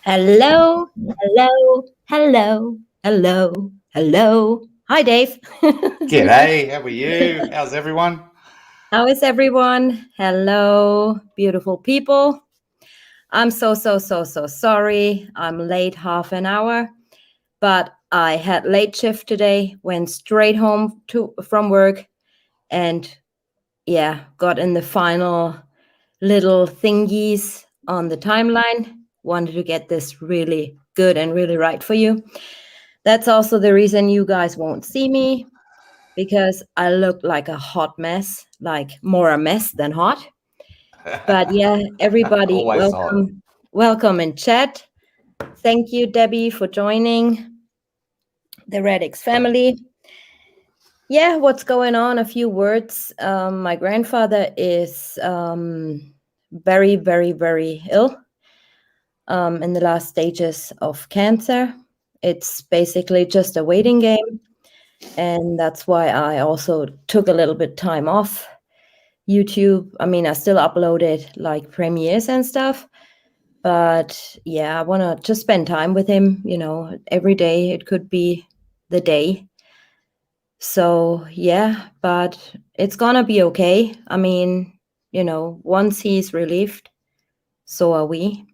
Hello, hello, hello, hello, hello. Hi, Dave. G'day, how are you? How's everyone? How is everyone? Hello, beautiful people. I'm so sorry. I'm late half an hour, but I had late shift today, went straight home from work, and yeah, got in the final little thingies on the timeline. Wanted to get this really good and really right for you. That's also the reason you guys won't see me because I look like a hot mess, like more a mess than hot. But yeah, everybody, Always hot. welcome in chat. Thank you, Debbie, for joining the Redix family. Yeah, what's going on? A few words. My grandfather is very ill in the last stages of cancer. It's basically just a waiting game. And that's why I also took a little bit time off YouTube. I mean, I still uploaded like premieres and stuff, but yeah, I want to just spend time with him, every day. It could be the day. So yeah, but it's gonna be okay. I mean, once he's relieved, so are we.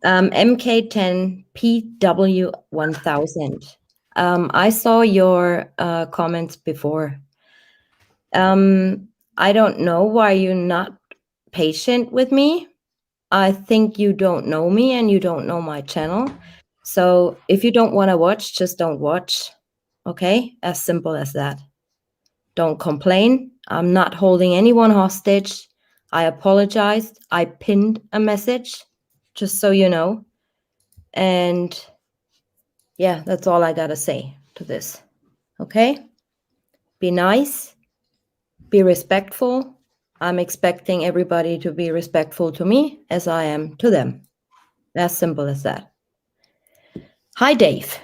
MK10PW1000. I saw your comments before. I don't know why you're not patient with me. I think you don't know me and you don't know my channel. So if you don't want to watch, just don't watch. Okay? As simple as that. Don't complain. I'm not holding anyone hostage. I apologized. I pinned a message, just so you know. And yeah, that's all I got to say to this. Okay? Be nice. Be respectful. I'm expecting everybody to be respectful to me as I am to them. As simple as that. Hi, Dave.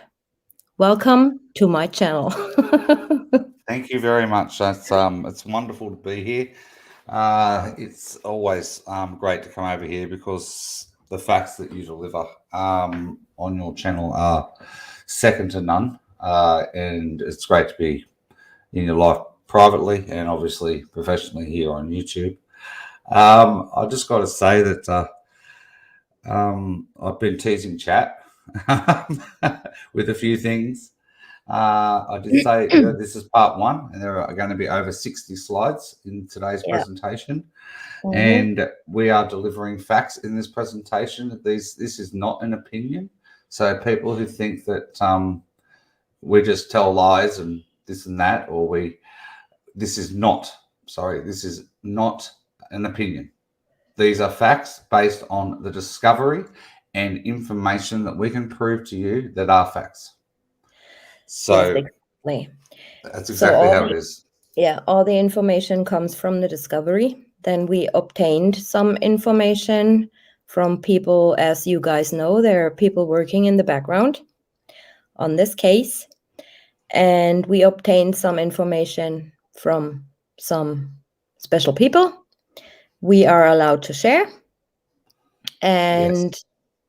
Welcome to my channel. Thank you very much. It's wonderful to be here. It's always great to come over here because the facts that you deliver on your channel are second to none, and it's great to be in your life privately and obviously professionally here on YouTube. I just got to say that I've been teasing chat with a few things. I did say this is part one, and there are going to be over 60 slides in today's Yeah. presentation. Mhm. And we are delivering facts in this presentation. This is not an opinion. So people who think that we just tell lies and this and that, or this is not, this is not an opinion. These are facts based on the discovery and information that we can prove to you that are facts. Yes, So exactly. that's So exactly how it is. all the information comes from the discovery. Then we obtained some information from people, as you guys know, there are people working in the background on this case. And we obtained some information from some special people we are allowed to share. Yes.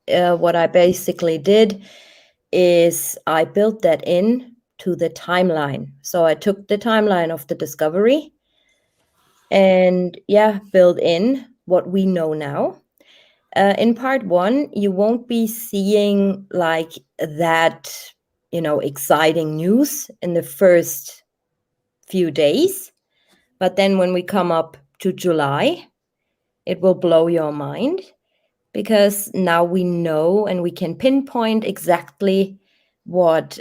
And what I basically did is I built that in to the timeline. So I took the timeline of the discovery and build in what we know now. In part one, you won't be seeing like that, exciting news in the first few days. But then when we come up to July, it will blow your mind because now we know and we can pinpoint exactly what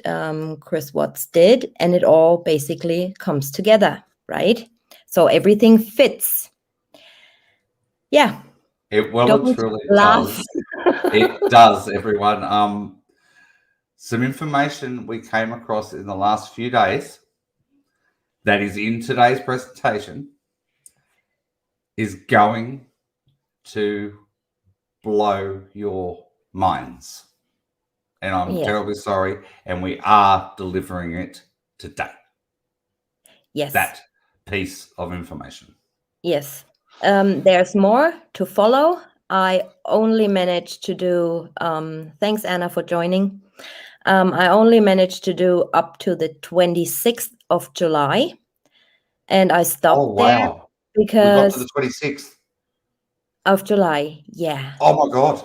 Chris Watts did, and it all basically comes together, right? So everything fits. Yeah. It Don't truly laugh. does. It does, everyone. Some information we came across in the last few days that is in today's presentation is going to blow your minds. And I'm Yeah. terribly sorry. And we are delivering it today. Yes. That piece of information. Yes. There's more to follow. I only managed to do, thanks Anna for joining. I only managed to do up to the 26th of July. And I Oh, stopped there wow. We got to the because 26th. of July. Yeah. Oh, my God.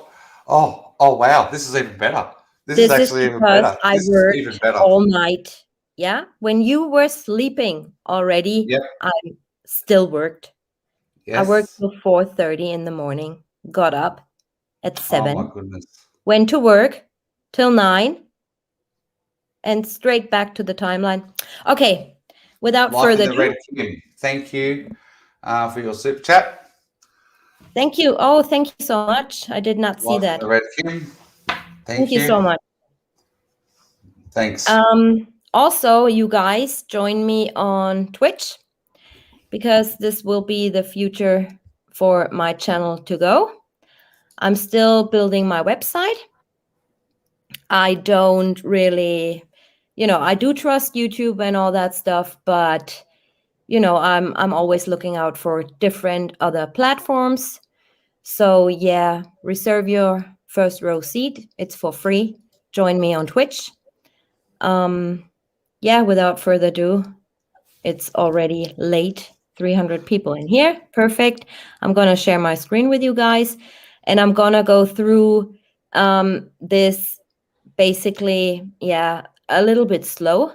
Oh, wow. This is even better. This is This is actually even because better. I This is even worked better. all night. Yeah. When you were sleeping already, Yep. I still worked. I worked Yes. till 4:30 in the morning, got up at Oh, my 7, goodness. went to work till 9, and straight back to the timeline. Okay. Without Liking further the red ado, Kim. Thank you for your super chat. thank you. Oh, thank you so much. I did not see Liking that. the red Kim. Thank Thank you so you. much. Thanks. Also, you guys join me on Twitch because this will be the future for my channel to go. I'm still building my website. I don't really, I do trust YouTube and all that stuff, but I'm always looking out for different other platforms. So yeah, reserve your first row seat. It's for free. Join me on Twitch. Yeah, without further ado, it's already late. 300 people in here. Perfect. I'm going to share my screen with you guys, and I'm going to go through this basically, a little bit slow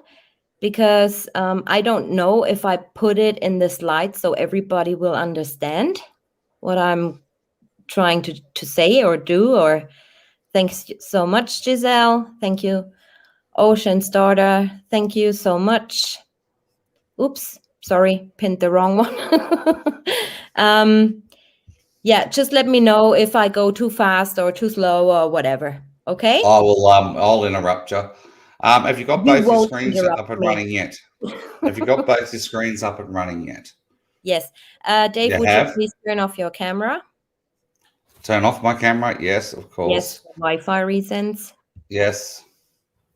because I don't know if I put it in the slides so everybody will understand what I'm trying to say or do. Or thanks so much, Giselle. Thank you. Ocean Starter, thank you so much. Oops, sorry, pinned the wrong one. Yeah, just let me know if I go too fast or too slow or whatever. Okay? I'll interrupt you. Have you got You both your won't screens interrupt up and me. running yet? Have you got both your screens up and running yet? Yes. Dave, You would you have? please turn off your camera? Turn off my camera? Yes, of Yes, course. for Wi-Fi reasons. Yes.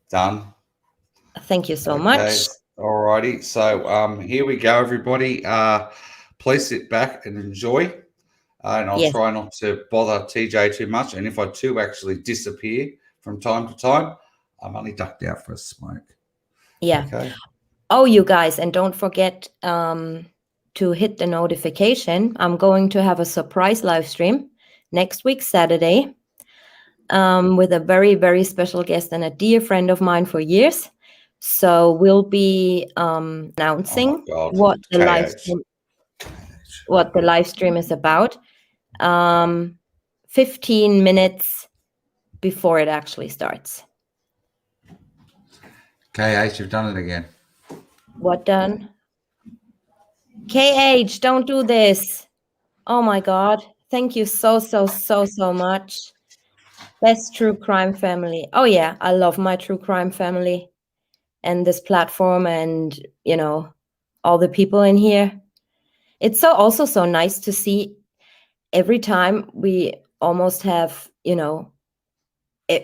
Done. Thank you so Okay. much. Alrighty. So here we go, everybody. Please sit back and enjoy. And I'll Yes. try not to bother TJ too much. And if I do actually disappear from time to time, I'm only ducked out for a smoke. Yeah. Okay. Oh, you guys, and don't forget to hit the notification. I'm going to have a surprise live stream next week, Saturday, with a very, very special guest and a dear friend of mine for years. So we'll be announcing Oh my God. what the KH. live stream is about 15 minutes before it actually starts. KH, you've done it again. What done? KH, don't do this. Oh my God. Thank you so much. Best true crime family. Oh yeah, I love my true crime family and this platform and, all the people in here. It's also so nice to see every time we almost have,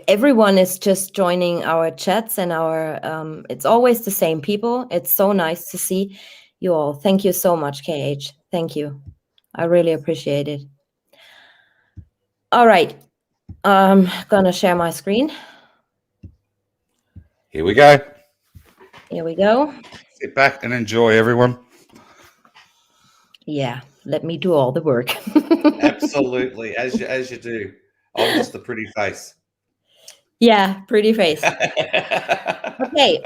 everyone is just joining our chats and our, it's always the same people. It's so nice to see you all. Thank you so much, KH. Thank you. I really appreciate it. All right. I'm gonna share my screen. Here we go. Here we go. Sit back and enjoy, everyone. Yeah, let me do all the work. Absolutely, as you do. I'm just the pretty face. Yeah, pretty face. Okay.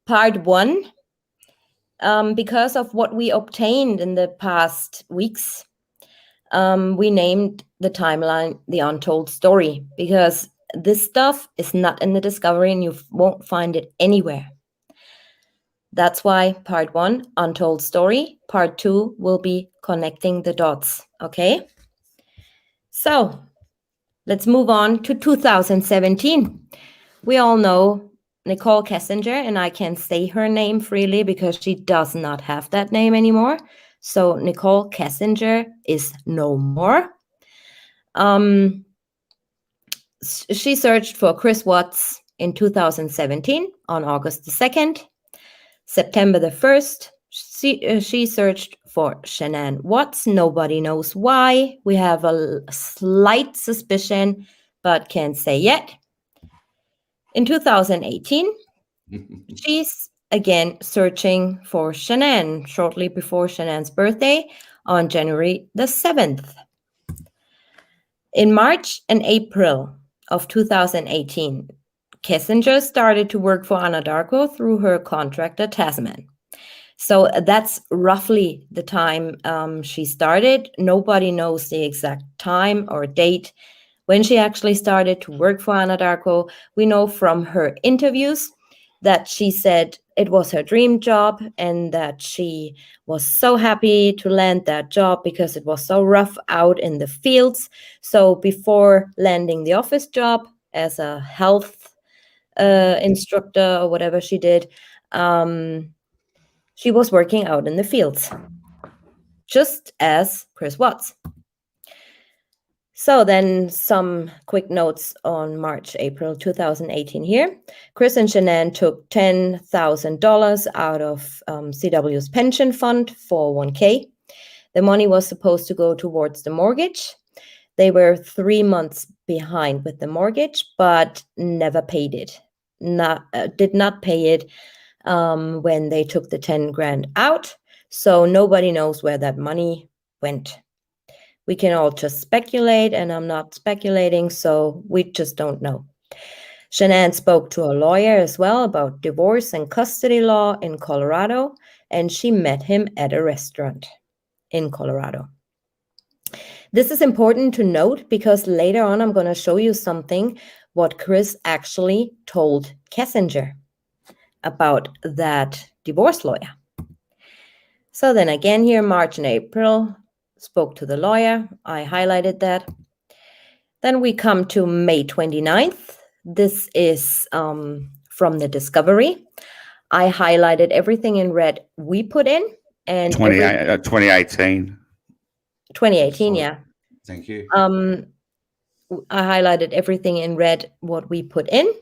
Part 1. Because of what we obtained in the past weeks, we named the timeline The Untold Story because this stuff is not in the discovery and you won't find it anywhere. That's why part 1, Untold Story. Part 2 will be connecting the dots. Okay? So let's move on to 2017. We all know Nicole Kessinger, and I can say her name freely because she does not have that name anymore. So Nicole Kessinger is no more. She searched for Chris Watts in 2017 on August the 2nd. September the 1st, She searched for Shanann Watts. Nobody knows why. We have a slight suspicion, but can't say yet. In 2018, she's again searching for Shanann shortly before Shanann's birthday on January the 7th. In March and April of 2018, Kissinger started to work for Anadarko through her contractor Tasman. So that's roughly the time she started. Nobody knows the exact time or date when she actually started to work for Anadarko. We know from her interviews that she said it was her dream job and that she was so happy to land that job because it was so rough out in the fields. So before landing the office job as a health instructor or whatever she did, she was working out in the fields, just as Chris Watts. So then some quick notes on March, April 2018 here. Chris and Shanann took $10,000 out of CW's pension fund, 401k. The money was supposed to go towards the mortgage. They were 3 months behind with the mortgage, but never paid it. Did not pay it when they took the 10 grand out. So nobody knows where that money went. We can all just speculate, and I'm not speculating, so we just don't know. Shanann spoke to a lawyer as well about divorce and custody law in Colorado, and she met him at a restaurant in Colorado. This is important to note because later on I'm going to show you something what Chris actually told Kissinger about that divorce lawyer. So then again here, March and April, spoke to the lawyer. I highlighted that. Then we come to May 29th. This is from the discovery. I highlighted everything in red we put in. And 2018. 2018, yeah. Thank you. I highlighted everything in red what we put in.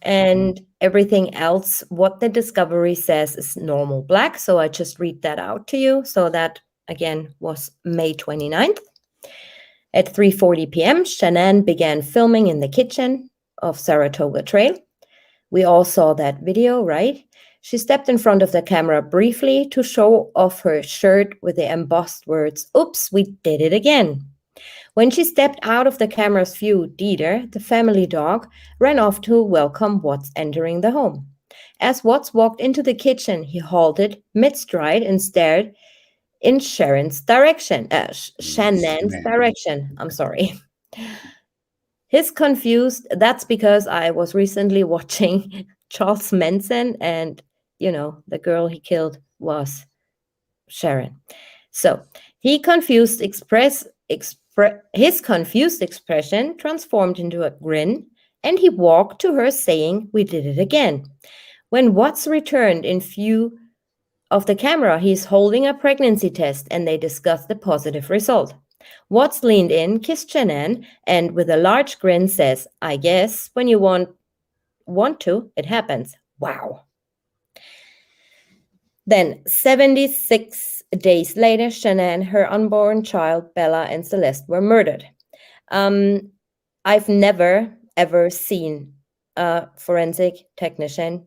And everything else, what the discovery says is normal black. So I just read that out to you. So that, again, was May 29th. At 3:40 p.m., Shanann began filming in the kitchen of Saratoga Trail. We all saw that video, right? She stepped in front of the camera briefly to show off her shirt with the embossed words, "Oops, we did it again." When she stepped out of the camera's view, Dieter, the family dog, ran off to welcome Watts entering the home. As Watts walked into the kitchen, he halted mid-stride and stared in Shannon's direction. I'm sorry. He's confused. That's because I was recently watching Charles Manson, and, you know, the girl he killed was Sharon. So his confused expression transformed into a grin, and he walked to her saying, "We did it again." When Watts returned in view of the camera, he's holding a pregnancy test, and they discussed the positive result. Watts leaned in, kissed Shanann, and with a large grin says, "I guess when you want to, it happens." Wow. Then 76 days later, Shanann, her unborn child, Bella, and Celeste were murdered. I've never, ever seen a forensic technician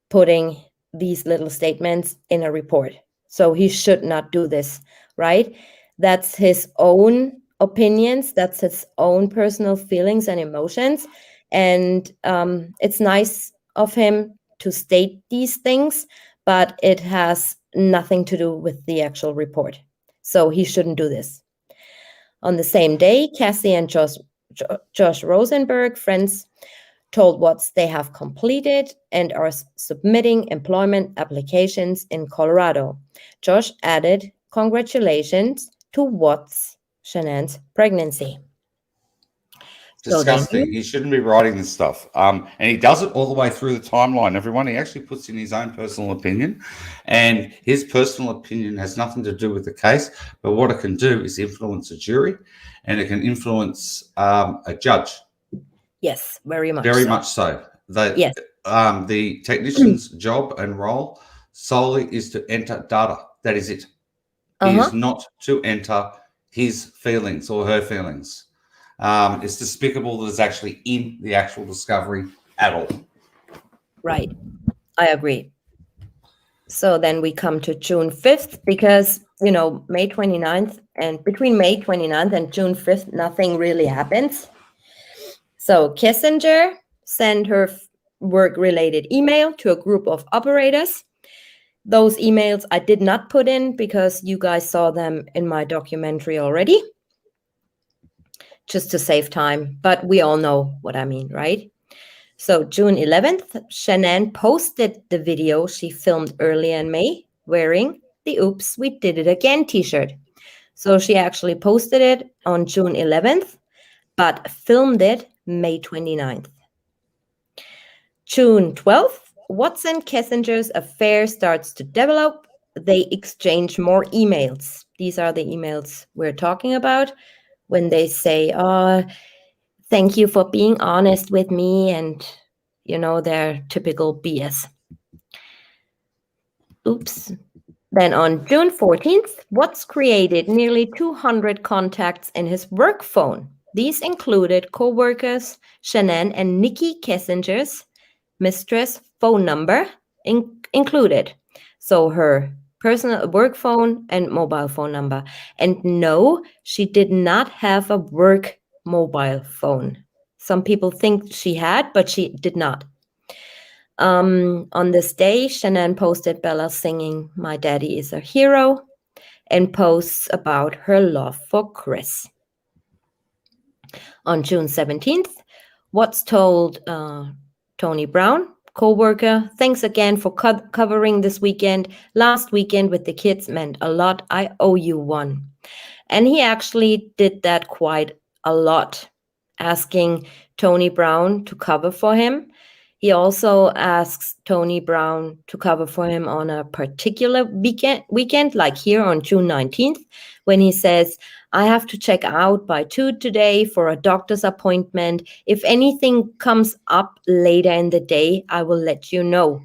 putting these little statements in a report. So he should not do this, right? That's his own opinions. That's his own personal feelings and emotions. And it's nice of him to state these things, but it has nothing to do with the actual report. So he shouldn't do this. On the same day, Cassie and Josh Rosenberg, friends, told Watts they have completed and are submitting employment applications in Colorado. Josh added, "Congratulations to Watts, Shanann's pregnancy." Disgusting. He shouldn't be writing this stuff. And he does it all the way through the timeline, everyone. He actually puts in his own personal opinion. And his personal opinion has nothing to do with the case. But what it can do is influence a jury, and it can influence a judge. Yes, very much Very so. much so. Yes. The technician's job and role solely is to enter data. That is it. He is not to enter his feelings or her feelings. It's despicable that it's actually in the actual discovery at all. Right. I agree. So then we come to June 5th because, May 29th, and between May 29th and June 5th, nothing really happens. So Kissinger sent her work-related email to a group of operators. Those emails I did not put in because you guys saw them in my documentary already, just to save time. But we all know what I mean, right? So June 11th, Shanann posted the video she filmed earlier in May wearing the Oops, We Did It Again t-shirt. So she actually posted it on June 11th, but filmed it May 29th. June 12th, Watson and Kissinger's affair starts to develop. They exchange more emails. These are the emails we're talking about when they say, thank you for being honest with me, and their typical BS. Oops. Then on June 14th, Watts created nearly 200 contacts in his work phone. These included co-workers Shanann and Nikki Kissinger's mistress phone number included. So her personal work phone and mobile phone number. And no, she did not have a work mobile phone. Some people think she had, but she did not. On this day, Shanann posted Bella singing My Daddy is a Hero and posts about her love for Chris. On June 17th, Watts told Tony Brown, co-worker, thanks again for covering this weekend. Last weekend with the kids meant a lot. I owe you one. And he actually did that quite a lot, asking Tony Brown to cover for him. He also asks Tony Brown to cover for him on a particular weekend, like here on June 19th, when he says, I have to check out by 2 today for a doctor's appointment. If anything comes up later in the day, I will let you know.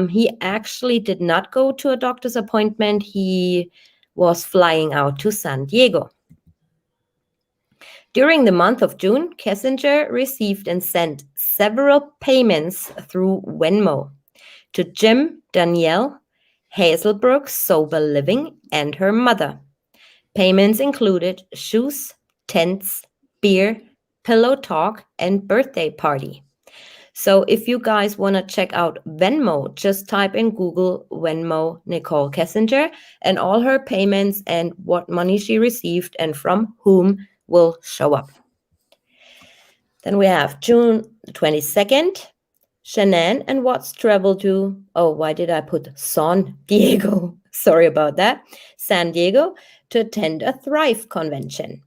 He actually did not go to a doctor's appointment. He was flying out to San Diego. During the month of June, Kissinger received and sent several payments through Venmo to Jim, Danielle, Hazelbrook, Sober Living, and her mother. Payments included shoes, tents, beer, pillow talk, and birthday party. So if you guys want to check out Venmo, just type in Google Venmo Nicole Kissinger, and all her payments and what money she received and from whom will show up. Then we have June 22nd. Shanann and Watts travel to, why did I put San Diego? Sorry about that. San Diego to attend a Thrive convention.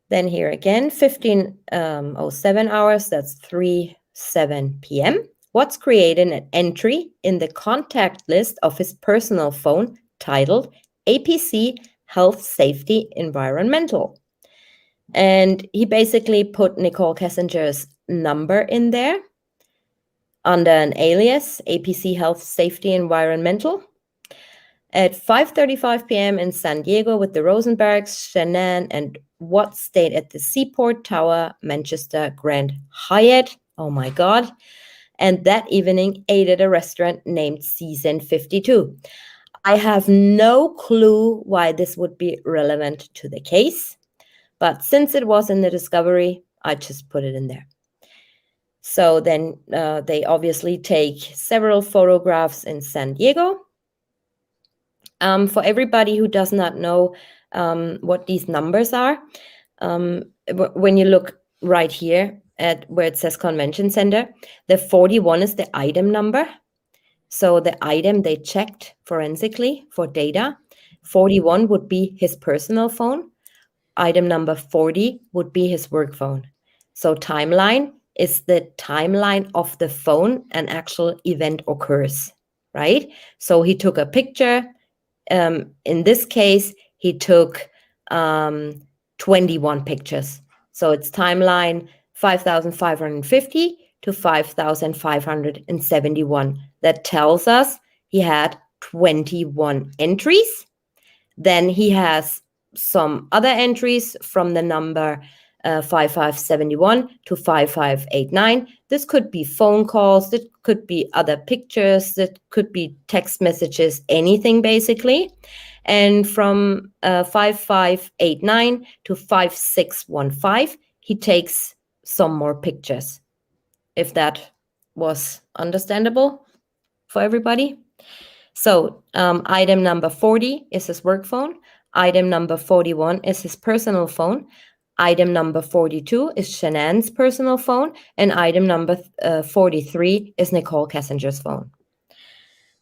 Then here again, 15:07 hours, that's 3:07 p.m. Watts created an entry in the contact list of his personal phone titled APC Health Safety Environmental. And he basically put Nicole Kissinger's number in there under an alias, APC Health Safety Environmental. At 5:35 p.m. in San Diego with the Rosenbergs, Shanann and Watts stayed at the Seaport Tower, Manchester Grand Hyatt. Oh my God. And that evening ate at a restaurant named Season 52. I have no clue why this would be relevant to the case, but since it was in the discovery, I just put it in there. So then they obviously take several photographs in San Diego. For everybody who does not know what these numbers are, when you look right here at where it says Convention Center, the 41 is the item number. So the item they checked forensically for data, 41 would be his personal phone. Item number 40 would be his work phone. So timeline is the timeline of the phone an actual event occurs, right? So he took a picture. In this case, he took 21 pictures. So it's timeline 5,550 to 5,571. that tells us he had 21 entries. Then he has some other entries from the number 5571 to 5589. This could be phone calls, it could be other pictures, it could be text messages, anything basically. And from 5589 to 5615, he takes some more pictures, if that was understandable for everybody. So item number 40 is his work phone. Item number 41 is his personal phone. Item number 42 is Shanann's personal phone. And item number 43 is Nicole Kessinger's phone.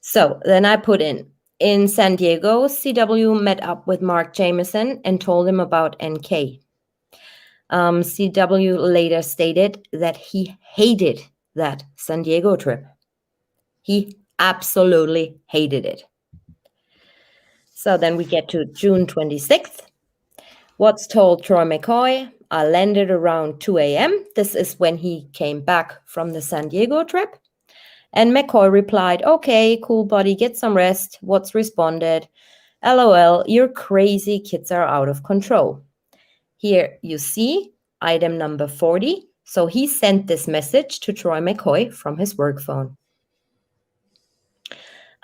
So then I put in San Diego, CW met up with Mark Jameson and told him about NK. CW later stated that he hated that San Diego trip. He absolutely hated it. So then we get to June 26th. Watts told Troy McCoy, I landed around 2 a.m. This is when he came back from the San Diego trip. And McCoy replied, okay, cool, buddy, get some rest. Watts responded, LOL, you're crazy, kids are out of control. Here you see item number 40. So he sent this message to Troy McCoy from his work phone.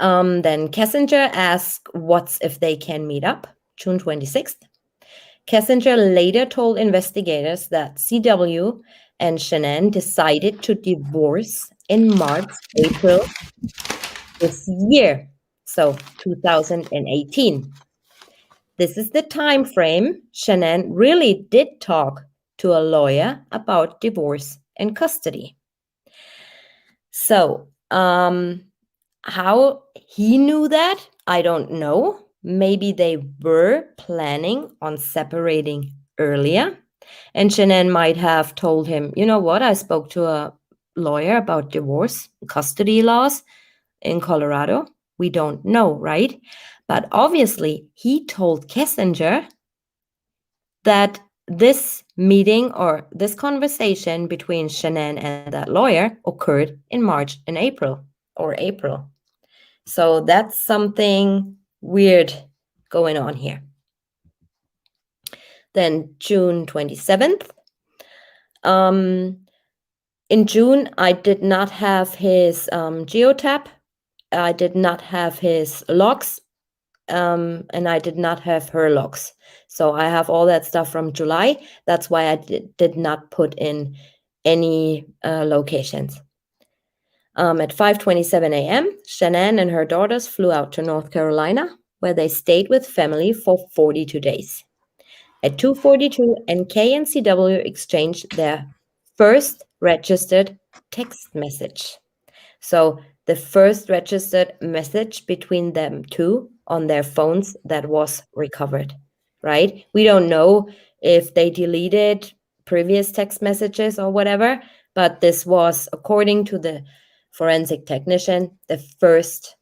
Then Kessinger asked Watts if they can meet up, June 26th. Kessinger later told investigators that CW and Shanann decided to divorce in March, April this year, so 2018. This is the time frame Shanann really did talk to a lawyer about divorce and custody. So, how he knew that, I don't know. Maybe they were planning on separating earlier. And Shanann might have told him, you know what, I spoke to a lawyer about divorce, custody laws in Colorado. We don't know, right? But obviously, he told Kessinger that this meeting or this conversation between Shanann and that lawyer occurred in March and April. So that's something weird going on here. Then June 27th. In June, I did not have his geotab. I did not have his logs. And I did not have her logs. So I have all that stuff from July. That's why I did not put in any locations. At 5:27 a.m., Shanann and her daughters flew out to North Carolina, where they stayed with family for 42 days. At 2:42, NK and CW exchanged their first registered text message. So the first registered message between them two on their phones that was recovered, right? We don't know if they deleted previous text messages or whatever, but this was, according to the forensic technician, the first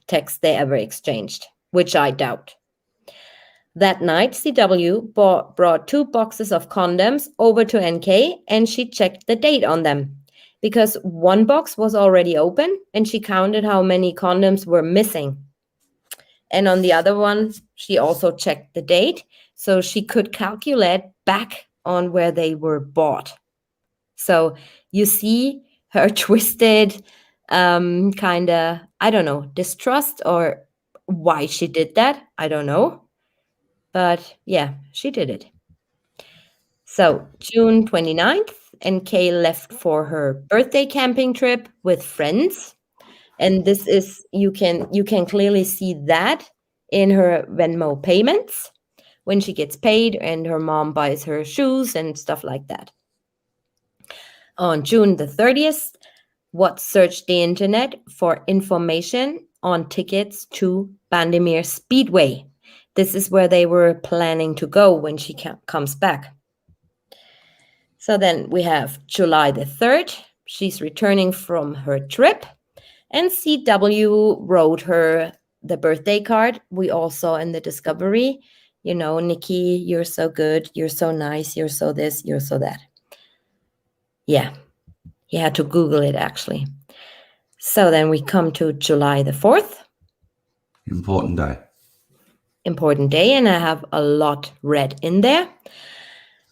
text they ever exchanged, which I doubt. That night, CW brought 2 boxes of condoms over to NK, and she checked the date on them because one box was already open and she counted how many condoms were missing. And on the other one, she also checked the date so she could calculate back on where they were bought. So you see her twisted kind of, I don't know, distrust, or why she did that. I don't know. But yeah, she did it. So June 29th, NK left for her birthday camping trip with friends. And this is, you can clearly see that in her Venmo payments when she gets paid and her mom buys her shoes and stuff like that. On June the 30th, Watts searched the internet for information on tickets to Bandimere Speedway. This is where they were planning to go when she comes back. So then we have July the 3rd. She's returning from her trip, and CW wrote her the birthday card we all saw in the Discovery. You know, Nikki, you're so good, you're so nice, you're so this, you're so that. Yeah, he had to Google it actually. So then we come to July the 4th. Important day. Important day, and I have a lot read in there.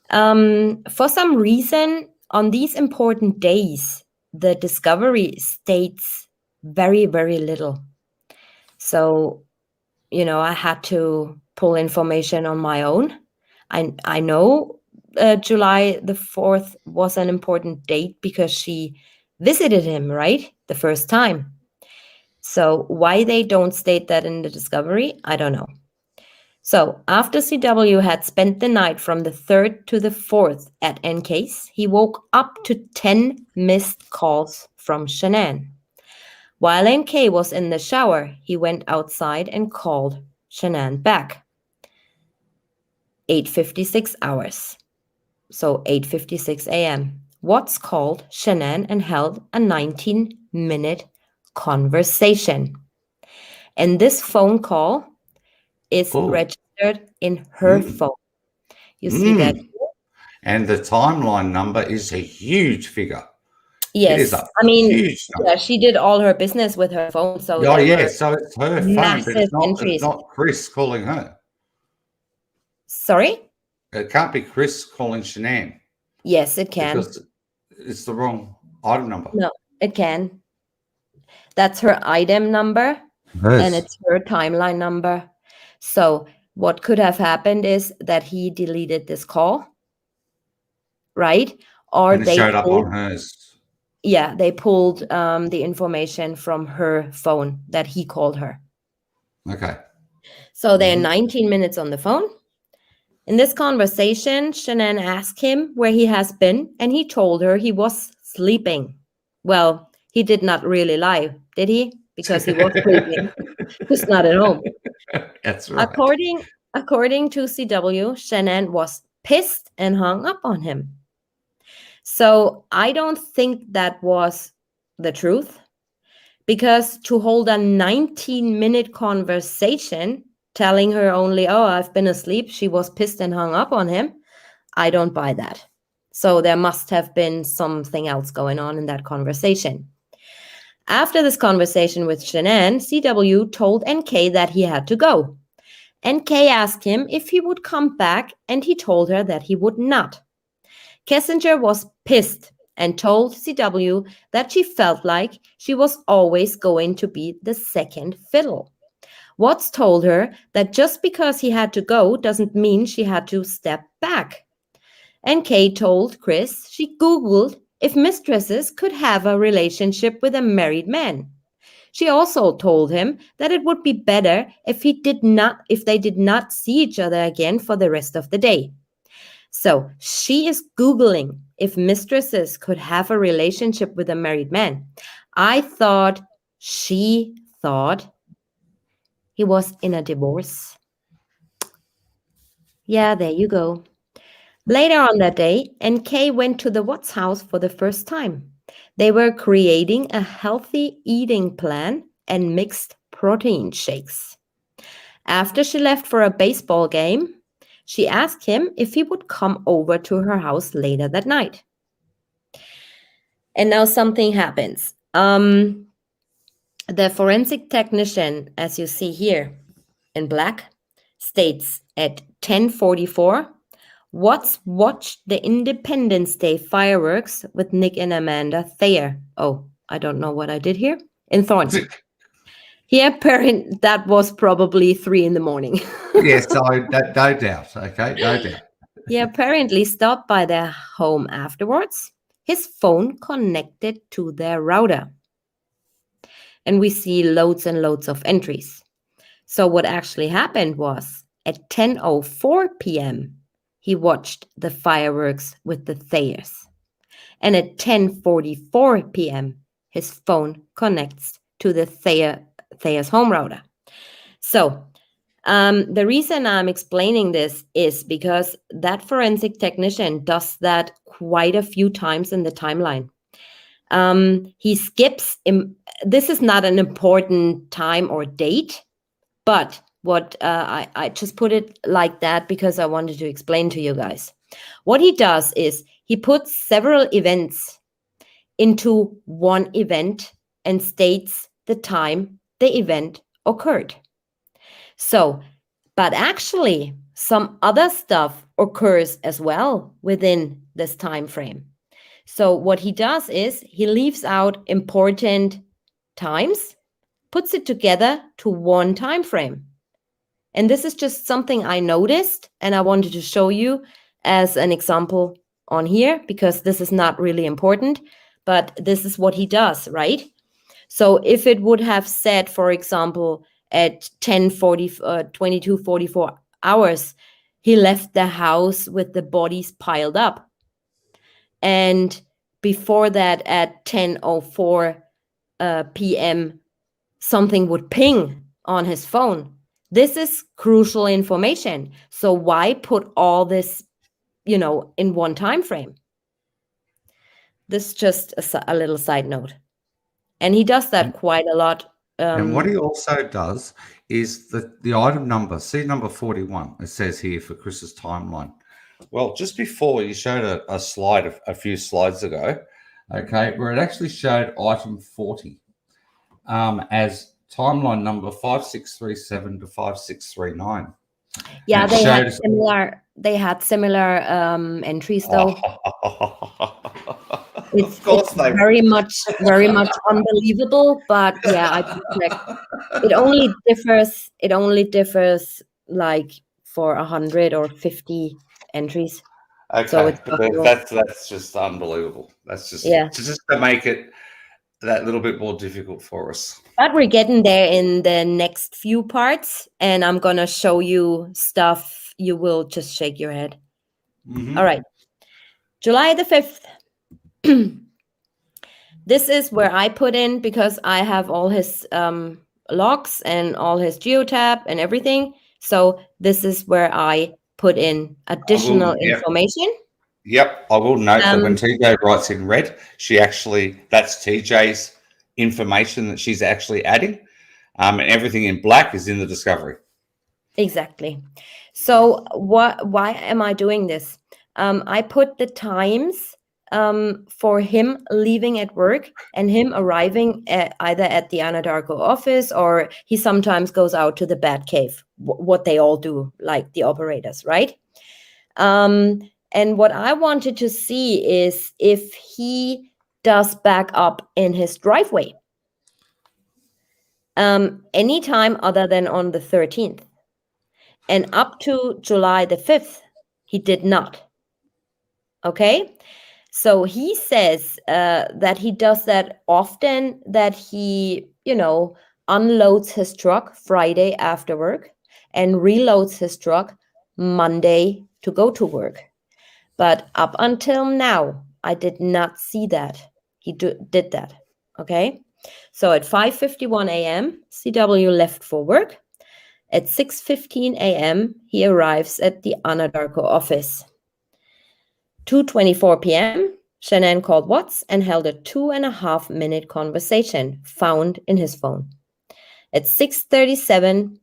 For some reason, on these important days, the discovery states very, very little. So, I had to pull information on my own. I know July the 4th was an important date because she visited him, right? The first time. So why they don't state that in the discovery, I don't know. So after CW had spent the night from the 3rd to the 4th at NK's, he woke up to 10 missed calls from Shanann. While NK was in the shower, he went outside and called Shanann back. 8:56 hours. So 8:56 a.m. Watts called Shanann and held a 19-minute conversation. And this phone call is registered in her phone. You see that? And the timeline number is a huge figure. Yes. It is a huge number. Yeah, she did all her business with her phone. So so it's her phone, but it's not Chris calling her. Sorry? It can't be Chris calling Shanann. Yes, it can. Because it's the wrong item number. No, it can. That's her item number, and it's her timeline number. So what could have happened is that he deleted this call, right? Or and it showed up on hers. Yeah, they pulled the information from her phone that he called her. Okay. So they're 19 minutes on the phone. In this conversation, Shanann asked him where he has been, and he told her he was sleeping. Well, he did not really lie, did he? Because he was sleeping, just not at home. That's right. According to CW, Shanann was pissed and hung up on him. So I don't think that was the truth, because to hold a 19-minute conversation telling her only, oh, I've been asleep, she was pissed and hung up on him, I don't buy that. So there must have been something else going on in that conversation. After this conversation with Shanann, CW told NK that he had to go. NK asked him if he would come back, and he told her that he would not. Kessinger was pissed and told CW that she felt like she was always going to be the second fiddle. Watts told her that just because he had to go doesn't mean she had to step back. NK told Chris she Googled if mistresses could have a relationship with a married man. She also told him that it would be better if they did not see each other again for the rest of the day. So she is Googling if mistresses could have a relationship with a married man. I thought she thought he was in a divorce. Yeah, there you go. Later on that day, NK went to the Watts house for the first time. They were creating a healthy eating plan and mixed protein shakes. After she left for a baseball game, she asked him if he would come over to her house later that night. And now something happens. The forensic technician, as you see here in black, states at 10:44, Watts watched the Independence Day fireworks with Nick and Amanda Thayer. Oh, I don't know what I did here. In Thornton. That was probably 3 a.m. Yes, no doubt. Okay, no doubt. He apparently stopped by their home afterwards. His phone connected to their router. And we see loads and loads of entries. So what actually happened was at 10:04 p.m., he watched the fireworks with the Thayers. And at 10:44 p.m., his phone connects to the Thayer's home router. So the reason I'm explaining this is because that forensic technician does that quite a few times in the timeline. He skips. This is not an important time or date, but what I just put it like that because I wanted to explain to you guys. What he does is he puts several events into one event and states the time the event occurred. So, but actually, some other stuff occurs as well within this time frame. So what he does is he leaves out important times, puts it together to one time frame. And this is just something I noticed, and I wanted to show you as an example on here, because this is not really important, but this is what he does, right? So if it would have said, for example, at 22:44 hours, he left the house with the bodies piled up. And before that, at 10:04 p.m., something would ping on his phone. This is crucial information. So why put all this, in one time frame? This is just a little side note. And he does that quite a lot. And what he also does is the item number, see number 41, it says here for Chris's timeline. Well, just before you showed a slide a few slides ago, okay, where it actually showed item 40 as timeline number 5637 to 5639. Yeah, they had similar entries though. It's very much unbelievable, but yeah, I checked. It only differs like for 100 or 50 entries. Okay, so that's just unbelievable. That's just to make it that little bit more difficult for us. But we're getting there in the next few parts, and I'm gonna show you stuff you will just shake your head. Mm-hmm. All right, July the 5th. This is where I put in, because I have all his logs and all his geotab and everything. So this is where I put in additional information. Yep, I will note that when TJ writes in red, that's TJ's information that she's actually adding, and everything in black is in the discovery. Exactly. So why am I doing this? I put the times for him leaving at work and him arriving either at the Anadarko office, or he sometimes goes out to the bat cave, what they all do, like the operators, right? And what I wanted to see is if he does back up in his driveway anytime other than on the 13th. And up to July the 5th, he did not. Okay? So he says that he does that often, that he, unloads his truck Friday after work and reloads his truck Monday to go to work. But up until now, I did not see that he did that. Okay? So at 5:51 a.m., CW left for work. At 6:15 a.m., he arrives at the Anadarko office. 2:24 p.m., Shanann called Watts and held a 2.5-minute conversation found in his phone. At 6:37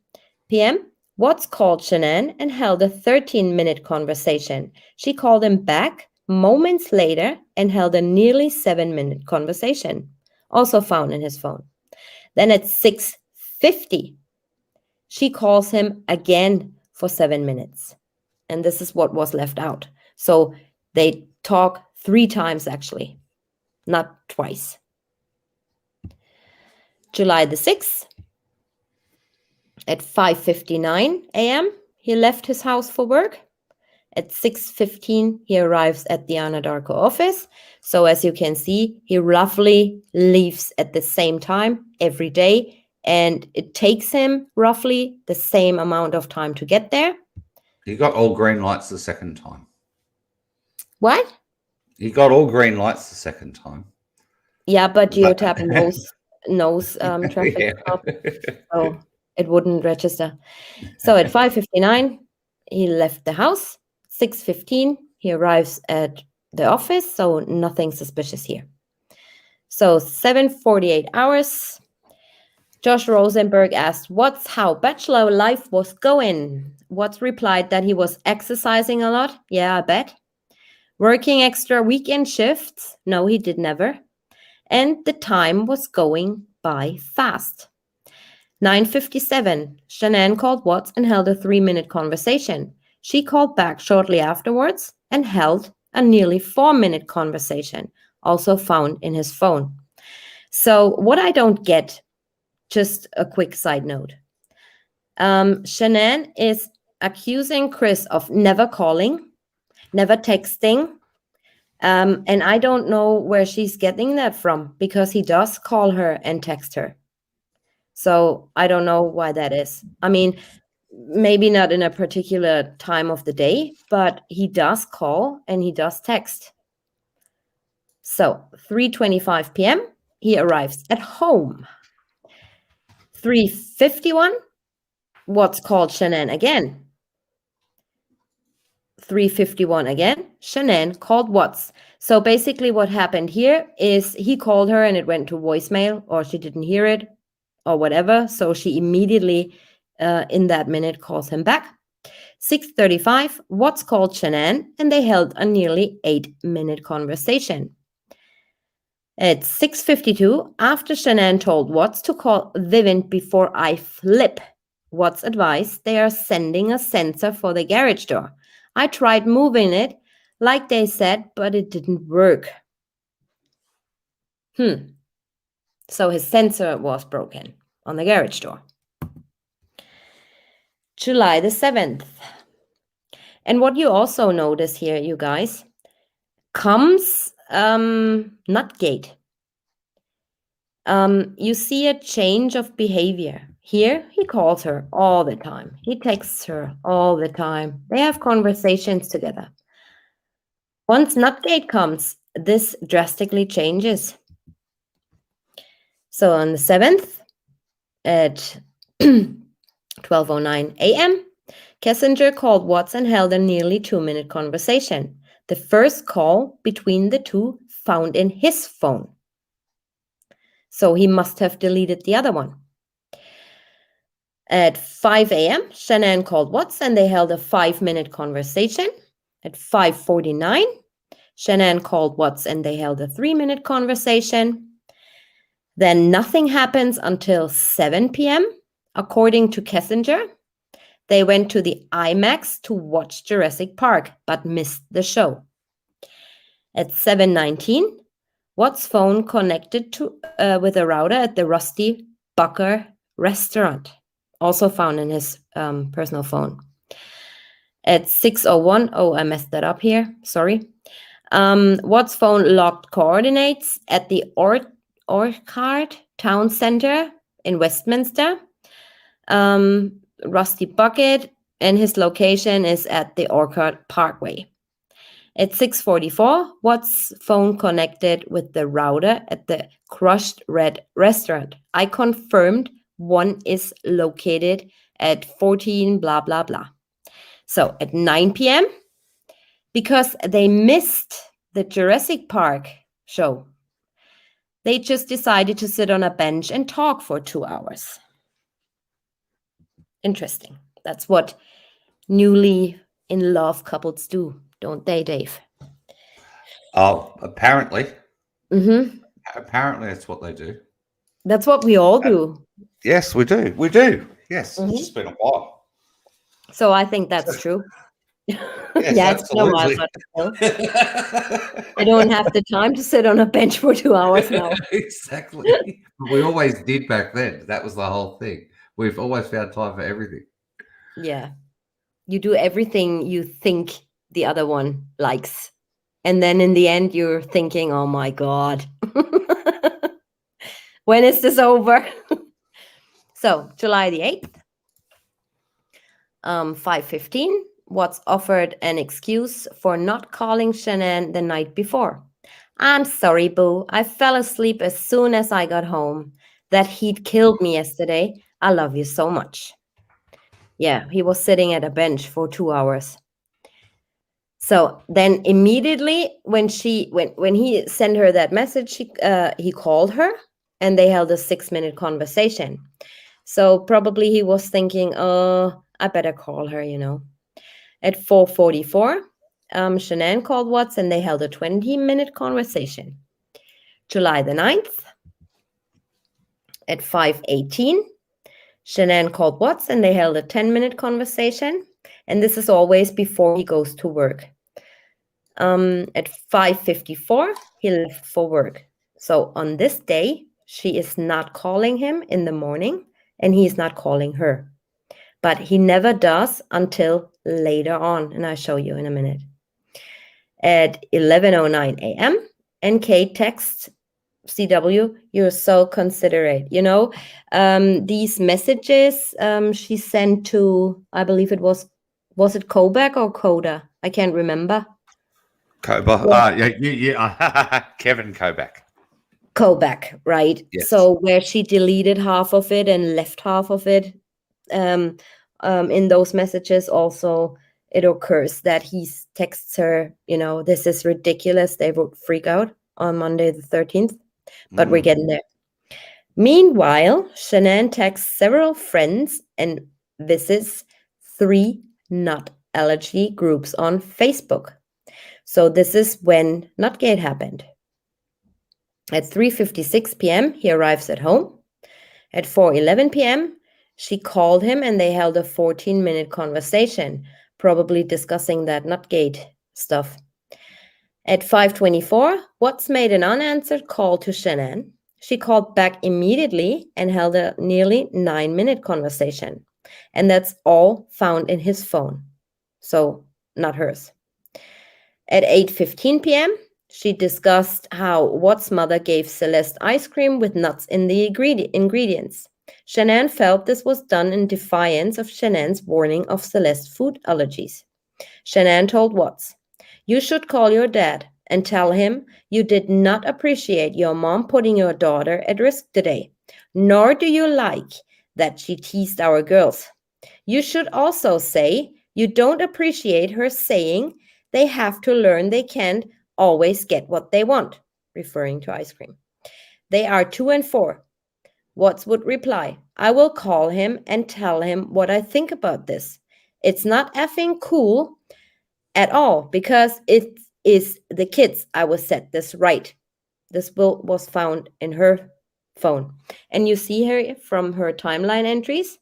p.m., Watts called Shanann and held a 13-minute conversation. She called him back moments later and held a nearly 7-minute conversation, also found in his phone. Then at 6:50, she calls him again for 7 minutes. And this is what was left out. So they talk 3 times actually, not twice. July the 6th, at 5:59 a.m., he left his house for work. At 6:15, he arrives at the Anadarko office. So as you can see, he roughly leaves at the same time every day. And it takes him roughly the same amount of time to get there. He got all green lights the second time. What? He got all green lights the second time. Yeah, but geotab knows traffic stop, so it wouldn't register. So at 5:59, he left the house. 6:15, he arrives at the office, so nothing suspicious here. So 7:48 hours. Josh Rosenberg asked Watts how bachelor life was going. Watts replied that he was exercising a lot. Yeah, I bet. Working extra weekend shifts. No, he did never. and the time was going by fast. 9:57, Shanann called Watts and held a 3-minute conversation. She called back shortly afterwards and held a nearly 4-minute conversation, also found in his phone. So what I don't get, just a quick side note. Shanann is accusing Chris of never calling, never texting, and I don't know where she's getting that from, because he does call her and text her. So I don't know why that is. I mean, maybe not in a particular time of the day, but he does call and he does text. So 3:25 p.m., he arrives at home. 3:51, Watts called Shanann again. 3:51 again, Shanann called Watts. So basically what happened here is he called her and it went to voicemail, or she didn't hear it or whatever. So she immediately in that minute calls him back. 6:35, Watts called Shanann and they held a nearly 8-minute conversation. At 6:52, after Shanann told Watts to call Vivint before I flip, Watts advised they are sending a sensor for the garage door. I tried moving it like they said, but it didn't work. So his sensor was broken on the garage door. July the 7th. And what you also notice here, you guys, comes Nutgate. You see a change of behavior. Here, he calls her all the time. He texts her all the time. They have conversations together. Once Nutgate comes, this drastically changes. So on the 7th at 12:09 a.m., Kessinger called Watts and held a nearly 2-minute conversation. The first call between the two found in his phone. So he must have deleted the other one. At 5 a.m., Shanann called Watts and they held a 5-minute conversation. At 5:49, Shanann called Watts and they held a 3-minute conversation. Then nothing happens until 7 p.m. According to Kessinger, they went to the IMAX to watch Jurassic Park, but missed the show. At 7:19, Watts' phone connected to with a router at the Rusty Bucker restaurant, also found in his personal phone. At 6:01, I messed that up here, sorry. Watts' phone logged coordinates at the Orchard Town Center in Westminster. Rusty Bucket, and his location is at the Orchard Parkway. At 6:44, Watts' phone connected with the router at the Crushed Red restaurant. I confirmed one is located at 14 blah blah blah. So at 9 p.m., because they missed the Jurassic Park show, they just decided to sit on a bench and talk for 2 hours. Interesting. That's what newly in love couples do, don't they, Dave? Oh, apparently. Mm-hmm. Apparently, that's what they do. That's what we all do. Yes, we do. We do. Yes, it's just been a while. So I think that's true. Yes, yeah, it's been a while, absolutely. but I don't have the time to sit on a bench for 2 hours now. Exactly. We always did back then. That was the whole thing. We've always found time for everything. Yeah. You do everything you think the other one likes. And then in the end, you're thinking, oh my God, when is this over? So July the 8th, 5:15, Watts offered an excuse for not calling Shanann the night before. I'm sorry, boo. I fell asleep as soon as I got home. That he'd killed me yesterday. I love you so much. Yeah, he was sitting at a bench for 2 hours. So then immediately when he sent her that message, he called her and they held a 6-minute conversation. So probably he was thinking, oh, I better call her, At 4:44, Shanann called Watts and they held a 20-minute conversation. July the 9th at 5:18. Shanann called Watts and they held a 10-minute conversation. And this is always before he goes to work. At 5:54, he left for work. So on this day, she is not calling him in the morning and he's not calling her. But he never does until later on. And I'll show you in a minute. At 11:09 a.m., NK texts CW, you're so considerate. These messages she sent to, I believe was it Kobach or Coda? I can't remember. Kevin Kobach. Kobach, right? Yes. So where she deleted half of it and left half of it. In those messages also it occurs that he texts her, this is ridiculous. They would freak out on Monday the 13th, but we're getting there. Meanwhile, Shanann texts several friends and visits 3 nut allergy groups on Facebook. So this is when Nutgate happened. At 3:56 p.m., he arrives at home. At 4:11 p.m., she called him and they held a 14-minute conversation, probably discussing that Nutgate stuff. At 5:24, Watts made an unanswered call to Shanann. She called back immediately and held a nearly 9-minute conversation. And that's all found in his phone. So not hers. At 8:15 p.m., she discussed how Watts' mother gave Celeste ice cream with nuts in the ingredients. Shanann felt this was done in defiance of Shanann's warning of Celeste's food allergies. Shanann told Watts, "You should call your dad and tell him you did not appreciate your mom putting your daughter at risk today, nor do you like that she teased our girls. You should also say you don't appreciate her saying they have to learn they can't always get what they want," referring to ice cream. "They are 2 and 4. Watts would reply, "I will call him and tell him what I think about this. It's not effing cool at all because it is the kids. I will set this right." This was found in her phone. And you see here from her timeline entries,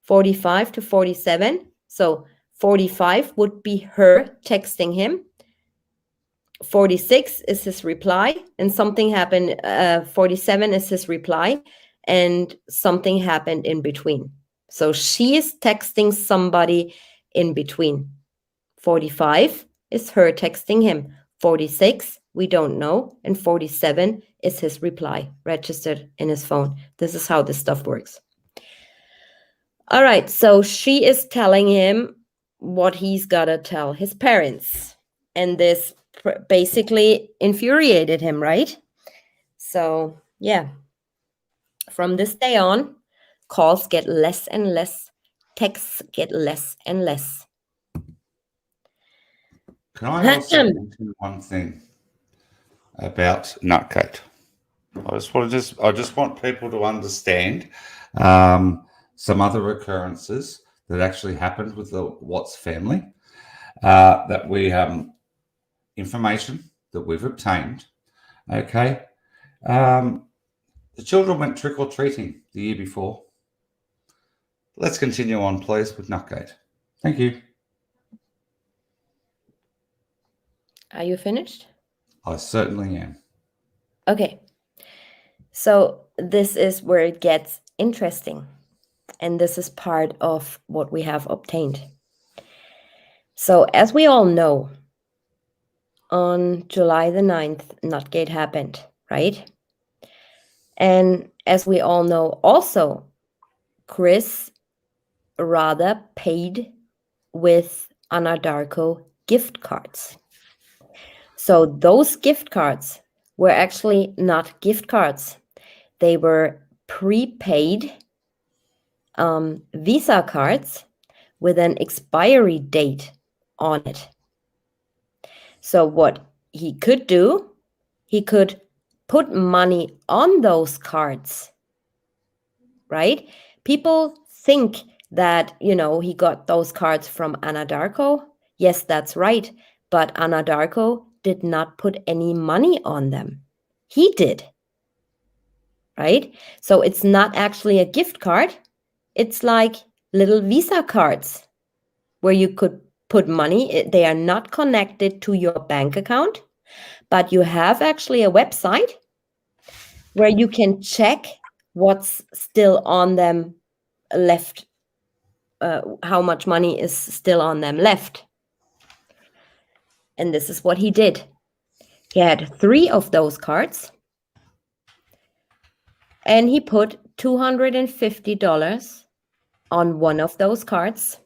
45 to 47. So 45 would be her texting him. 46 is his reply, and something happened. 47 is his reply, and something happened in between. So she is texting somebody in between. 45 is her texting him. 46, we don't know. And 47 is his reply registered in his phone. This is how this stuff works. All right, so she is telling him what he's got to tell his parents. And this basically infuriated him, right? So, yeah. From this day on, calls get less and less, texts get less and less. Can I also mention one thing about Nutgate? I just want people to understand some other occurrences that actually happened with the Watts family that we have information that we've obtained. Okay. The children went trick-or-treating the year before. Let's continue on, please, with Nutgate. Thank you. Are you finished? I certainly am. Okay. So this is where it gets interesting. And this is part of what we have obtained. So as we all know, on July the 9th, Nutgate happened, right? And as we all know also, Chris rather paid with Anadarko gift cards. So those gift cards were actually not gift cards. They were prepaid Visa cards with an expiry date on it. So what he could do, he could put money on those cards, right? People think that, he got those cards from Anadarko. Yes, that's right. But Anadarko did not put any money on them. he did, right? So it's not actually a gift card. It's like little Visa cards where you could put money. They are not connected to your bank account, but you have actually a website where you can check what's still on them left, how much money is still on them left. And this is what he did. He had 3 of those cards, and he put $250 on one of those cards,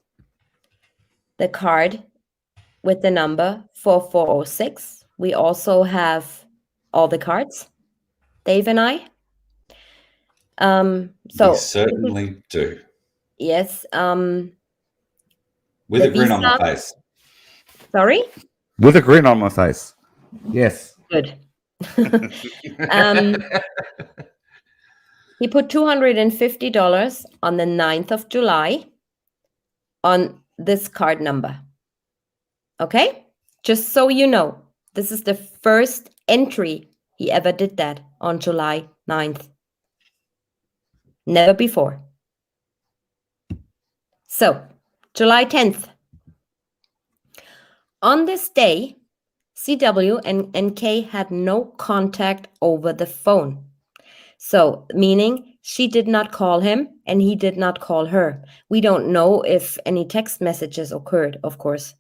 the card with the number 4406. We also have all the cards, Dave and I. We certainly do. Yes. With The a grin on my Visa. face. Sorry? With a grin on my face. Yes. Good. He put $250 on the 9th of July on this card number. Okay? Just so you know, this is the first entry he ever did that on July 9th. Never before. So, July 10th. On this day, CW and K had no contact over the phone. So, meaning she did not call him and he did not call her. We don't know if any text messages occurred, of course.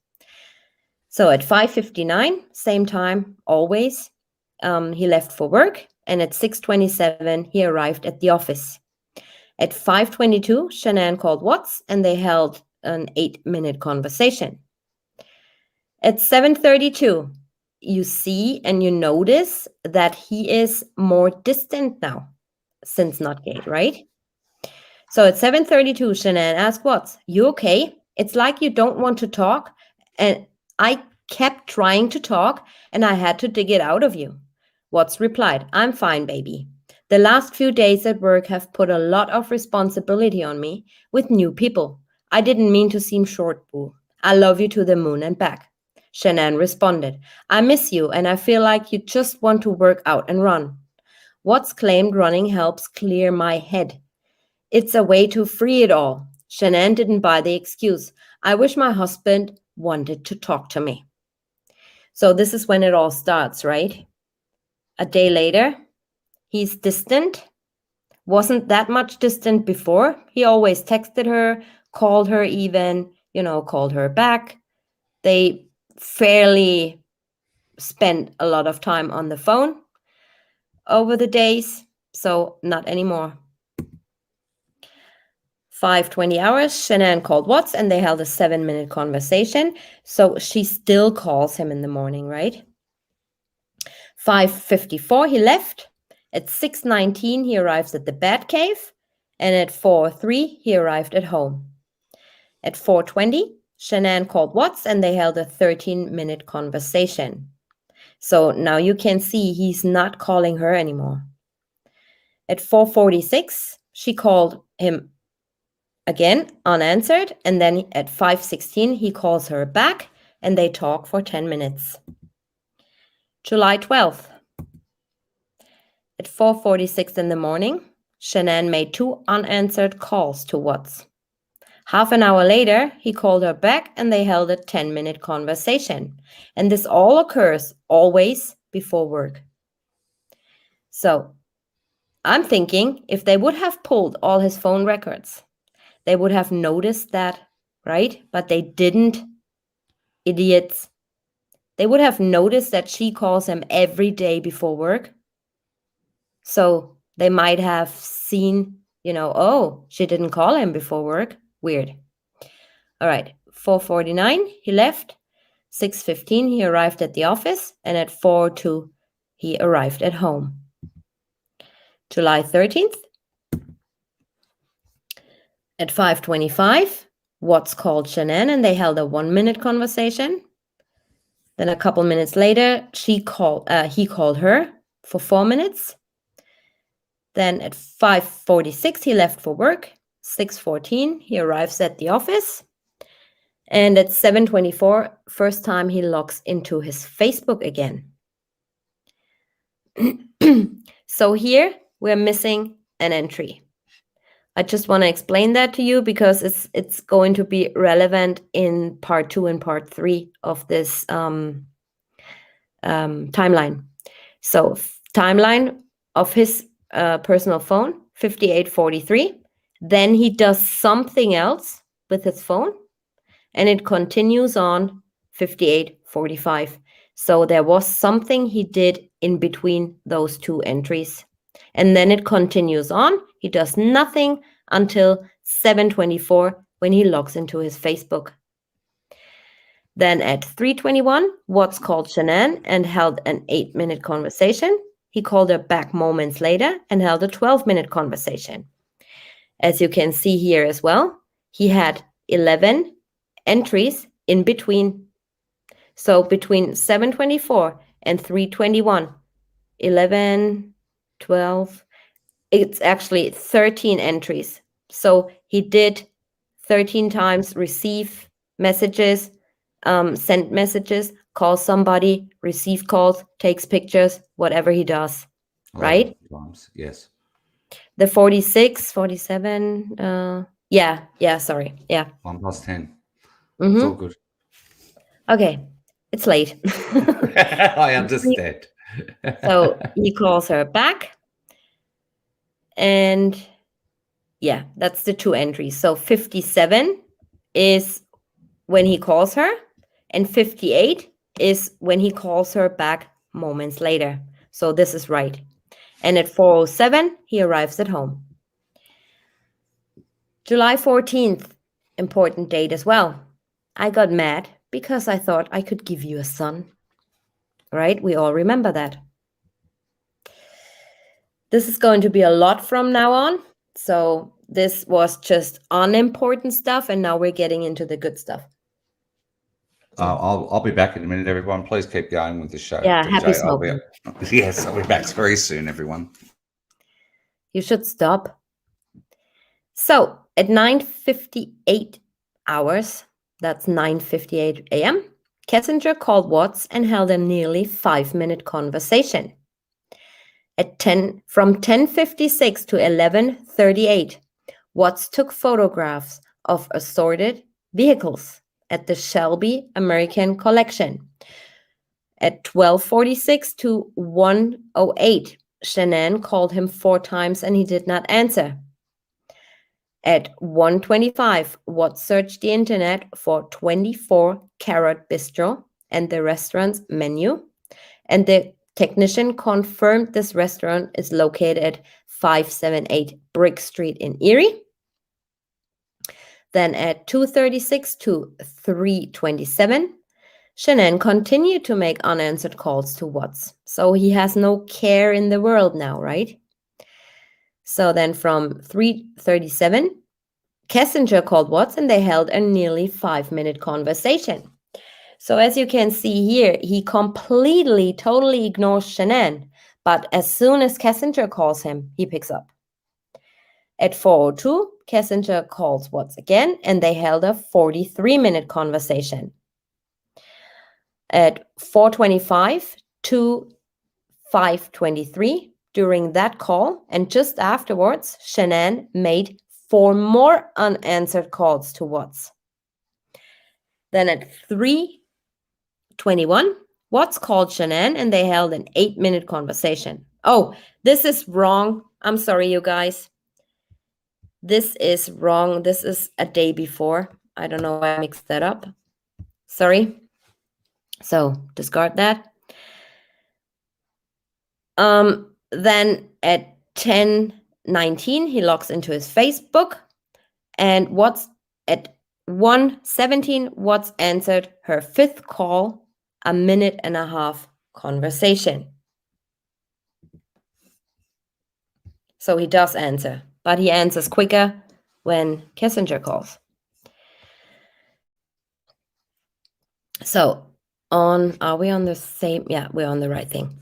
So at 5:59, same time, always, he left for work. And at 6:27, he arrived at the office. At 5:22, Shanann called Watts and they held an 8-minute conversation. At 7:32, you see and you notice that he is more distant now since Nutgate, right? So at 7:32, Shanann asked Watts, "You okay? It's like you don't want to talk, and I kept trying to talk, and I had to dig it out of you." Watts replied, "I'm fine, baby. The last few days at work have put a lot of responsibility on me with new people. I didn't mean to seem short, boo. I love you to the moon and back." Shanann responded, "I miss you, and I feel like you just want to work out and run." Watts claimed running helps clear my head. "It's a way to free it all." Shanann didn't buy the excuse. "I wish my husband wanted to talk to me." So this is when it all starts, right? A day later, he's distant. Wasn't that much distant before. He always texted her, called her even, called her back. They fairly spent a lot of time on the phone over the days, so not anymore. 5:20 hours, Shanann called Watts and they held a 7-minute conversation. So she still calls him in the morning, right? 5:54, he left. At 6:19, he arrives at the Batcave. And at 4:03, he arrived at home. At 4:20, Shanann called Watts and they held a 13-minute conversation. So now you can see he's not calling her anymore. At 4:46, she called him again, unanswered. And then at 5:16, he calls her back and they talk for 10 minutes. July 12th. At 4:46 in the morning, Shanann made 2 unanswered calls to Watts. Half an hour later, he called her back and they held a 10-minute conversation. And this all occurs always before work. So I'm thinking if they would have pulled all his phone records, they would have noticed that, right? But they didn't. Idiots. They would have noticed that she calls him every day before work. So they might have seen, oh, she didn't call him before work. Weird. All right. 4:49, he left. 6:15, he arrived at the office. And at 4:02, he arrived at home. July 13th. At 5:25, Watts called Shanann and they held a 1-minute conversation. Then a couple minutes later, he called her for 4 minutes. Then at 5:46, he left for work. 6:14, he arrives at the office. And at 7:24, first time he logs into his Facebook again. So here we're missing an entry. I just want to explain that to you because it's going to be relevant in part 2 and part 3 of this timeline. So timeline of his personal phone, 5843. Then he does something else with his phone, and it continues on 5845. So there was something he did in between those two entries. And then it continues on. He does nothing until 7:24 when he logs into his Facebook. Then at 3:21, Watts called Shanann and held an 8-minute conversation. He called her back moments later and held a 12-minute conversation. As you can see here as well, he had 11 entries in between. So between 7:24 and 3:21, 11, 12, it's actually 13 entries. So he did 13 times receive messages, send messages, call somebody, receive calls, takes pictures, whatever he does, right? Times, yes. The 46, 47, sorry. Yeah. 1 plus 10. Mm-hmm. It's all good. Okay, it's late. I understand. So he calls her back. And yeah, that's the two entries. So 57 is when he calls her, and 58 is when he calls her back moments later. So this is right. And at 4:07, he arrives at home. July 14th, important date as well. I got mad because I thought I could give you a son. Right? We all remember that. This is going to be a lot from now on. So this was just unimportant stuff, and now we're getting into the good stuff. I'll be back in a minute, everyone. Please keep going with the show. Yeah, DJ. happy smoking. Yes, I'll be back very soon, everyone. You should stop. So at 9:58 hours, that's 9:58 a.m., Kessinger called Watts and held a nearly 5-minute conversation. From 10:56 to 11:38, Watts took photographs of assorted vehicles at the Shelby American Collection. At 12:46 to 1:08, Shanann called him 4 times and he did not answer. At 1:25, Watts searched the internet for 24 Carrot Bistro and the restaurant's menu, and the technician confirmed this restaurant is located at 578 Brick Street in Erie. Then at 2:36 to 3:27, Shanann continued to make unanswered calls to Watts. So he has no care in the world now, right? So then from 3:37, Kessinger called Watts and they held a nearly 5-minute conversation. So as you can see here, he completely, totally ignores Shanann. But as soon as Kessinger calls him, he picks up. At 4:02, Kessinger calls Watts again, and they held a 43-minute conversation. At 4:25 to 5:23, during that call, and just afterwards, Shanann made 4 more unanswered calls to Watts. Then at 3:21, Watts called Shanann, and they held an 8-minute conversation. Oh, this is wrong. I'm sorry, you guys. This is wrong. This is a day before. I don't know why I mixed that up. Sorry. So discard that. Then at 10:19, he logs into his Facebook, and Watts at 1:17, Watts answered her 5th call, a 1.5-minute conversation. So he does answer, but he answers quicker when Kessinger calls. So are we on the same? Yeah, we're on the right thing.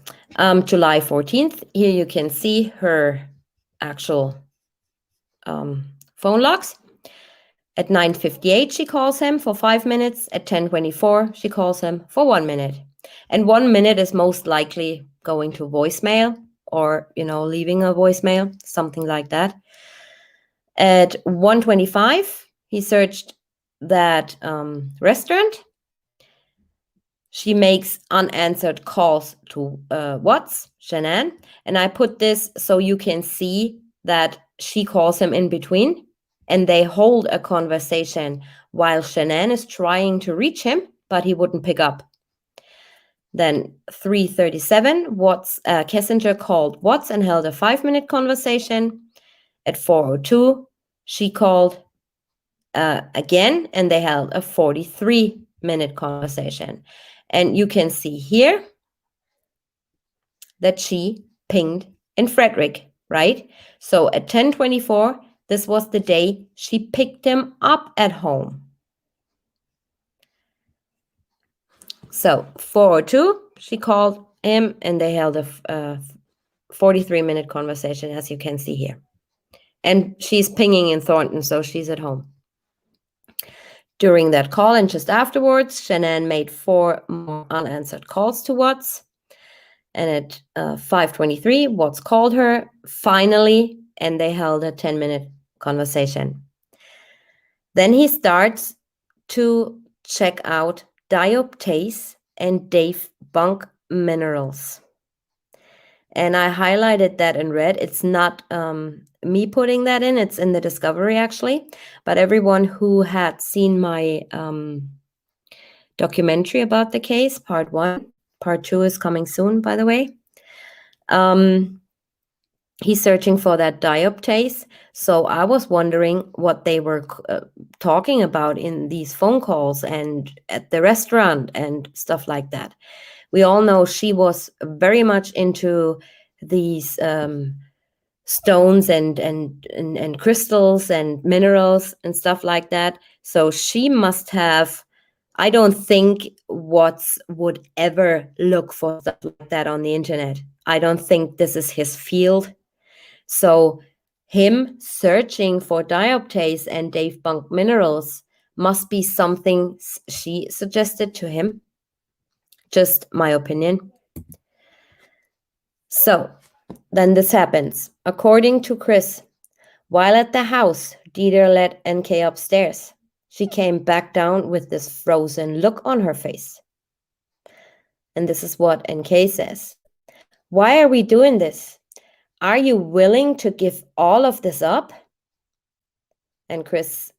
July 14th, here you can see her actual phone logs. At 9:58, she calls him for 5 minutes. At 10:24, she calls him for 1 minute. And 1 minute is most likely going to voicemail or, leaving a voicemail, something like that. At 1:25, he searched that restaurant. She makes unanswered calls to Watts, Shanann. And I put this so you can see that she calls him in between, and they hold a conversation while Shanann is trying to reach him, but he wouldn't pick up. Then 3:37, Kissinger called Watts and held a 5-minute conversation. At 4:02, she called again, and they held a 43-minute conversation. And you can see here that she pinged in Frederick, right? So at 10:24, this was the day she picked him up at home. So 4:02, she called him, and they held a 43-minute conversation, as you can see here. And she's pinging in Thornton, so she's at home. During that call and just afterwards, Shanann made 4 more unanswered calls to Watts. And at 5:23, Watts called her finally, and they held a 10-minute conversation. Then he starts to check out dioptase and Dave Bunk minerals. And I highlighted that in red. It's not me putting that in. It's in the discovery, actually. But everyone who had seen my documentary about the case, part 1, part 2 is coming soon, by the way. He's searching for that dioptase. So I was wondering what they were talking about in these phone calls and at the restaurant and stuff like that. We all know she was very much into these stones and crystals and minerals and stuff like that. So she must have, I don't think Watts would ever look for stuff like that on the internet. I don't think this is his field. So him searching for dioptase and Dave Bunk minerals must be something she suggested to him. Just my opinion. So then this happens. According to Chris, while at the house, Dieter led NK upstairs. She came back down with this frozen look on her face. And this is what NK says. Why are we doing this? Are you willing to give all of this up? And Chris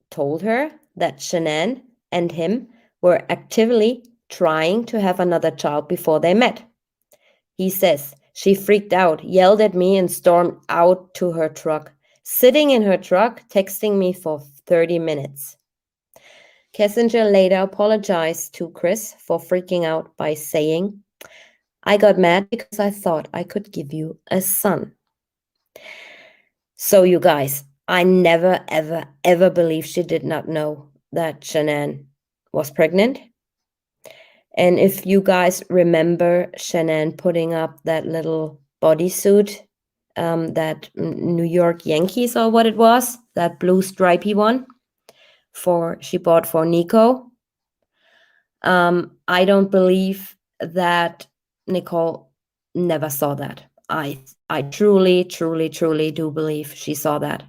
told her that Shanann and him were actively trying to have another child before they met. He says, she freaked out, yelled at me, and stormed out to her truck, sitting in her truck, texting me for 30 minutes. Kissinger later apologized to Chris for freaking out by saying, I got mad because I thought I could give you a son. So you guys, I never, ever, ever believed she did not know that Shanann was pregnant. And if you guys remember Shanann putting up that little bodysuit, that New York Yankees or what it was, that blue stripy one she bought for Nico. I don't believe that Nicole never saw that. I truly, truly, truly do believe she saw that.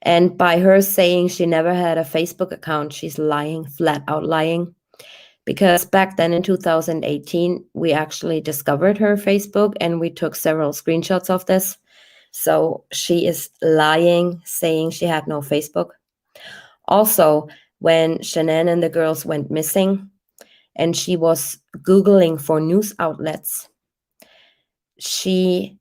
And by her saying she never had a Facebook account, she's lying, flat out lying. Because back then in 2018, we actually discovered her Facebook and we took several screenshots of this. So she is lying, saying she had no Facebook. Also, when Shanann and the girls went missing and she was Googling for news outlets, the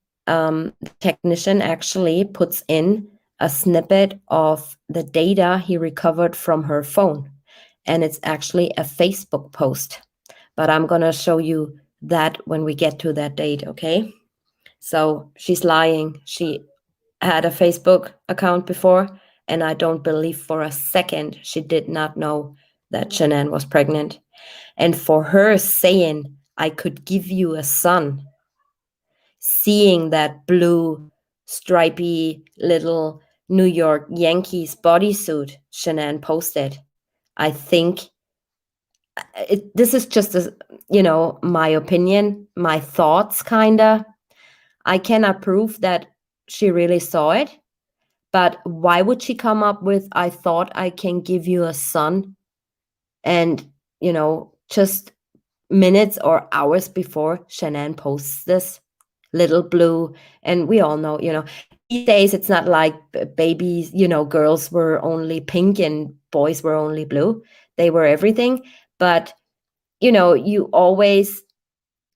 technician actually puts in a snippet of the data he recovered from her phone. And it's actually a Facebook post. But I'm going to show you that when we get to that date, okay? So she's lying. She had a Facebook account before, and I don't believe for a second she did not know that Shanann was pregnant. And for her saying, I could give you a son, seeing that blue, stripy little New York Yankees bodysuit Shanann posted, I think this is just, my opinion, my thoughts, kind of. I cannot prove that she really saw it, but why would she come up with, I thought I can give you a son? And, just minutes or hours before Shanann posts this, little blue. And we all know, these days it's not like babies, girls were only pink and boys were only blue. They were everything. But, you always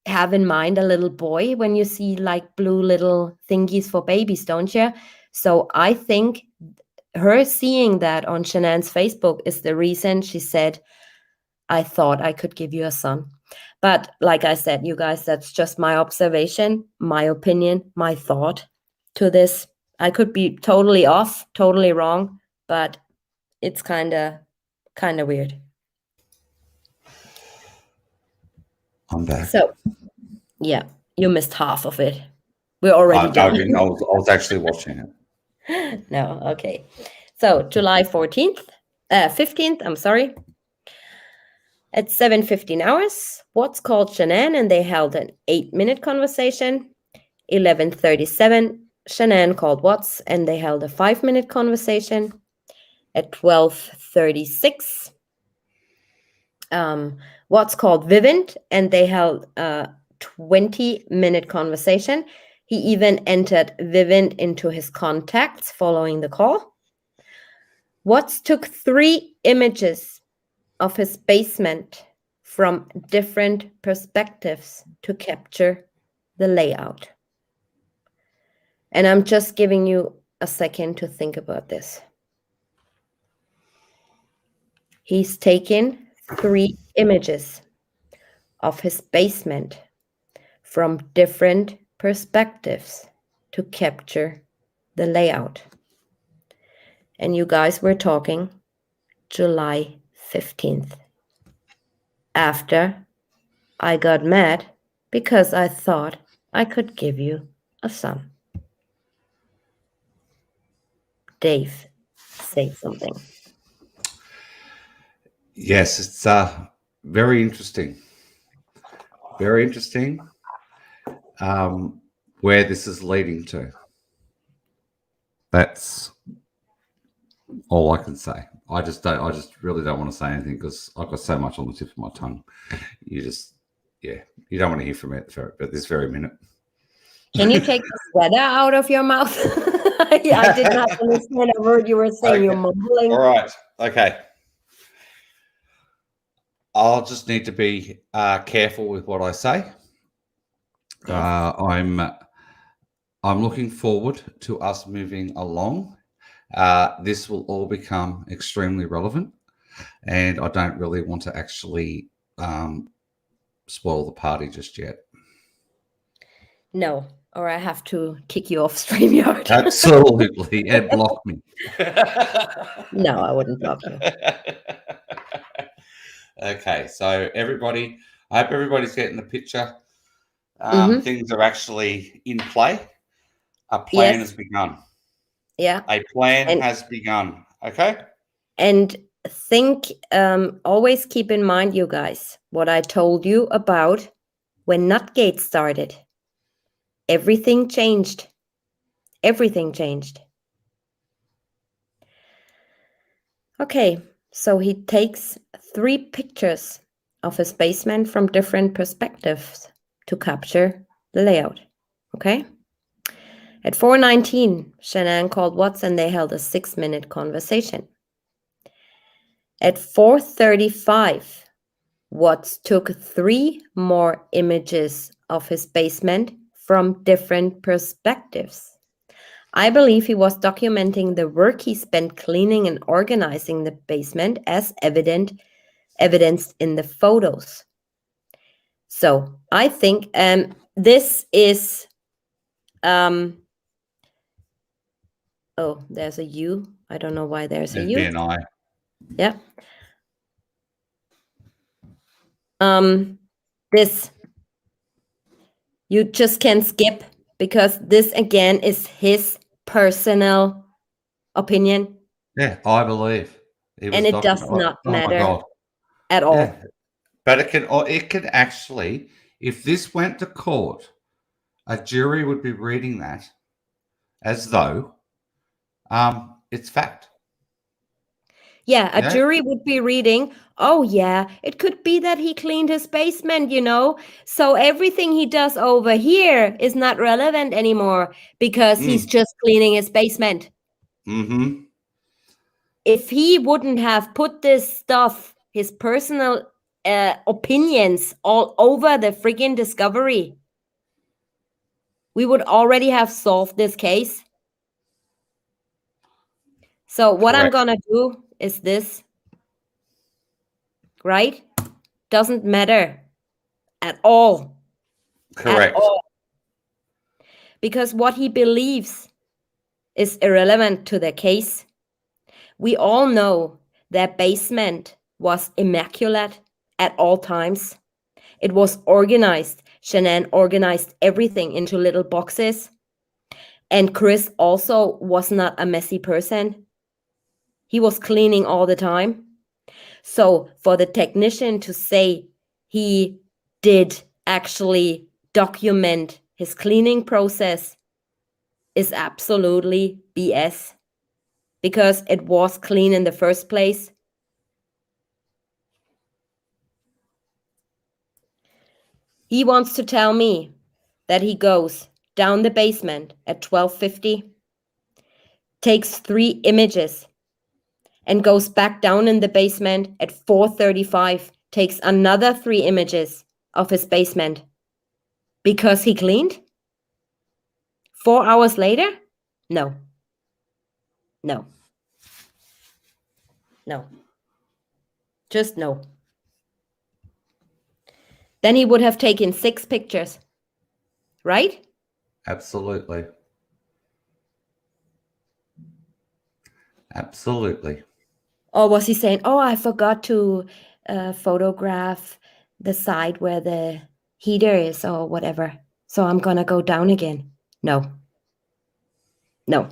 have in mind a little boy when you see like blue little thingies for babies, don't you? So I think her seeing that on Shanann's Facebook is the reason she said, I thought I could give you a son. But like I said, you guys, that's just my observation, my opinion, my thought to this. I could be totally off, totally wrong, but it's kind of weird. I'm back. So, yeah, you missed half of it. We're already done. I was actually watching it. No, okay. So July 15th, I'm sorry. At 7:15 hours, Watts called Shanann and they held an 8-minute conversation. 11:37, Shanann called Watts and they held a 5-minute conversation. At 12:36, Watts called Vivint and they held a 20-minute conversation. He even entered Vivint into his contacts following the call. Watts took 3 images of his basement from different perspectives to capture the layout. And I'm just giving you a second to think about this. He's taken 3 images of his basement from different perspectives to capture the layout. And you guys were talking July 15th. After I got mad because I thought I could give you a son. Dave, say something. Yes, it's very interesting. Very interesting where this is leading to. That's all I can say. I just really don't want to say anything because I've got so much on the tip of my tongue. You don't want to hear from it at this very minute. Can you take the sweater out of your mouth? I did not understand a word you were saying. Okay. You're mumbling. All right. Okay. I'll just need to be careful with what I say. Yes. I'm looking forward to us moving along. This will all become extremely relevant, and I don't really want to actually spoil the party just yet. No, or I have to kick you off StreamYard. Absolutely, and block me. No, I wouldn't block you. Okay, so everybody, I hope everybody's getting the picture. Things are actually in play. A plan has begun. Yeah. A plan has begun. Okay. And always keep in mind, you guys, what I told you about when Nutgate started. Everything changed. Everything changed. Okay, so he takes 3 pictures of his basement from different perspectives to capture the layout. Okay? At 4:19, Shanann called Watts and they held a 6-minute conversation. At 4:35, Watts took 3 more images of his basement from different perspectives. I believe he was documenting the work he spent cleaning and organizing the basement as evidenced in the photos. So I think this is oh, there's a U. I don't know why there's a U. And I. Yeah. This you just can skip because this again is his personal opinion. Yeah, I believe. And it does not matter at all. Yeah. But it can actually, if this went to court, a jury would be reading that as though it's fact. Yeah, a Yeah. jury would be reading, oh, yeah, it could be that he cleaned his basement, So everything he does over here is not relevant anymore because he's just cleaning his basement. Mm-hmm. If he wouldn't have put this stuff, his personal opinions all over the freaking discovery, we would already have solved this case. So what I'm Correct. going to do is this, right? Doesn't matter at all. Correct. At all. Because what he believes is irrelevant to the case. We all know that basement was immaculate at all times. It was organized. Shanann organized everything into little boxes. And Chris also was not a messy person. He was cleaning all the time. So for the technician to say he did actually document his cleaning process is absolutely BS, because it was clean in the first place. He wants to tell me that he goes down the basement at 12:50, takes 3 images, and goes back down in the basement at 4:35, takes another 3 images of his basement because he cleaned? 4 hours later? No. No. No. Just no. Then he would have taken 6 pictures, right? Absolutely. Absolutely. Or was he saying, oh, I forgot to photograph the side where the heater is or whatever, so I'm going to go down again? No. No.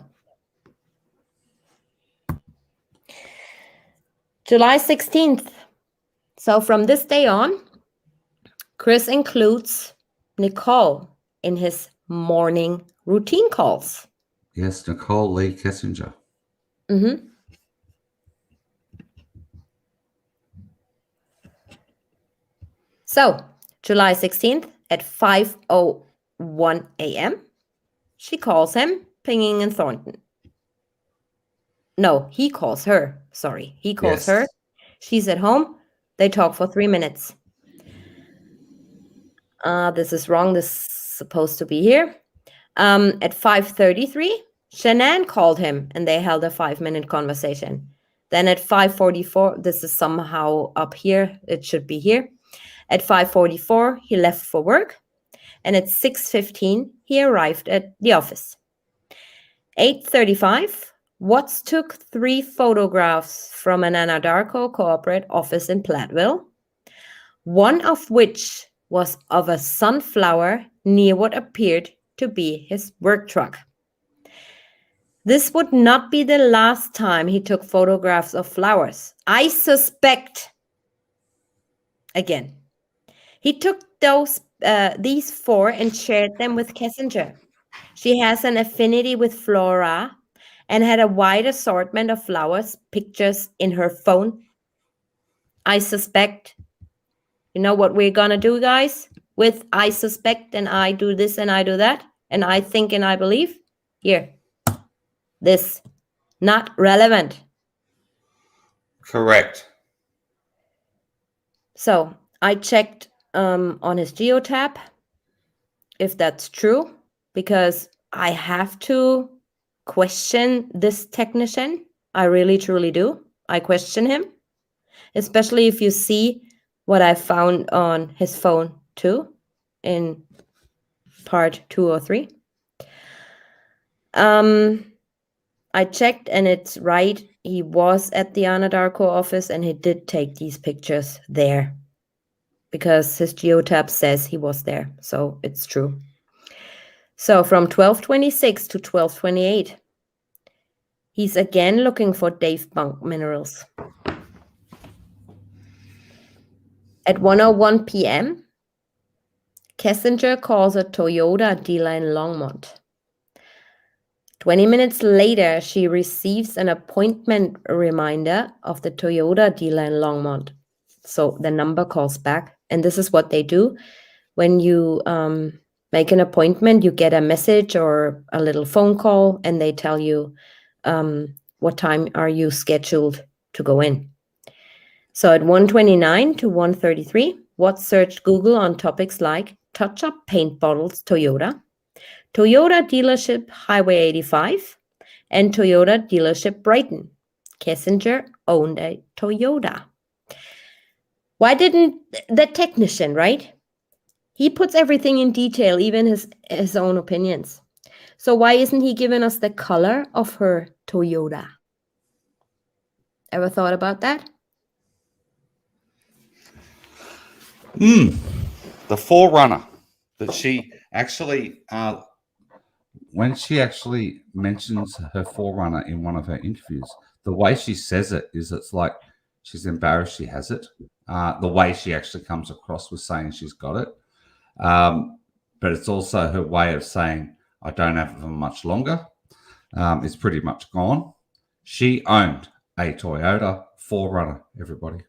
July 16th. So from this day on, Chris includes Nicole in his morning routine calls. Yes, Nicole Lee Kessinger. Mm-hmm. So, July 16th at 5:01 a.m., she calls him, pinging in Thornton. No, he calls her. Sorry, he calls her. She's at home. They talk for 3 minutes. This is wrong. This is supposed to be here. At 5:33, Shanann called him and they held a 5-minute conversation. Then at 5:44, this is somehow up here. It should be here. At 5:44, he left for work. And at 6:15, he arrived at the office. 8:35, Watts took 3 photographs from an Anadarko corporate office in Platteville, one of which was of a sunflower near what appeared to be his work truck. This would not be the last time he took photographs of flowers. I suspect, again, he took these 4 and shared them with Kessinger. She has an affinity with flora and had a wide assortment of flowers pictures in her phone. I suspect, you know what we're gonna do, guys? With I suspect and I do this and I do that and I think and I believe? Here. This. Not relevant. Correct. So I checked on his geotab if that's true, because I have to question this technician. I really, truly do. I question him, especially if you see what I found on his phone too in part 2 or 3. I checked and it's right. He was at the Anadarko office and he did take these pictures there because his geotab says he was there. So it's true. So from 12:26 to 12:28, he's again looking for Dave Bunk minerals. At 1:01 p.m., Kissinger calls a Toyota dealer in Longmont. 20 minutes later, she receives an appointment reminder of the Toyota dealer in Longmont. So the number calls back. And this is what they do. When you make an appointment, you get a message or a little phone call, and they tell you what time are you scheduled to go in. So at 1:29 to 1:33, Watts searched Google on topics like touch-up paint bottles Toyota, Toyota dealership Highway 85, and Toyota dealership Brighton. Kissinger owned a Toyota. Why didn't the technician, right? He puts everything in detail, even his own opinions. So why isn't he giving us the color of her Toyota? Ever thought about that? The Forerunner that she actually, when she actually mentions her Forerunner in one of her interviews, the way she says it is it's like she's embarrassed she has it. The way she actually comes across with saying she's got it. But it's also her way of saying, I don't have it for much longer. It's pretty much gone. She owned a Toyota Forerunner, everybody.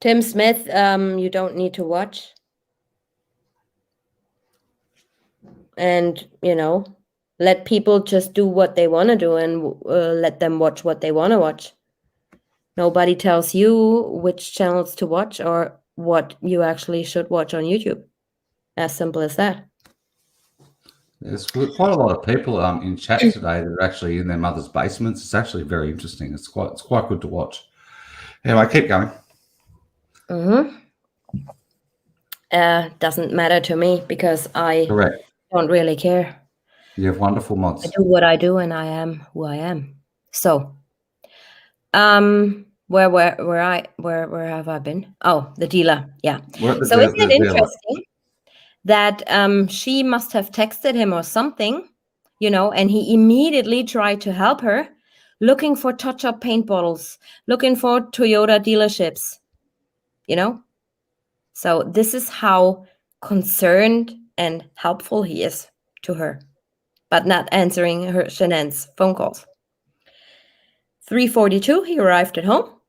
Tim Smith, you don't need to watch. And, let people just do what they want to do and let them watch what they want to watch. Nobody tells you which channels to watch or what you actually should watch on YouTube. As simple as that. There's quite a lot of people in chat today that are actually in their mother's basements. It's actually very interesting. It's quite good to watch. Anyway, keep going. Doesn't matter to me because I don't really care. You have wonderful mods. I do what I do, and I am who I am. So, where have I been? Oh, the dealer. Yeah. So isn't it interesting that she must have texted him or something, and he immediately tried to help her, looking for touch-up paint bottles, looking for Toyota dealerships, So this is how concerned and helpful he is to her, but not answering her Shannon's phone calls. 3:42, he arrived at home.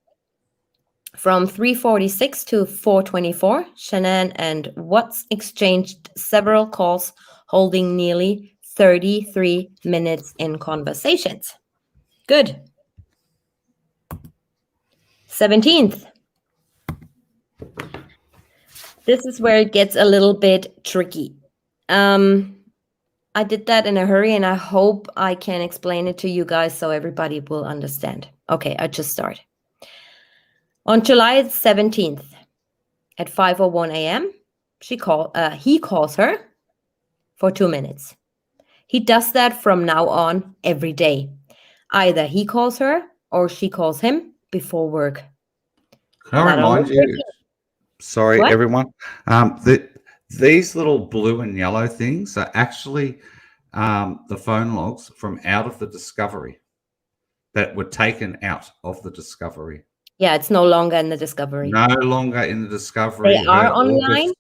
From 3:46 to 4:24, Shannon and Watts exchanged several calls, holding nearly 33 minutes in conversations. Good. 17th. This is where it gets a little bit tricky. I did that in a hurry, and I hope I can explain it to you guys so everybody will understand. Okay, I just start. On July 17th at 5:01 a.m., he calls her for 2 minutes. He does that from now on every day. Either he calls her or she calls him before work. Can I remind you? Sorry, what? Everyone. These little blue and yellow things are actually the phone logs from out of the Discovery that were taken out of the Discovery. Yeah, it's no longer in the Discovery. No longer in the Discovery. They are online.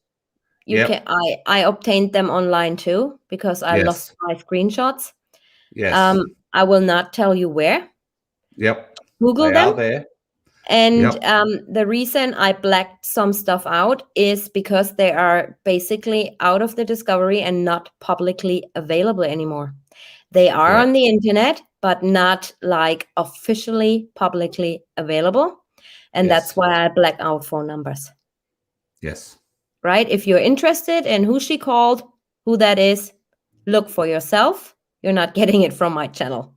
I obtained them online too because I lost my screenshots. Yes. I will not tell you where. Yep. Google them. They are there. And the reason I blacked some stuff out is because they are basically out of the Discovery and not publicly available anymore. They are on the internet, but not like officially publicly available. And that's why I black out phone numbers. Yes. Right? If you're interested in who she called, who that is, look for yourself. You're not getting it from my channel.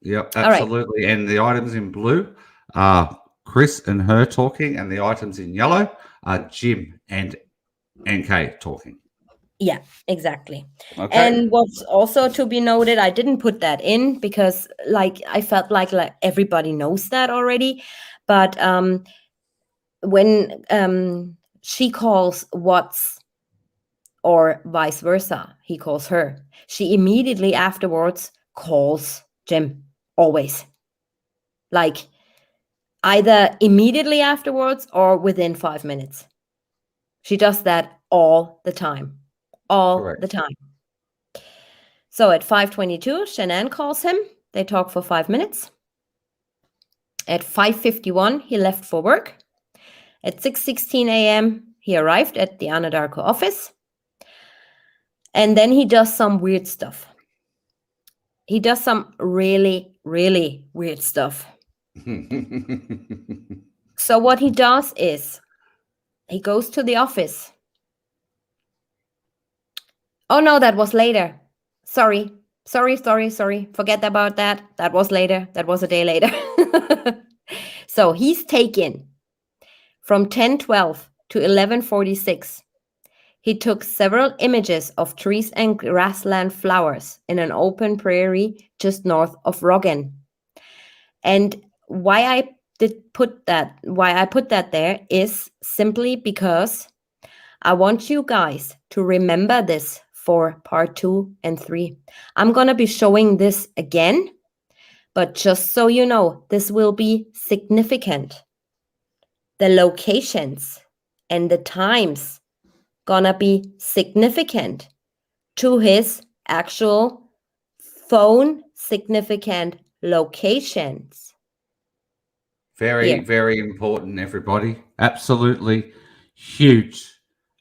Yep, absolutely. Right. And the items in blue are Chris and her talking, and the items in yellow are Jim and Kay talking. Yeah, exactly. Okay. And what's also to be noted, I didn't put that in because I felt like everybody knows that already. But when she calls Watts or vice versa, he calls her, she immediately afterwards calls Jim, always. Either immediately afterwards or within 5 minutes. She does that all the time. All Correct. the time. So at 5:22, Shanann calls him. They talk for 5 minutes. At 5:51, he left for work. At 6:16 a.m., he arrived at the Anadarko office. And then he does some weird stuff. He does some really, really weird stuff. So what he does is he goes to the office. Oh, no, that was later. Sorry. Forget about that. That was later. That was a day later. So he's taken from 10:12 to 11:46. He took several images of trees and grassland flowers in an open prairie just north of Roggen. And why I put that there is simply because I want you guys to remember this for part 2 and 3. I'm going to be showing this again, but just so you know, this will be significant. The locations and the times gonna be significant to his actual phone significant locations. Very, very important, everybody. Absolutely huge.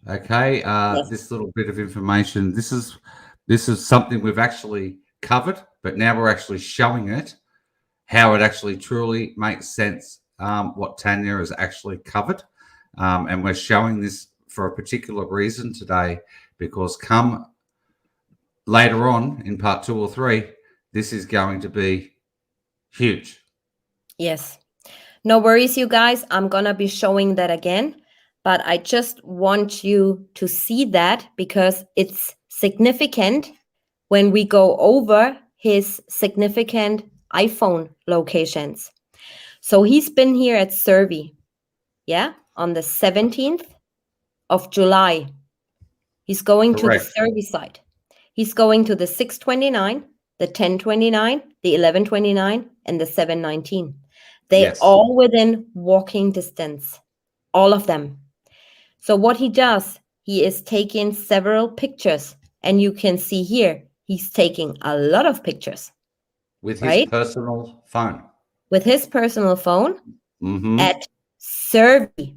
Okay. Yes. This little bit of information. This is something we've actually covered, but now we're actually showing it, how it actually truly makes sense, what Tanya has actually covered. And we're showing this for a particular reason today, because come later on in part 2 or 3, this is going to be huge. Yes. No worries, you guys. I'm going to be showing that again, but I just want you to see that because it's significant when we go over his significant iPhone locations. So he's been here at Survey, on the 17th of July. He's going Correct. to the Survey site. He's going to the 629, the 1029, the 1129, and the 719. They're all within walking distance, all of them. So what he does, he is taking several pictures, and you can see here, he's taking a lot of pictures. With his personal phone. With his personal phone Mm-hmm. at Survey.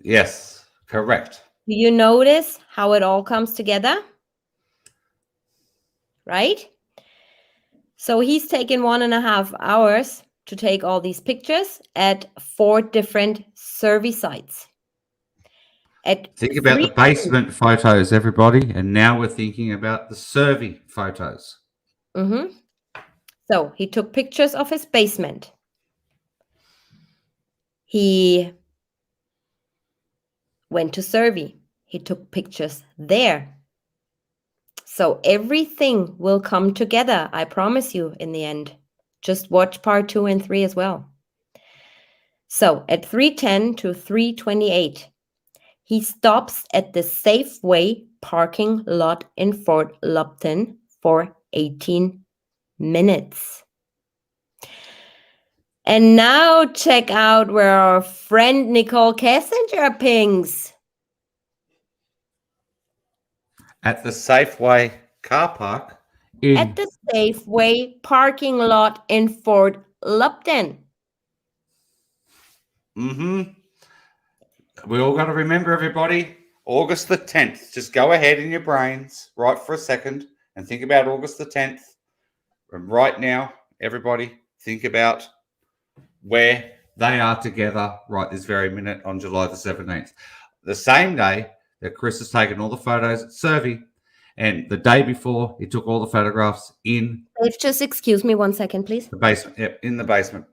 Yes, correct. Do you notice how it all comes together? Right? So he's taken 1.5 hours to take all these pictures at 4 different Survey sites. Think about the basement photos, everybody, and now we're thinking about the Survey photos. Mm-hmm. So he took pictures of his basement. He went to Survey. He took pictures there. So everything will come together, I promise you, in the end. Just watch part 2 and 3 as well. So at 3:10 to 3:28, he stops at the Safeway parking lot in Fort Lupton for 18 minutes. And now check out where our friend Nicole Kessinger pings. At the Safeway car park. At the Safeway parking lot in Fort Lupton. Mm-hmm. We all got to remember, everybody, August the 10th. Just go ahead in your brains right for a second and think about August the 10th. And right now, everybody, think about where they are together right this very minute on July the 17th. The same day that Chris has taken all the photos at Survey, and the day before, he took all the photographs in... Just excuse me 1 second, please. The basement. Yep, in the basement.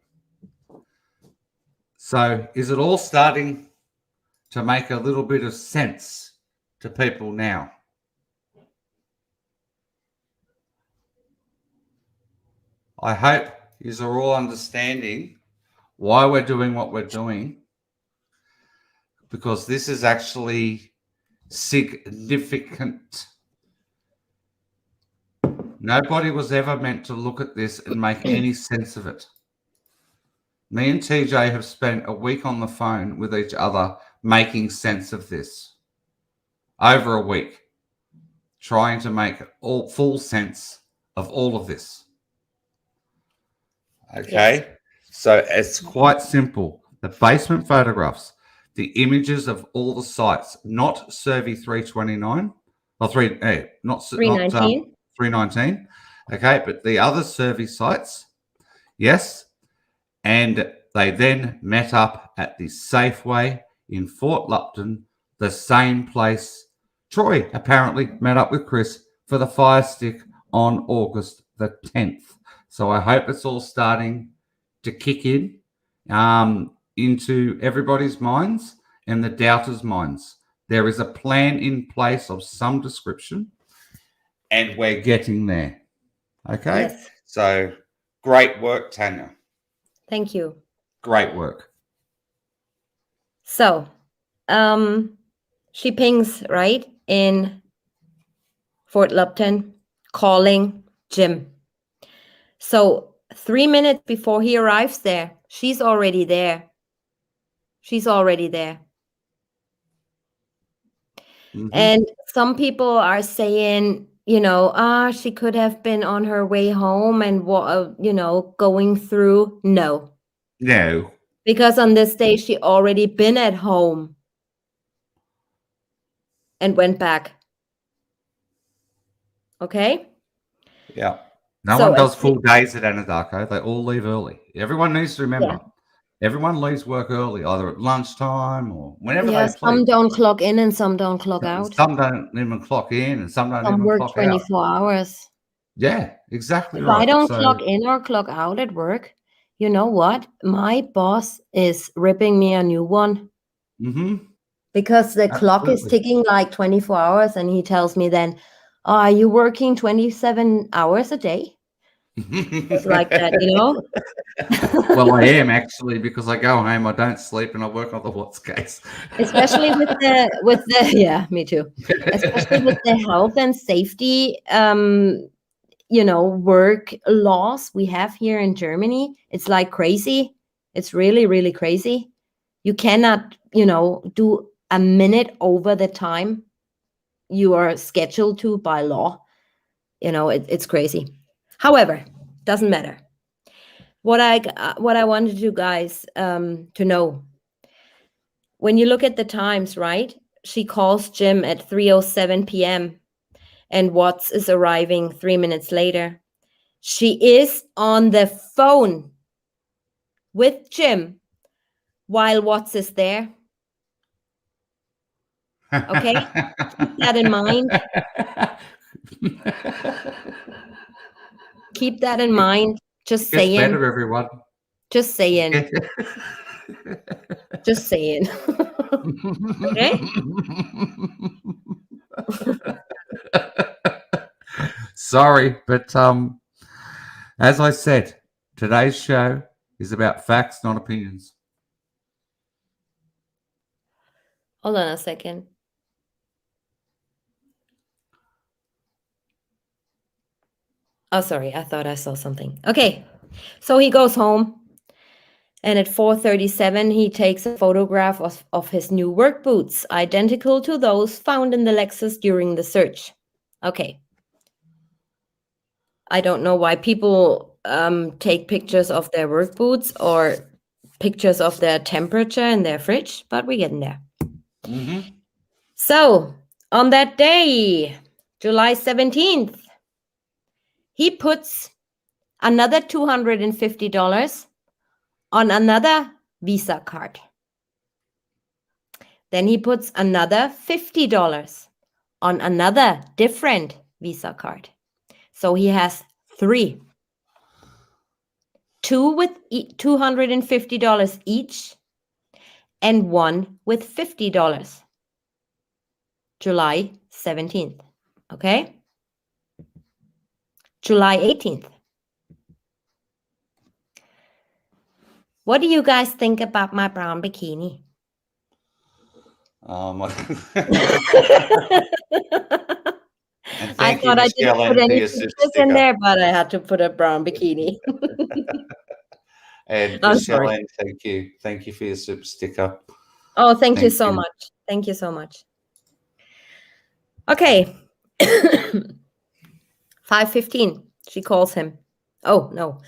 So is it all starting to make a little bit of sense to people now? I hope you are all understanding why we're doing what we're doing, because this is actually significant. Nobody was ever meant to look at this and make any sense of it. Me and TJ have spent a week on the phone with each other making sense of this over a week, trying to make full sense of all of this. Yes. Okay, so it's quite simple. The basement photographs, the images of all the sites, not Survey 329 or not 319. 319. Okay, but the other survey sites, yes, and they then met up at the Safeway in Fort Lupton, the same place Troy apparently met up with Chris for the fire stick on August the 10th. So I hope it's all starting to kick in into everybody's minds and the doubters' minds. There is a plan in place of some description, and we're getting there. Okay? Yes. So great work, Tanya. Thank you. Great work. So, she pings, right, in Fort Lupton, calling Jim. So 3 minutes before he arrives there, she's already there. She's already there. Mhm. And some people are saying, she could have been on her way home and, going through. No. No. Because on this day, she already been at home and went back. Okay? Yeah. No So one does full days at Anadarko. They all leave early. Everyone needs to remember. Everyone leaves work early, either at lunchtime or whenever they some please. don't clock in and some don't clock out. Some don't even clock in and some don't Some even work clock 24 out. hours. Yeah, exactly If right. I don't So, clock in or clock out at work, you know what? My boss is ripping me a new one. Because the clock is ticking like 24 hours and he tells me then, are you working 27 hours a day? It's like that, Well, I am actually, because I go home, I don't sleep, and I work on the what's case. Especially with the yeah, me too. Especially with the health and safety work laws we have here in Germany. It's like crazy. It's really, really crazy. You cannot, do a minute over the time you are scheduled to by law. It's crazy. However, doesn't matter. What I wanted you guys to know, when you look at the times, right? She calls Jim at 3:07 p.m. and Watts is arriving 3 minutes later. She is on the phone with Jim while Watts is there. Okay? Keep that in mind. Keep that in mind. Just saying. Gets better, everyone. Just saying. Just saying. Okay? Sorry, but as I said, today's show is about facts, not opinions. Hold on a second. Oh, sorry. I thought I saw something. Okay. So he goes home. And at 4:37, he takes a photograph of his new work boots, identical to those found in the Lexus during the search. Okay. I don't know why people take pictures of their work boots or pictures of their temperature in their fridge, but we're getting there. So, on that day, July 17th, he puts another $250 on another Visa card. Then he puts another $50 on another different Visa card. So he has 3. 2 with $250 each and 1 with $50. July 17th. Okay? July 18th. What do you guys think about my brown bikini? I thought I didn't put any pictures in there, but I had to put a brown bikini. And Michelle, thank you for your super sticker. Oh, thank you Thank so you. much. Thank you so much. Okay. 5:15. She calls him. Oh, no.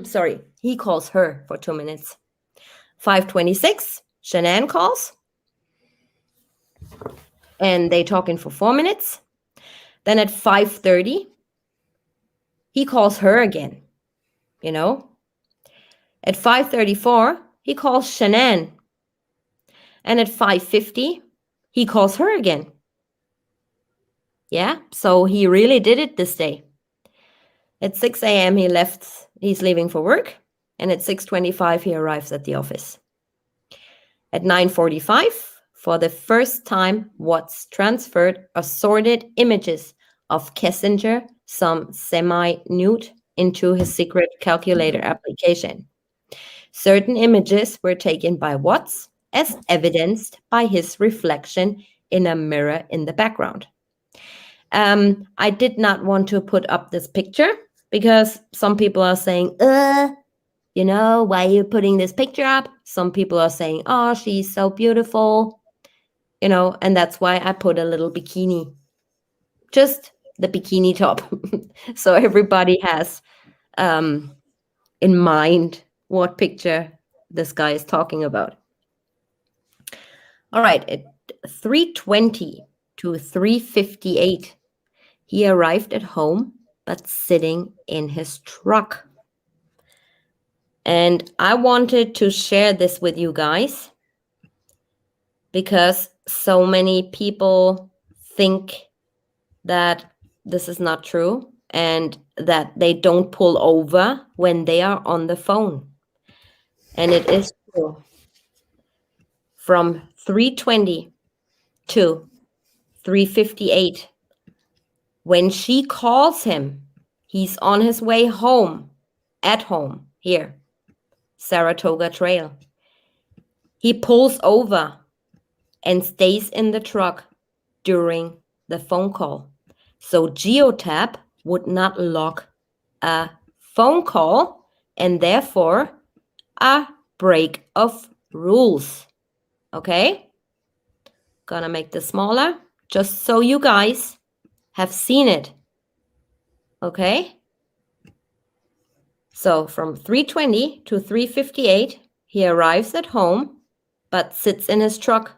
Sorry. He calls her for 2 minutes. 5:26. Shanann calls. And they talking for 4 minutes. Then at 5:30, he calls her again. You know? At 5:34, he calls Shanann. And at 5:50, he calls her again. Yeah, so he really did it this day. At 6 a.m. he's leaving for work, and at 6:25 he arrives at the office. At 9:45, for the first time, Watts transferred assorted images of Kissinger, some semi-nude, into his secret calculator application. Certain images were taken by Watts, as evidenced by his reflection in a mirror in the background. I did not want to put up this picture because some people are saying, why are you putting this picture up? Some people are saying, oh, she's so beautiful, and that's why I put a little bikini, just the bikini top. So everybody has in mind what picture this guy is talking about. All right, at 3:20 to 3:58, he arrived at home, but sitting in his truck. And I wanted to share this with you guys because so many people think that this is not true and that they don't pull over when they are on the phone. And it is true. From 3:20 to 3:58, when she calls him, he's on his way home, at home, here, Saratoga Trail. He pulls over and stays in the truck during the phone call. So geotab would not log a phone call and therefore a break of rules. Okay? Gonna make this smaller just so you guys have seen it. Okay? So from 3:20 to 3:58, he arrives at home, but sits in his truck.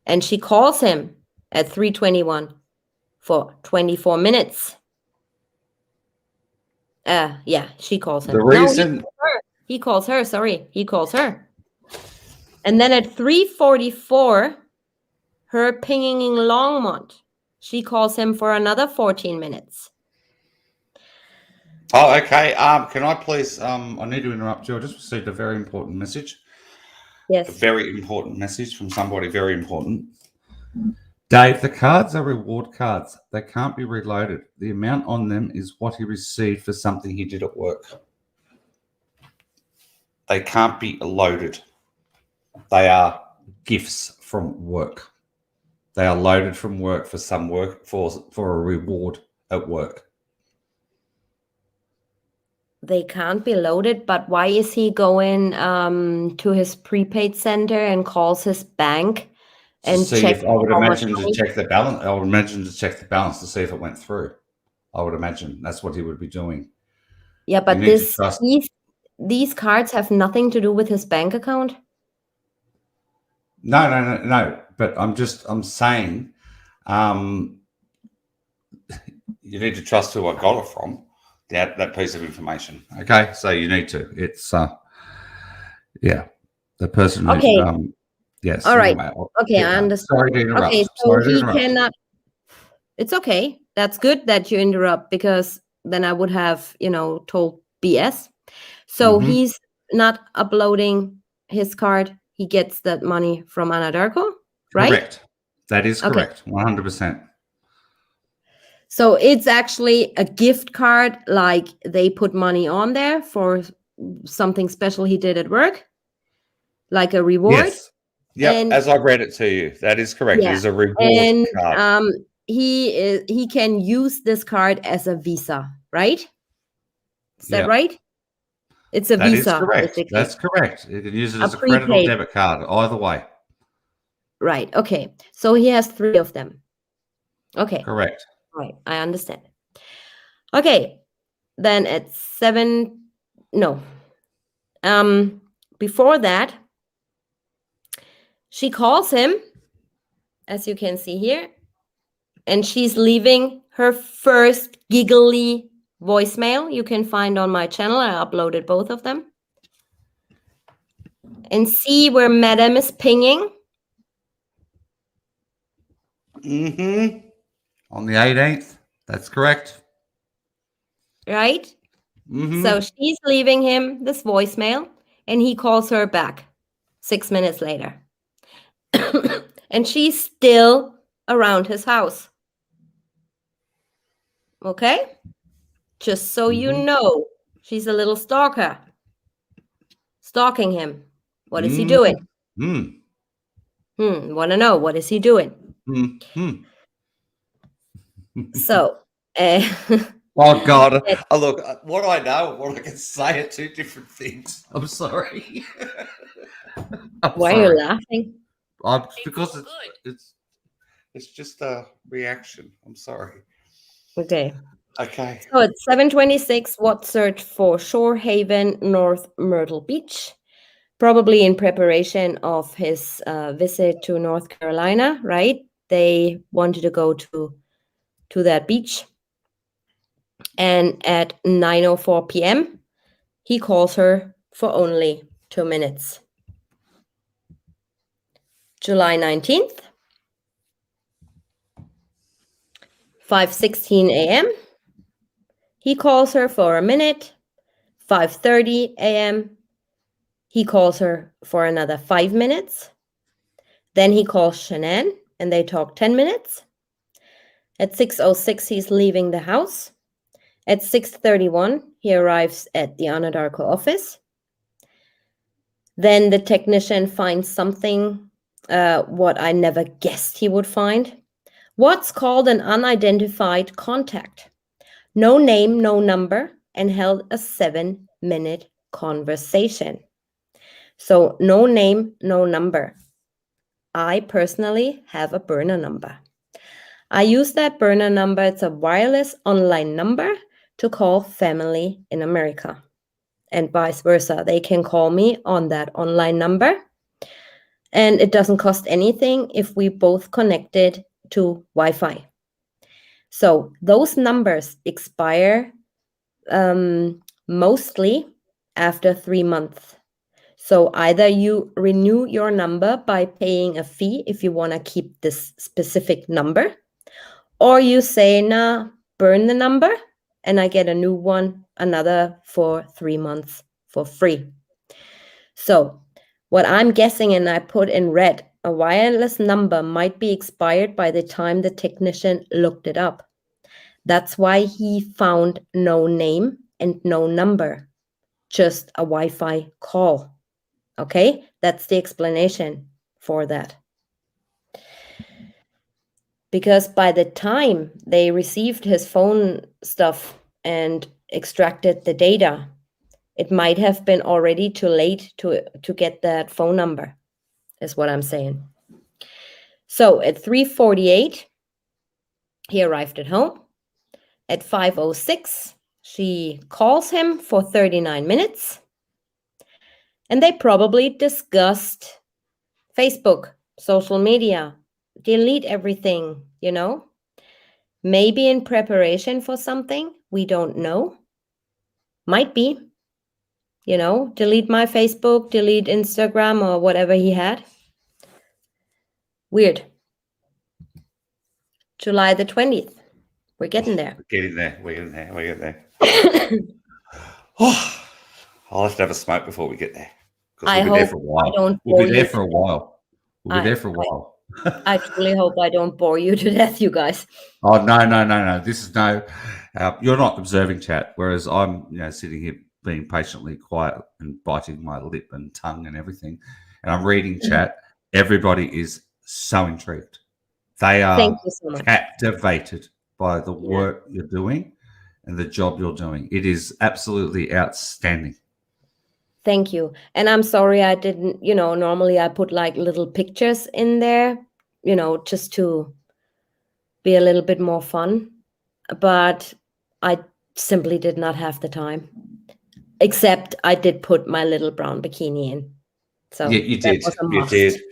And she calls him at 3:21 for 24 minutes. Yeah, she calls him. The reason He calls her. Sorry, he calls her. And then at 3:44, her pinging in Longmont, she calls him for another 14 minutes. Oh, okay. Can I please? I need to interrupt you. I just received a very important message. Yes. A very important message from somebody very important. Dave, the cards are reward cards. They can't be reloaded. The amount on them is what he received for something he did at work. They can't be loaded. They are gifts from work. They are loaded from work for some work for a reward at work. They can't be loaded, but why is he going to his prepaid center and calls his bank and check? I would imagine to check the balance. I would imagine to check the balance to see if it went through. I would imagine that's what he would be doing. Yeah, but these cards have nothing to do with his bank account. No. But I'm saying, you need to trust who I got it from. That piece of information. Okay, so you need to. It's the person. Okay. Yes. All right. Okay, I understand. Sorry to interrupt. Okay, so he cannot. It's okay. That's good that you interrupt because then I would have, told BS. So he's not uploading his card. He gets that money from Anadarko, right? Correct. That is correct. 100%. So it's actually a gift card, like they put money on there for something special he did at work, like a reward. Yes. Yeah, as I read it to you, that is correct. Yeah. It is a reward card. He can use this card as a Visa, right? Is that right? It's a That is Visa, correct. basically. That's correct. You can use it A as a credit or prepaid. debit card, either way. Right. Okay. So he has 3 of them. Okay. Correct. Right. I understand. Okay. Then at 7, no. Before that, she calls him, as you can see here, and she's leaving her first giggly voicemail you can find on my channel. I uploaded both of them. And see where Madam is pinging? Mm-hmm. On the 18th. That's correct. Right? Mm-hmm. So she's leaving him this voicemail, and he calls her back 6 minutes later. And she's still around his house. Okay? Just so you know, she's a little stalker. Stalking him. What is he doing? Want to know, what is he doing? So, oh God! Look, what I know, what I can say are two different things. I'm sorry. Why are you laughing? Because it's just a reaction. I'm sorry. Okay. Okay. So it's 7:26. Watt search for Shore Haven, North Myrtle Beach, probably in preparation of his visit to North Carolina. Right? They wanted to go to that beach. And at 9:04 p.m., he calls her for only 2 minutes. July 19th, 5:16 a.m., he calls her for a minute. 5:30 a.m., he calls her for another 5 minutes. Then he calls Shanann, and they talk 10 minutes. At 6:06, he's leaving the house. At 6:31, he arrives at the Anadarko office. Then the technician finds something what I never guessed he would find. What's called an unidentified contact. No name, no number, and held a 7-minute conversation. So no name, no number. I personally have a burner number. I use that burner number. It's a wireless online number to call family in America, and vice versa. They can call me on that online number, and it doesn't cost anything if we both connected to Wi-Fi. So those numbers expire mostly after 3 months. So either you renew your number by paying a fee if you want to keep this specific number, or you say, nah, burn the number and I get a new one, another for 3 months for free. So what I'm guessing, and I put in red, a wireless number might be expired by the time the technician looked it up. That's why he found no name and no number, just a Wi-Fi call. Okay, that's the explanation for that. Because by the time they received his phone stuff and extracted the data, it might have been already too late to get that phone number, is what I'm saying. So at 3:48, he arrived at home. At 5:06, she calls him for 39 minutes. And they probably discussed Facebook, social media, delete everything, maybe in preparation for something we don't know. Might be, delete my Facebook, delete Instagram, or whatever he had. Weird. July the 20th. We're getting there. We're getting there. I'll have to have a smoke before we get there. Because we'll be there for a while. We'll be there for a while. I truly hope I don't bore you to death, you guys. Oh, no. This is you're not observing chat, whereas I'm sitting here being patiently quiet and biting my lip and tongue and everything. And I'm reading chat. Everybody is so intrigued. They are Thank you so much. Captivated by the work you're doing and the job you're doing. It is absolutely outstanding. Thank you. And I'm sorry I didn't, normally I put like little pictures in there, just to be a little bit more fun. But I simply did not have the time. Except I did put my little brown bikini in. So Yeah, you that did. was a You did. must.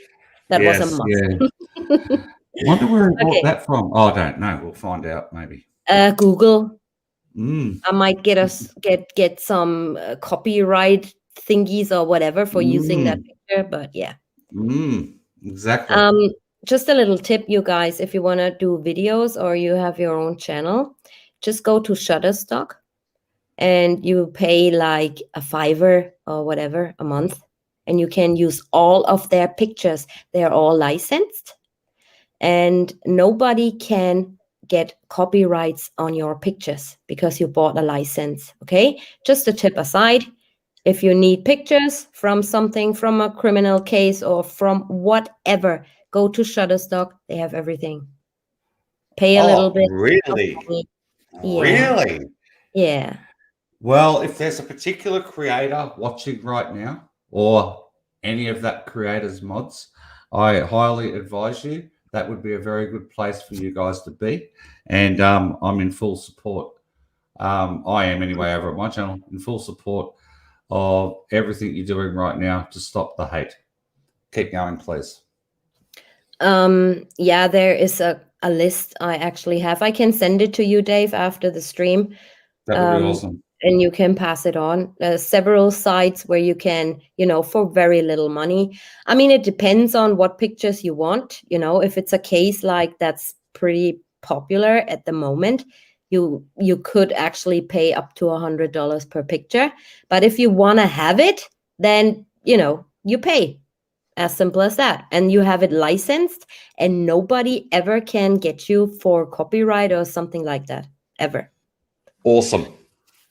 That was a Yes, must. yeah. Wonder where he bought Okay. that from. Oh, I don't know. We'll find out maybe. Google. Mm. I might get some copyright thingies or whatever for using that Mm. picture, but yeah. Exactly. Um, just a little tip, you guys, if you want to do videos or you have your own channel, just go to Shutterstock and you pay like a $5 or whatever a month, and you can use all of their pictures. They're all licensed, and nobody can get copyrights on your pictures because you bought a license. Okay, just a tip aside, if you need pictures from something, from a criminal case or from whatever, go to Shutterstock. They have everything. Pay a little Oh, bit of really? money. Yeah, Really? yeah. Well, if there's a particular creator watching right now, or any of that creator's mods, I highly advise you. That would be a very good place for you guys to be. And I'm in full support. I am anyway over at my channel, in full support of everything you're doing right now to stop the hate. Keep going, please. Yeah, there is a list I actually have. I can send it to you, Dave, after the stream. That would be awesome. And you can pass it on. Several sites where you can, for very little money. I mean, it depends on what pictures you want. If it's a case like that's pretty popular at the moment, you could actually pay up to $100 per picture. But if you want to have it, then you pay. As simple as that. And you have it licensed, and nobody ever can get you for copyright or something like that, ever. Awesome.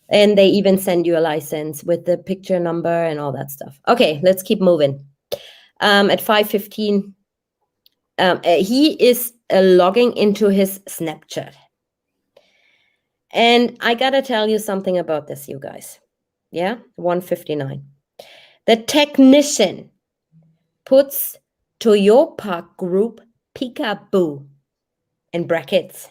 And they even send you a license with the picture number and all that stuff. Okay, let's keep moving. At 5:15, he is logging into his Snapchat. And I gotta tell you something about this, you guys. Yeah, 1:59. The technician puts Toyota Group Peekaboo in brackets,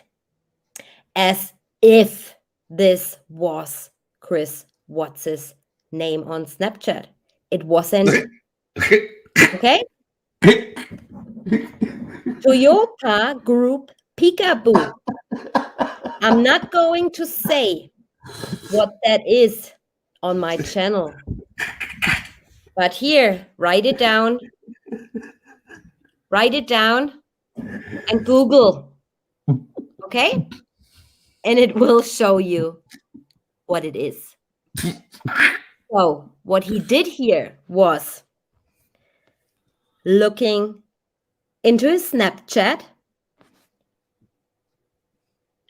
as if this was Chris Watts's name on Snapchat. It wasn't. Okay? Toyota Group Peekaboo. I'm not going to say what that is on my channel. But here, write it down. Write it down and Google. Okay? And it will show you what it is. So, what he did here was looking into his Snapchat,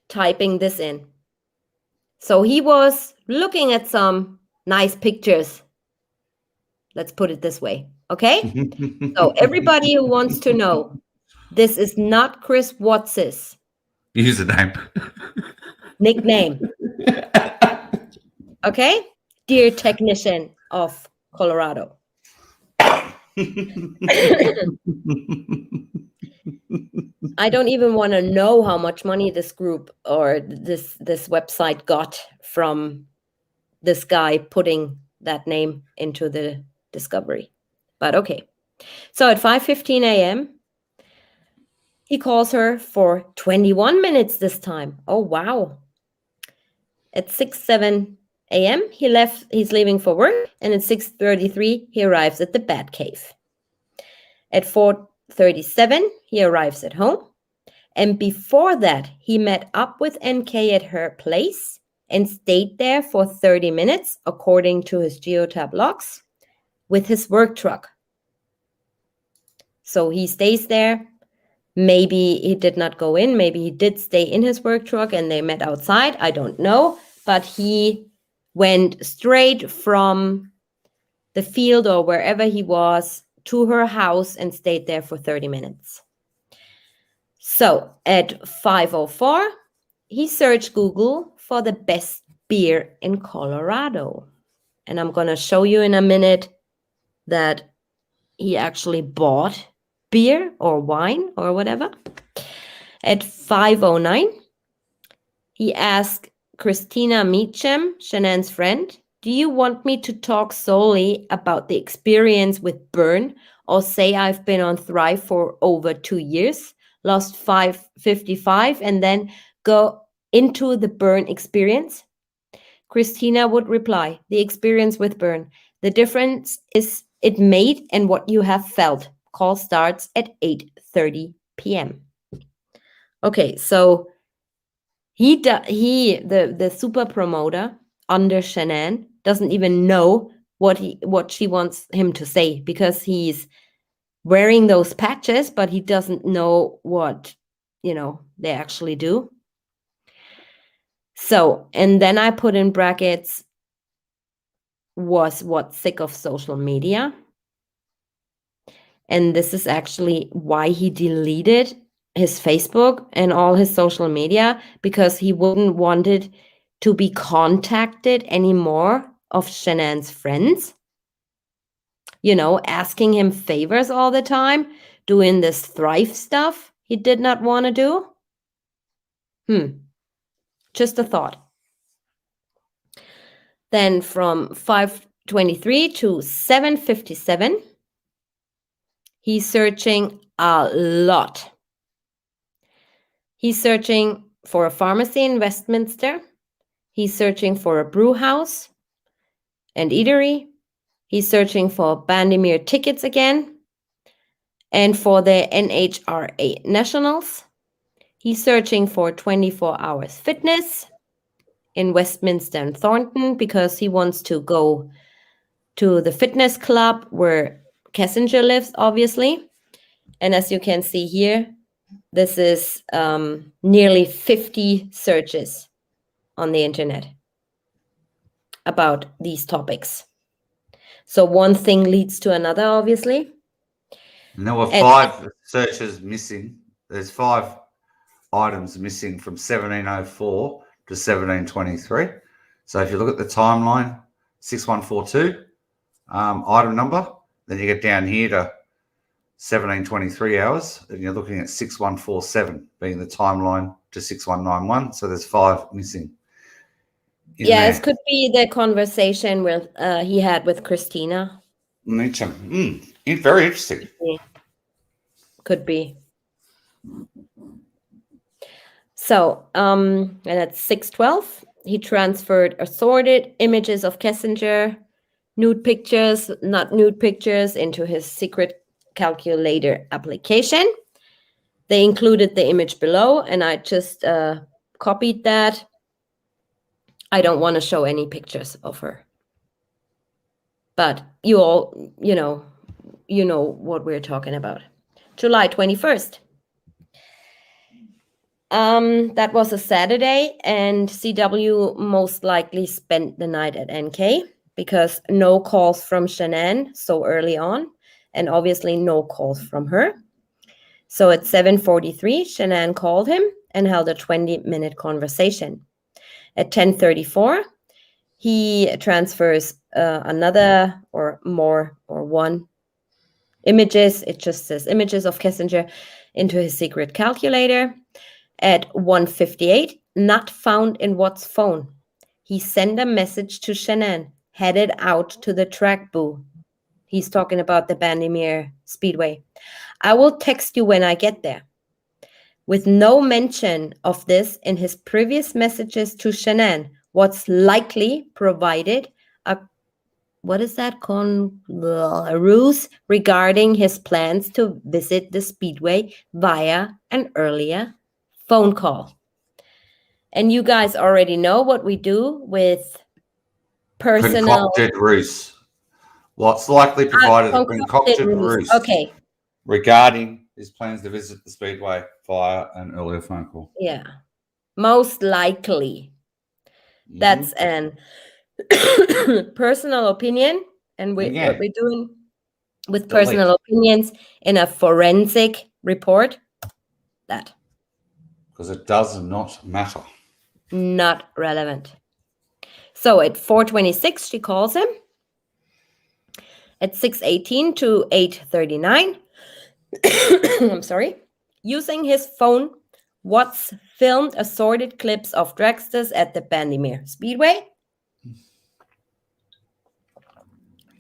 typing this in. So he was looking at some nice pictures. Let's put it this way. Okay? So everybody who wants to know, this is not Chris Watts's Username. nickname. Okay? Dear technician of Colorado. I don't even want to know how much money this group or this website got from this guy putting that name into the discovery. But okay. So at 5:15 a.m., he calls her for 21 minutes this time. Oh, wow. At 6:07 a.m., he's leaving for work, and at 6:33, he arrives at the Batcave. At 4:37, he arrives at home. And before that, he met up with NK at her place and stayed there for 30 minutes, according to his geotab logs, with his work truck. So he stays there. Maybe he did not go in. Maybe he did stay in his work truck and they met outside. I don't know. But he went straight from the field or wherever he was to her house and stayed there for 30 minutes. So at 5:04, he searched Google for the best beer in Colorado. And I'm going to show you in a minute that he actually bought beer or wine or whatever. At 5:09, he asked Christina Meacham, Shanann's friend, do you want me to talk solely about the experience with burn, or say I've been on Thrive for over 2 years, lost 555, and then go into the burn experience? Christina would reply, the experience with burn. The difference is it made and what you have felt. Call starts at 8:30 p.m. Okay, so the super promoter under Shanann doesn't even know what she wants him to say, because he's wearing those patches, but he doesn't know what they actually do. So, and then I put in brackets, was what sick of social media. And this is actually why he deleted his Facebook and all his social media, because he wouldn't wanted to be contacted anymore of Shanann's friends, asking him favors all the time, doing this Thrive stuff he did not want to do. Just a thought. Then from 5:23 to 7:57, he's searching a lot. He's searching for a pharmacy in Westminster. He's searching for a brew house and eatery. He's searching for Bandimere tickets again. And for the NHRA Nationals. He's searching for 24 hours fitness in Westminster and Thornton, because he wants to go to the fitness club where Kessinger lives, obviously. And as you can see here, this is nearly 50 searches on the internet about these topics. So one thing leads to another, obviously. And there were 5 searches missing. There's 5 items missing from 1704 to 1723. So if you look at the timeline, 6142 item number, then you get down here to 1723 hours, and you're looking at 6147 being the timeline to 6191. So there's 5 missing. This could be the conversation he had with Christina. Very interesting. Could be. So, and at 6:12, he transferred assorted images of Kessinger, nude pictures, not nude pictures, into his secret calculator application. They included the image below, and I just copied that. I don't want to show any pictures of her. But you all, you know what we're talking about. July 21st. That was a Saturday, and CW most likely spent the night at NK, because no calls from Shanann so early on, and obviously no calls from her. So at 7:43, Shanann called him and held a 20-minute conversation. At 10:34, he transfers another or more or one images. It just says images of Kessinger into his secret calculator. At 1:58, not found in Watt's phone. He sent a message to Shanann, headed out to the track boo. He's talking about the Bandimere Speedway. I will text you when I get there. With no mention of this in his previous messages to Shanann, Watts likely provided a ruse regarding his plans to visit the Speedway via an earlier phone call. And you guys already know what we do with personal... Concocted ruse. Watts likely provided a concocted ruse. Okay. Regarding his plans to visit the Speedway via an earlier phone call. Yeah. Most likely. Mm-hmm. That's an personal opinion. And what we're doing with personal opinions in a forensic report, that. Because it does not matter. Not relevant. So at 4:26, she calls him. At 6:18 to 8:39, I'm sorry, using his phone, Watts filmed assorted clips of dragsters at the Bandimere Speedway.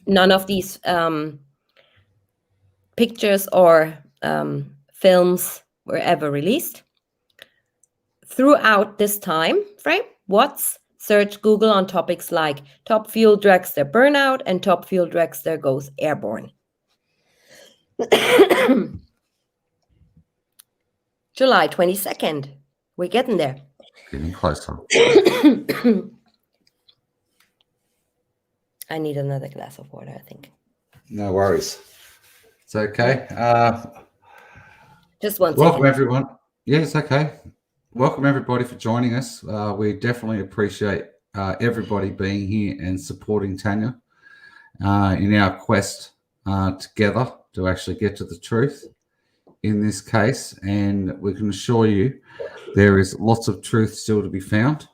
None of these pictures or films were ever released. Throughout this time frame, Watts searched Google on topics like Top Fuel Dragster Burnout and Top Fuel Dragster Goes Airborne. July 22nd. We're getting there. Getting closer. I need another glass of water, I think. No worries. It's okay. Just one Welcome, second. everyone. Yeah, it's okay. Welcome, everybody, for joining us. We definitely appreciate everybody being here and supporting Tanya in our quest together to actually get to the truth in this case. And we can assure you there is lots of truth still to be found.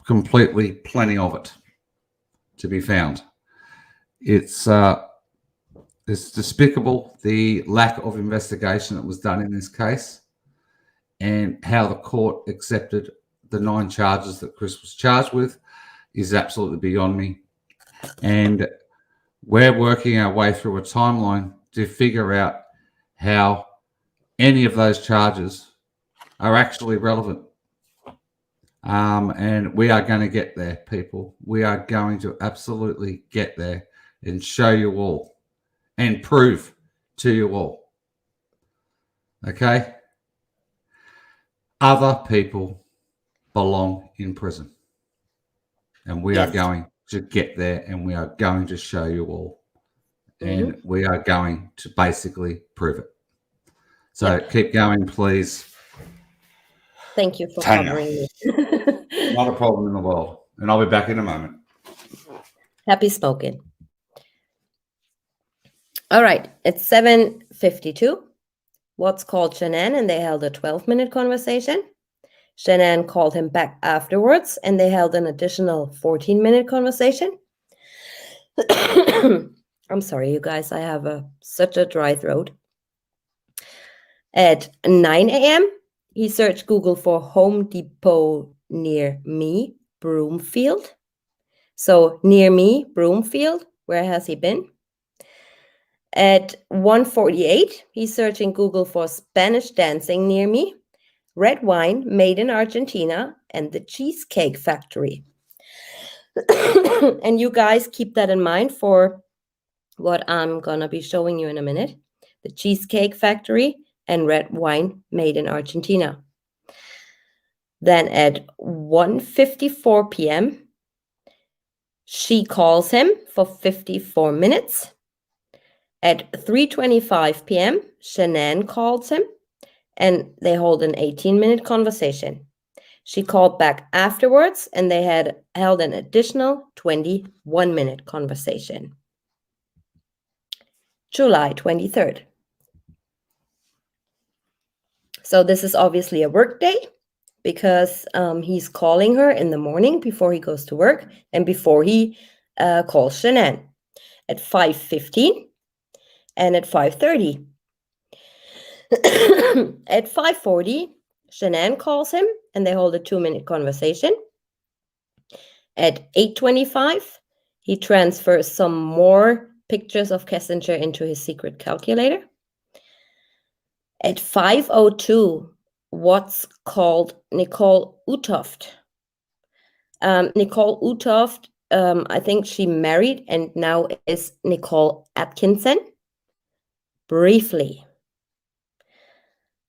Completely plenty of it to be found. It's despicable, the lack of investigation that was done in this case and how the court accepted the 9 charges that Chris was charged with is absolutely beyond me. And we're working our way through a timeline to figure out how any of those charges are actually relevant. And we are going to get there, people. We are going to absolutely get there and show you all and prove to you all. Okay? Other people belong in prison. And we are going to get there and we are going to show you all. And we are going to basically prove it. So keep going, please. Thank you for Tanya. covering me. Not a problem in the world. And I'll be back in a moment. Happy smoking. All right. It's 7:52. Watts called Shanann and they held a 12-minute conversation. Shanann called him back afterwards and they held an additional 14-minute conversation. I'm sorry, you guys. I have such a dry throat. At 9 a.m., he searched Google for Home Depot near me, Broomfield. So near me, Broomfield, where has he been? At 1:48, he's searching Google for Spanish dancing near me, red wine made in Argentina, and the Cheesecake Factory. And you guys keep that in mind for what I'm going to be showing you in a minute. The Cheesecake Factory and red wine made in Argentina. Then at 1:54 p.m., she calls him for 54 minutes. At 3:25 p.m., Shanann calls him and they hold an 18-minute conversation. She called back afterwards and they had held an additional 21-minute conversation. July 23rd. So this is obviously a work day because he's calling her in the morning before he goes to work and before he calls Shanann at 5:15 and at 5:30. At 5:40, Shanann calls him and they hold a 2-minute conversation. At 8:25, he transfers some more pictures of Kissinger into his secret calculator. At 5:02, Watts called Nicole Utoft. Nicole Utoft, I think she married and now is Nicole Atkinson. Briefly.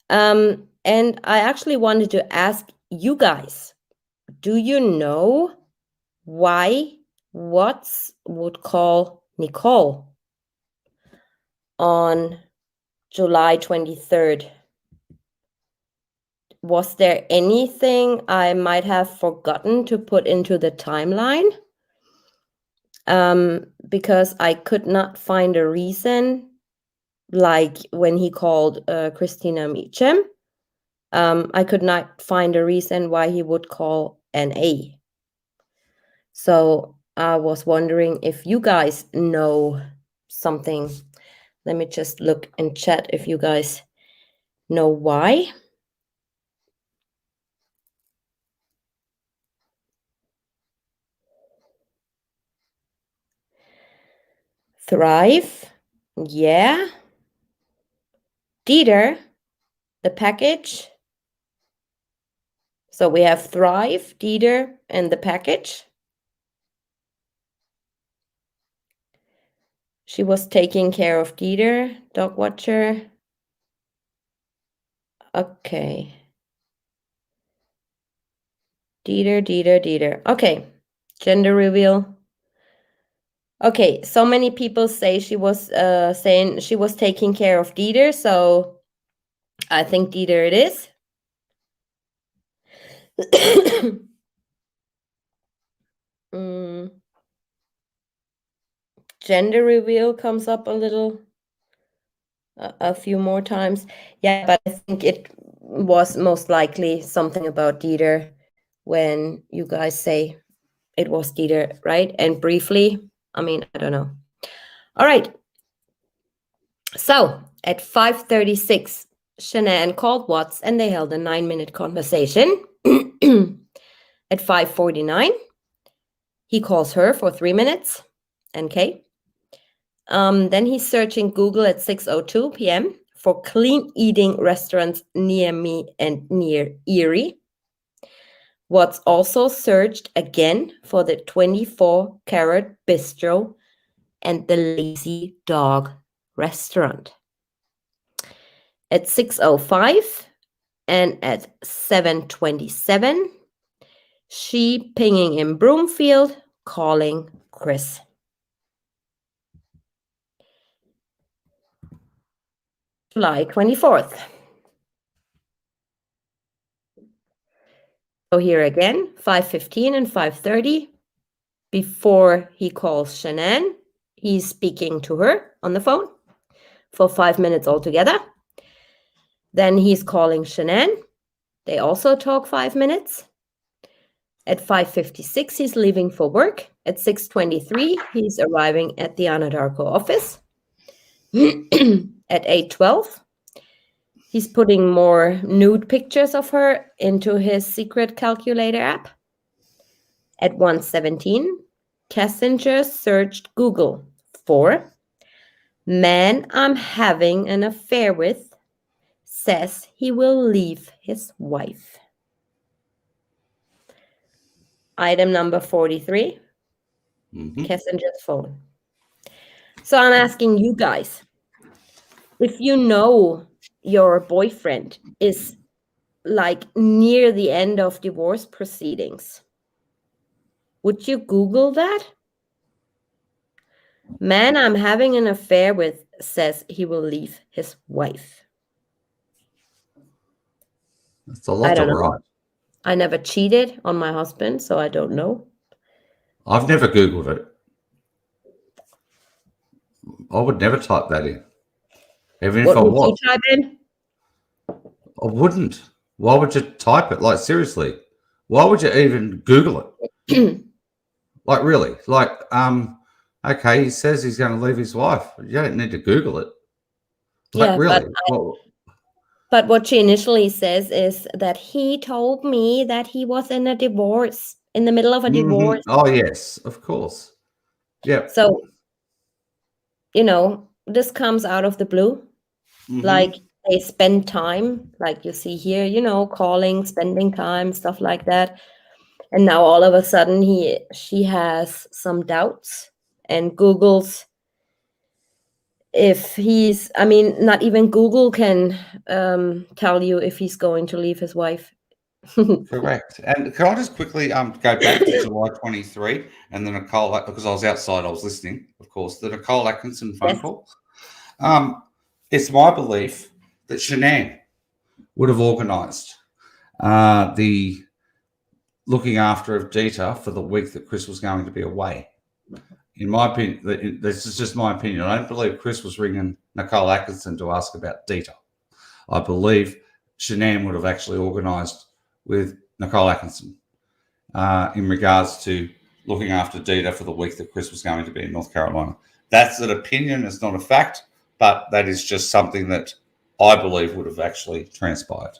And I actually wanted to ask you guys, do you know why Watts would call Nicole on July 23rd? Was there anything I might have forgotten to put into the timeline? Because I could not find a reason, like when he called Christina Meacham. I could not find a reason why he would call NA. So I was wondering if you guys know something. Let me just look in chat if you guys know why. Thrive. Yeah. Dieter, the package. So we have Thrive, Dieter, and the package. She was taking care of Dieter, dog watcher. Okay. Dieter. Okay. Gender reveal. Okay, so many people say she was saying she was taking care of Dieter, so I think Dieter it is. Gender reveal comes up a few more times. Yeah, but I think it was most likely something about Dieter when you guys say it was Dieter, right? And briefly, I mean, I don't know. All right. So at 5:36, Shanann called Watts and they held a 9-minute conversation. At 5:49, he calls her for 3 minutes. NK. Then he's searching Google at 6:02 p.m. for clean eating restaurants near me and near Erie. Watts also searched again for the 24-carat bistro and the Lazy Dog restaurant. At 6:05 and at 7:27, she pinging in Broomfield, calling Chris. July 24th. So here again, 5:15 and 5:30, before he calls Shanann, he's speaking to her on the phone for 5 minutes altogether. Then he's calling Shanann. They also talk 5 minutes. At 5:56, he's leaving for work. At 6:23, he's arriving at the Anadarko office. At 8:12, he's putting more nude pictures of her into his secret calculator app. At 1:17, Kissinger searched Google for man I'm having an affair with says he will leave his wife. Item number 43, Kissinger's phone. So I'm asking you guys, if you know your boyfriend is like near the end of divorce proceedings, would you Google that? Man I'm having an affair with says he will leave his wife. That's a lot to write. I never cheated on my husband, so I don't know. I've never Googled it. I would never type that in. Even if I was. What would you type in? I wouldn't. Why would you type it? Like, seriously. Why would you even Google it? Like, really? Like, okay, he says he's going to leave his wife. You don't need to Google it. Like, Yeah, really? but what she initially says is that he told me that he was in a divorce, in the middle of a divorce. Oh, yes, of course. Yeah. So, this comes out of the blue. Like, they spend time, like you see here, calling, spending time, stuff like that. And now all of a sudden she has some doubts and Google's if he's, not even Google can tell you if he's going to leave his wife. Correct. And can I just quickly go back to July 23 and the Nicole, because I was outside, I was listening, of course, the Nicole Atkinson phone call. It's my belief that Shanann would have organised the looking after of Dieter for the week that Chris was going to be away. In my opinion, this is just my opinion. I don't believe Chris was ringing Nicole Atkinson to ask about Dieter. I believe Shanann would have actually organised with Nicole Atkinson in regards to looking after Dita for the week that Chris was going to be in North Carolina. That's an opinion. It's not a fact, but that is just something that I believe would have actually transpired.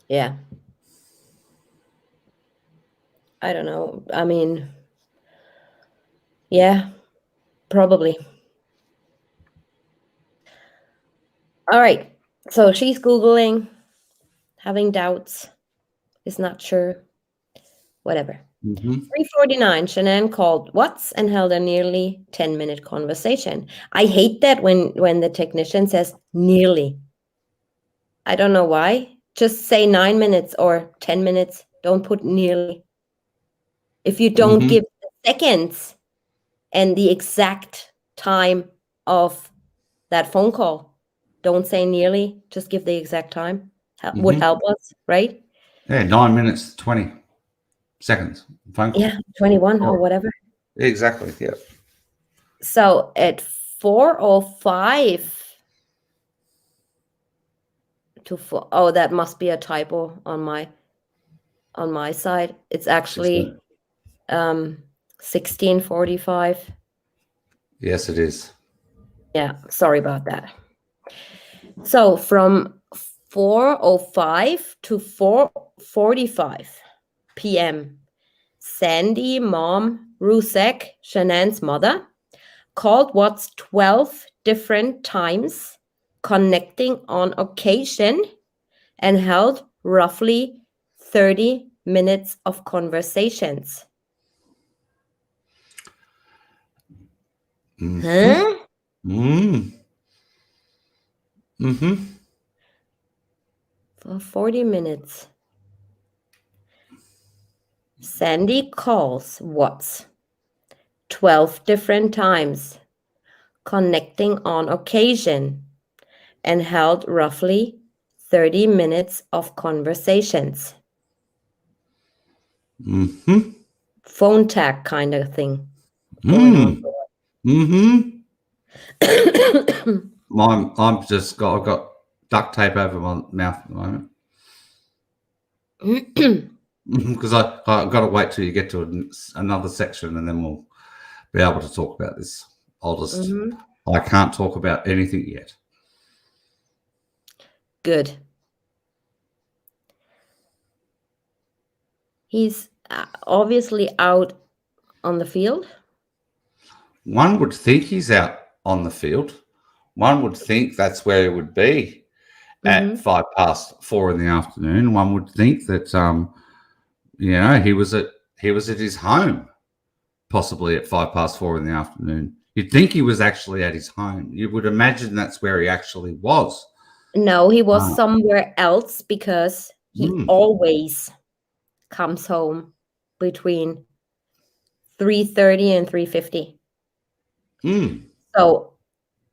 Yeah. I don't know. I mean, yeah, probably. All right. So she's Googling, having doubts, is not sure, whatever. 3:49, Shanann called Watts and held a nearly 10-minute conversation. I hate that when the technician says nearly. I don't know why. Just say 9 minutes or 10 minutes. Don't put nearly. If you don't give the seconds and the exact time of that phone call, don't say nearly. Just give the exact time. Would help us, right? Yeah, 9 minutes, 20 seconds. Phone call. Yeah, 21 or whatever. Exactly. Yeah. So at 4:05 to 4, oh, that must be a typo on my side. It's actually 16:45. Yes, it is. Yeah, sorry about that. So from 4:05 to 4:45 p.m., Sandy Mom Rusek, Shanann's mother, called Watts 12 different times, connecting on occasion, and held roughly 30 minutes of conversations. Huh? For 40 minutes. Sandy calls Watts 12 different times, connecting on occasion, and held roughly 30 minutes of conversations. Phone tag kind of thing going on. I've got duct tape over my mouth at the moment. Because I've got to wait till you get to another section and then we'll be able to talk about this. I can't talk about anything yet. Good. He's obviously out on the field. One would think he's out on the field. One would think that's where he would be at 4:05 in the afternoon. One would think that he was at his home, possibly at 4:05 in the afternoon. You'd think he was actually at his home. You would imagine that's where he actually was. No, he was somewhere else because he always comes home between 3:30 and 3:50. So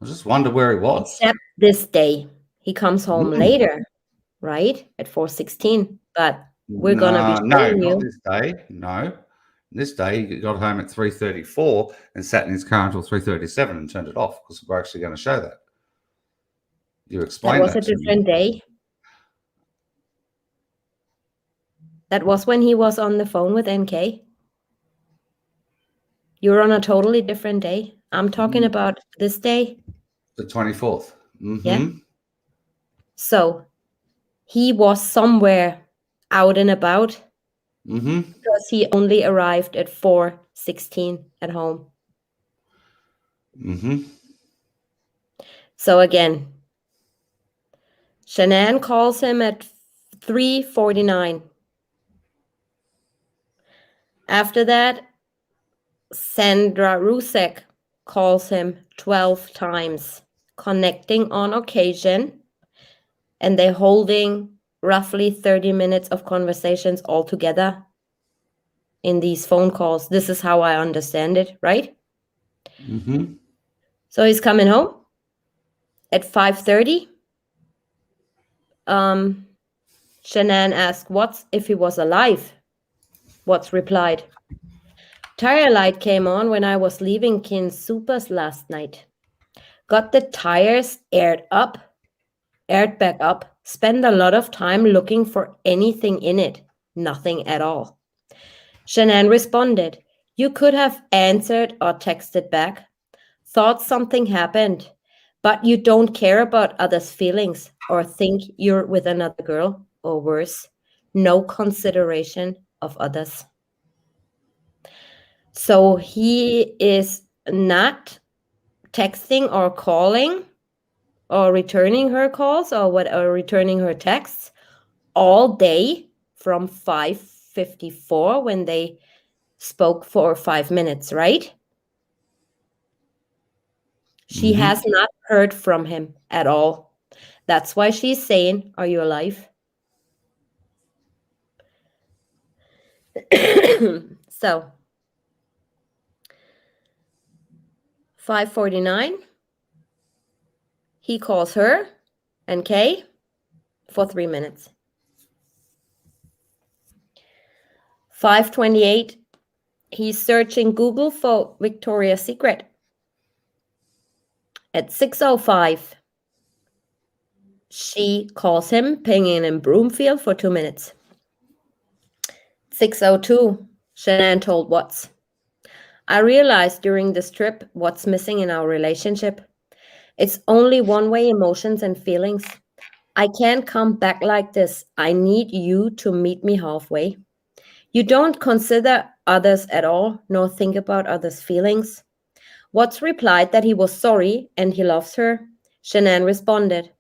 I just wonder where he was. Except this day. He comes home later, right? At 4:16. But we're gonna be showing you. Not this day. No. This day he got home at 3:34 and sat in his car until 3:37 and turned it off because we're actually going to show that. You explained that. That was a different day. That was when he was on the phone with MK. You're on a totally different day. I'm talking about this day. The 24th. Yeah. So he was somewhere out and about because he only arrived at 4:16 at home. So again, Shanann calls him at 3:49. After that, Sandra Rusek calls him 12 times, connecting on occasion, and they're holding roughly 30 minutes of conversations altogether in these phone calls. This is how I understand it, right? So he's coming home at 5:30. Shanann asked Watts if he was alive. Watts replied, "Tire light came on when I was leaving Kin Supers last night. Got the tires aired back up, spent a lot of time looking for anything in it. Nothing at all. Shanann responded, "You could have answered or texted back. Thought something happened, but you don't care about others' feelings or think you're with another girl, or worse, no consideration of others." So he is not texting or calling or returning her calls or returning her texts all day from 5:54 when they spoke for 5 minutes, right? She has not heard from him at all. That's why she's saying, "Are you alive?" So 5:49, he calls her and Kay for 3 minutes. 5:28, he's searching Google for Victoria's Secret. At 6:05, she calls him, pinging in Broomfield for 2 minutes. 6:02, Shanann told Watts, "I realized during this trip what's missing in our relationship. It's only one-way emotions and feelings. I can't come back like this. I need you to meet me halfway. You don't consider others at all, nor think about others' feelings." Watts replied that he was sorry and he loves her. Shanann responded,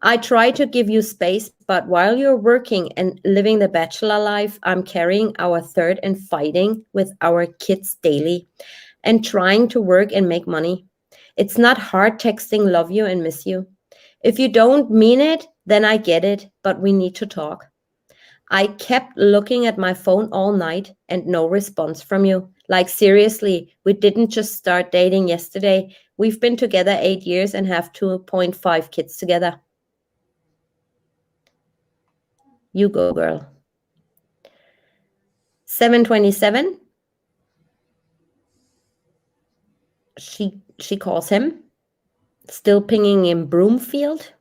"I try to give you space, but while you're working and living the bachelor life, I'm carrying our third and fighting with our kids daily and trying to work and make money. It's not hard texting love you and miss you. If you don't mean it, then I get it, but we need to talk. I kept looking at my phone all night and no response from you. Like, seriously, we didn't just start dating yesterday. We've been together 8 years and have 2.5 kids together. You go, girl." 7:27, she calls him, still pinging in Broomfield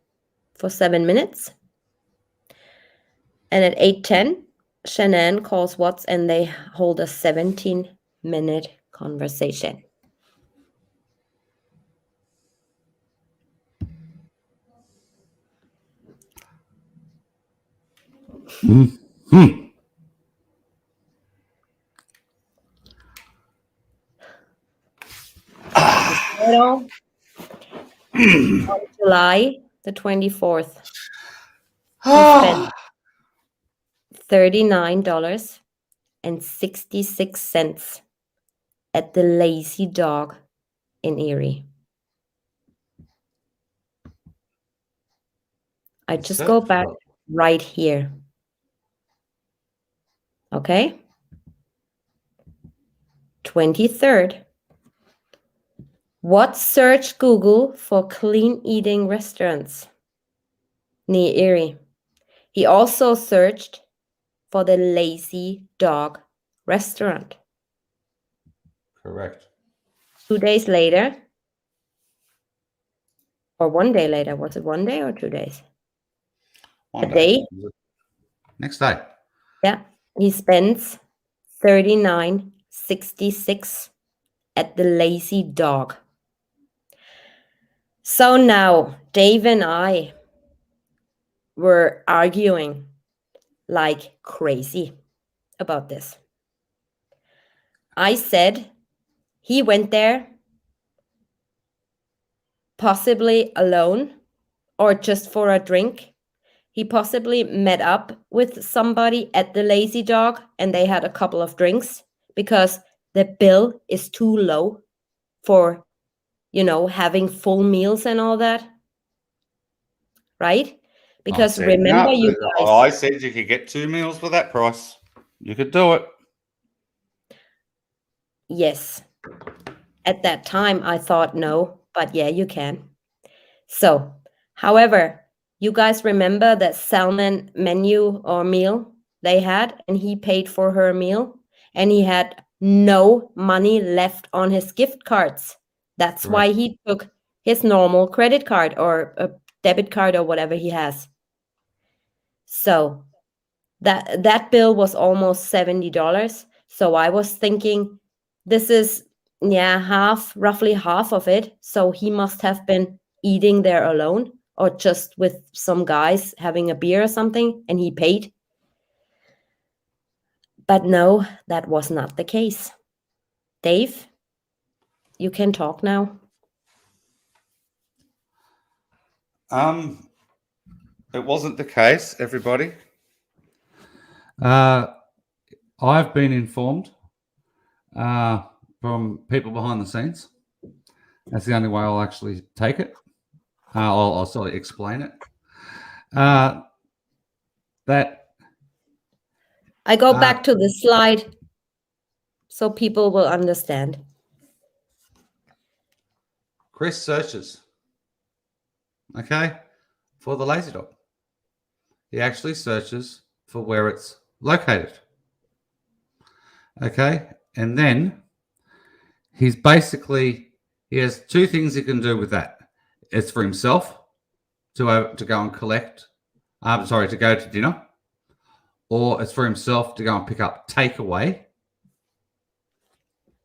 for 7 minutes. And at 8:10, Shanann calls Watts and they hold a 17-minute conversation. On July the 24th, he spent $39.66 at the Lazy Dog in Erie. I just go back right here. Okay? 23rd. What search Google for clean eating restaurants near Erie? He also searched for the Lazy Dog restaurant. Correct. 2 days later, or 1 day later, was it 1 day or 2 days? One A day. Next day. Yeah, he spends $39.66 at the Lazy Dog. So now Dave and I were arguing like crazy about this. I said he went there possibly alone or just for a drink. He possibly met up with somebody at the Lazy Dog and they had a couple of drinks because the bill is too low for, having full meals and all that. Right? Because remember, you guys. I said you could get 2 meals for that price. You could do it. Yes. At that time, I thought no, but yeah, you can. So, however, you guys remember that salmon menu or meal they had, and he paid for her meal, and he had no money left on his gift cards. That's Correct. why he took his normal credit card or a debit card or whatever he has. So that bill was almost $70. So I was thinking, this is, yeah, roughly half of it. So he must have been eating there alone or just with some guys having a beer or something, and he paid. But no, that was not the case. Dave, you can talk now. It wasn't the case, everybody. I've been informed from people behind the scenes. That's the only way I'll actually take it. I'll sort of explain it. That I go back to the slide so people will understand. Chris searches, okay, for the lazy dog. He actually searches for where it's located. Okay, and then he has two things he can do with that. It's for himself to go and collect. To go to dinner, or it's for himself to go and pick up takeaway,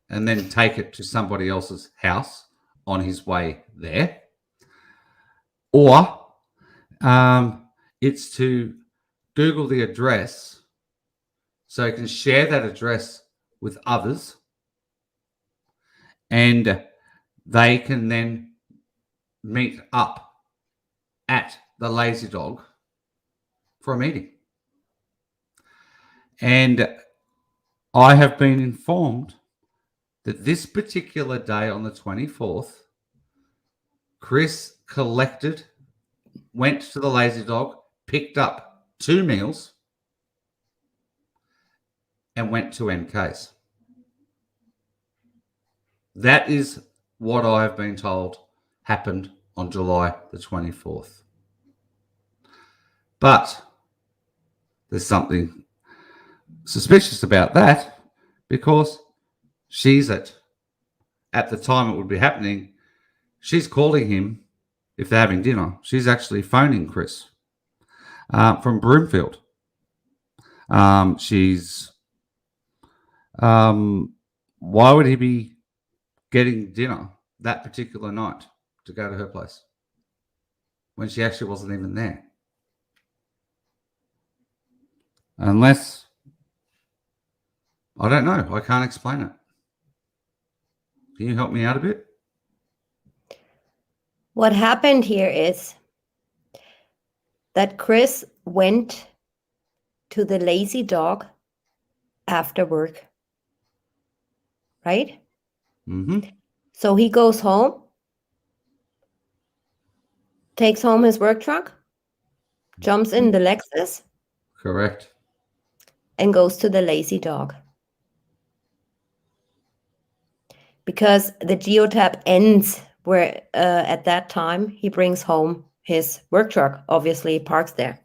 and then take it to somebody else's house on his way there, or it's to Google the address so he can share that address with others, and they can then meet up at the lazy dog for a meeting. And I have been informed that this particular day on the 24th, Chris went to the lazy dog, picked up 2 meals, and went to MK's. That is what I have been told happened on July the 24th. But there's something suspicious about that, because she's at the time it would be happening, she's calling him if they're having dinner. She's actually phoning Chris from Broomfield. Why would he be getting dinner that particular night to go to her place when she actually wasn't even there? Unless, I don't know, I can't explain it. Can you help me out a bit? What happened here is that Chris went to the lazy dog after work, right? Mm-hmm. So he goes home, takes home his work truck, jumps in the Lexus, Correct. and goes to the lazy dog. Because the geotab ends where at that time he brings home his work truck, obviously parks there.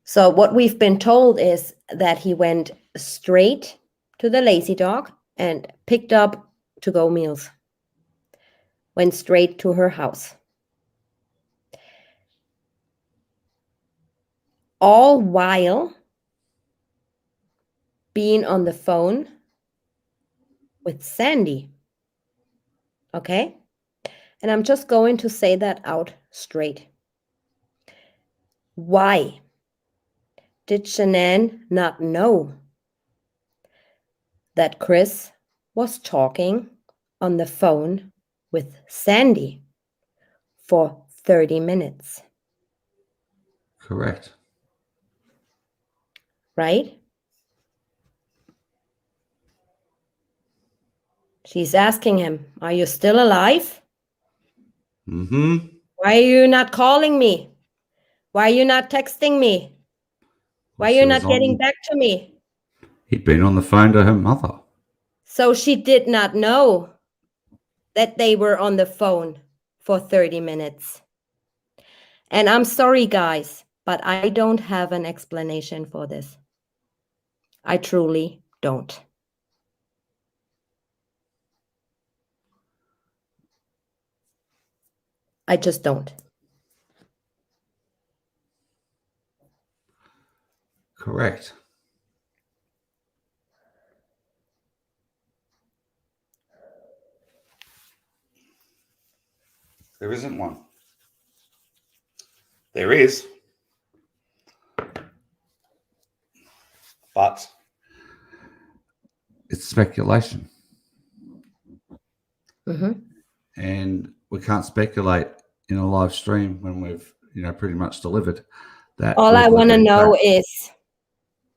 So what we've been told is that he went straight to the lazy dog and picked up to-go meals. Went straight to her house. All while being on the phone with Sandy. Okay? And I'm just going to say that out straight. Why did Shanann not know that Chris was talking on the phone with Sandy for 30 minutes? Correct. Right? She's asking him, are you still alive? Mm-hmm. Why are you not calling me? Why are you not texting me? Why are you not getting back to me? He'd been on the phone to her mother. So she did not know that they were on the phone for 30 minutes. And I'm sorry, guys, but I don't have an explanation for this. I truly don't. I just don't. Correct. There isn't one. There is. But it's speculation. And we can't speculate in a live stream when we've, pretty much delivered that. All I want to know is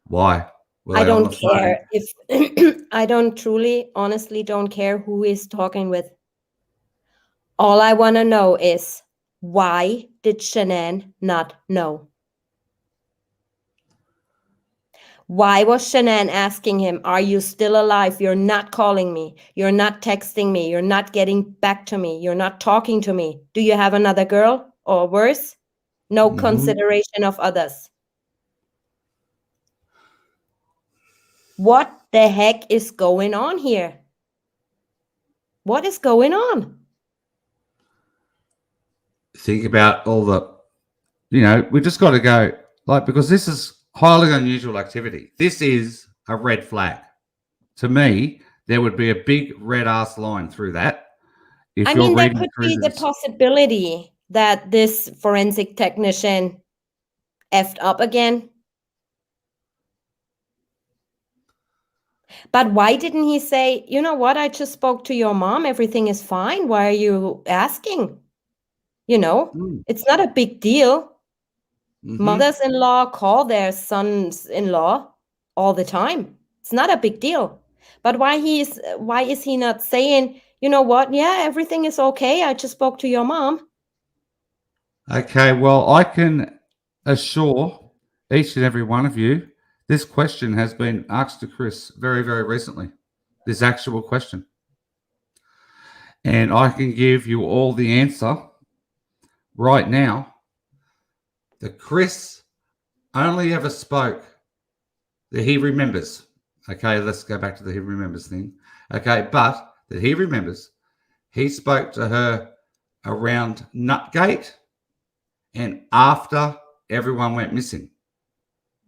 why. I don't care if I don't truly, honestly don't care who is talking with. All I want to know is why did Shanann not know? Why was Shanann asking him, are you still alive? You're not calling me. You're not texting me. You're not getting back to me. You're not talking to me. Do you have another girl or worse? No consideration of others. What the heck is going on here? What is going on? Think about all the, we just got to go, because this is highly unusual activity. This is a red flag. To me, there would be a big red ass line through that. I mean, there could be the possibility that this forensic technician effed up again. But why didn't he say, you know what, I just spoke to your mom, everything is fine. Why are you asking? It's not a big deal. Mothers-in-law call their sons-in-law all the time. It's not a big deal. But why is he not saying, you know what, yeah, everything is okay. I just spoke to your mom. Okay, well, I can assure each and every one of you, this question has been asked to Chris very, very recently, this actual question. And I can give you all the answer right now that Chris only ever spoke that he remembers. Okay, let's go back to the he remembers thing. Okay, but that he remembers, he spoke to her around Nutgate and after everyone went missing.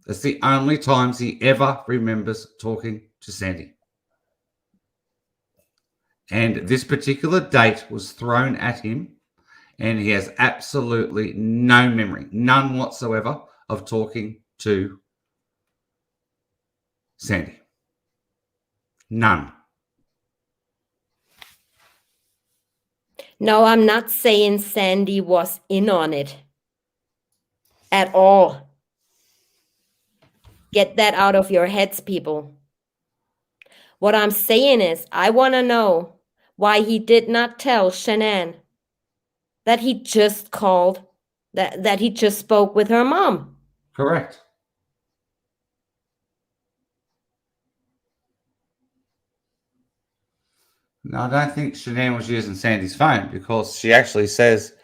That's the only times he ever remembers talking to Sandy. And this particular date was thrown at him, and he has absolutely no memory, none whatsoever, of talking to Sandy. None. No, I'm not saying Sandy was in on it at all. Get that out of your heads, people. What I'm saying is, I want to know why he did not tell Shanann that he just called, that he just spoke with her mom. Correct. No, I don't think Shanann was using Sandy's phone because she actually says,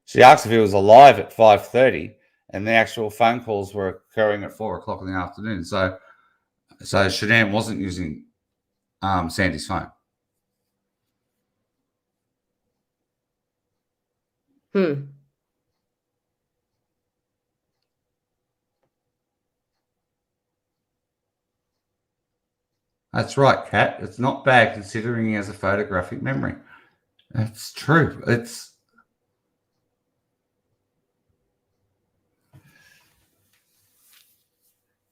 she asked if he was alive at 5:30 and the actual phone calls were occurring at 4 o'clock in the afternoon. So Shanann wasn't using Sandy's phone. That's right, Kat. It's not bad considering he has a photographic memory. That's true.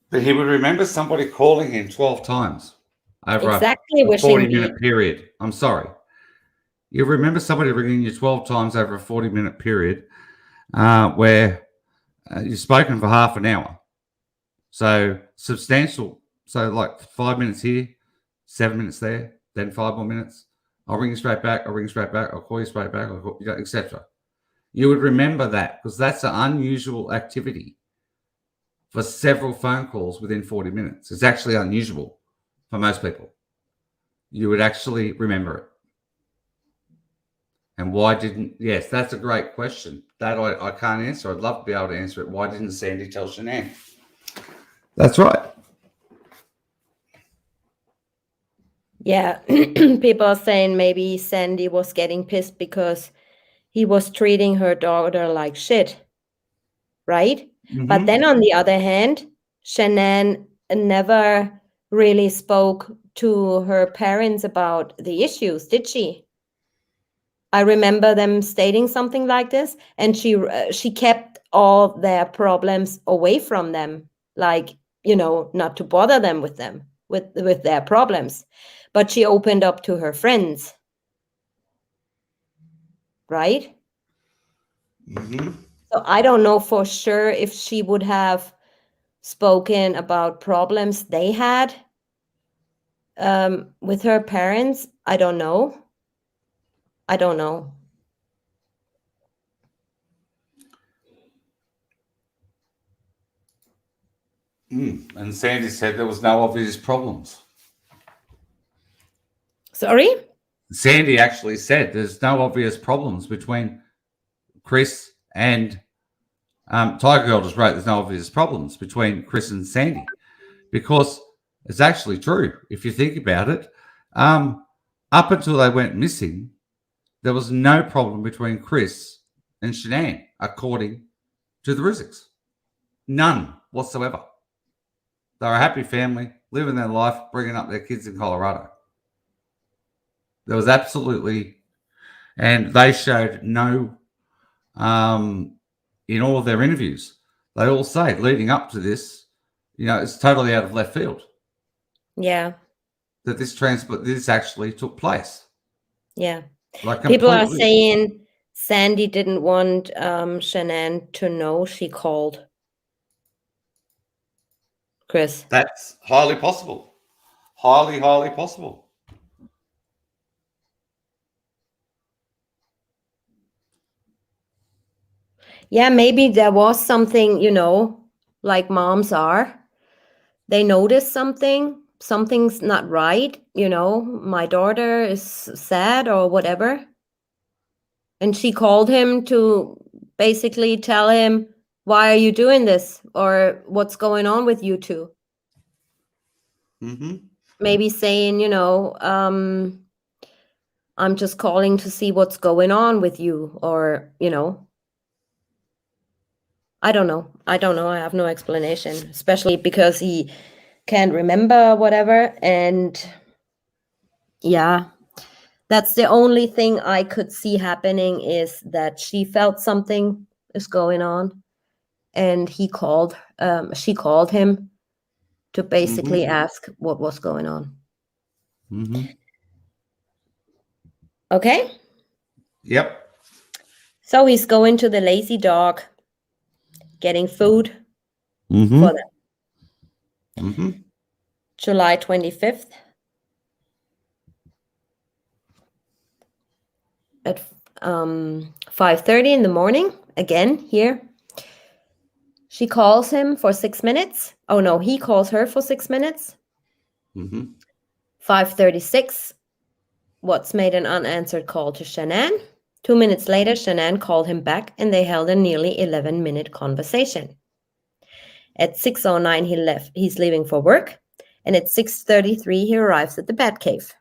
But he would remember somebody calling him 12 times over a 40-minute period. I'm sorry. You remember somebody ringing you 12 times over a 40-minute period where you've spoken for half an hour. So substantial. So like 5 minutes here, 7 minutes there, then 5 more minutes. I'll ring you straight back. I'll ring you straight back. I'll call you straight back, etc. You would remember that because that's an unusual activity for several phone calls within 40 minutes. It's actually unusual for most people. You would actually remember it. And why didn't, yes, that's a great question. That I can't answer. I'd love to be able to answer it. Why didn't Sandy tell Shanann? That's right. Yeah, people are saying maybe Sandy was getting pissed because he was treating her daughter like shit, right? But then on the other hand, Shanann never really spoke to her parents about the issues, did she? I remember them stating something like this, and she kept all their problems away from them, like, not to bother them with their problems, but she opened up to her friends, right? Mm-hmm. So I don't know for sure if she would have spoken about problems they had with her parents. I don't know. And Sandy said there was no obvious problems. Sorry? Sandy actually said there's no obvious problems between Chris and Tiger Girl just wrote there's no obvious problems between Chris and Sandy, because it's actually true. If you think about it, up until they went missing, there was no problem between Chris and Shanann, according to the Rizzics. None whatsoever. They're a happy family, living their life, bringing up their kids in Colorado. There was absolutely, and they showed no, in all of their interviews, they all say leading up to this, it's totally out of left field. Yeah. That this actually took place. Yeah. Like People are completely. saying Sandy didn't want Shanann to know she called Chris. That's highly possible. Highly, highly possible. Yeah, maybe there was something, like moms are. They notice something's not right, my daughter is sad or whatever. And she called him to basically tell him, why are you doing this? Or what's going on with you two? Mm-hmm. Maybe saying, I'm just calling to see what's going on with you, or, I don't know. I have no explanation, especially because he can't remember whatever. And yeah, that's the only thing I could see happening, is that she felt something is going on, and she called him to basically ask what was going on. Mm-hmm. Okay. Yep. So he's going to the Lazy Dog, getting food Mm-hmm. for them. Mm-hmm. July 25th at 5:30 in the morning. Again, here. She calls him for 6 minutes. Oh no, he calls her for 6 minutes. Mm-hmm. 5:36, Watts made an unanswered call to Shanann. 2 minutes later, Shanann called him back, and they held a nearly 11-minute conversation. At 6:09, he's leaving for work, and at 6:33, he arrives at the Batcave.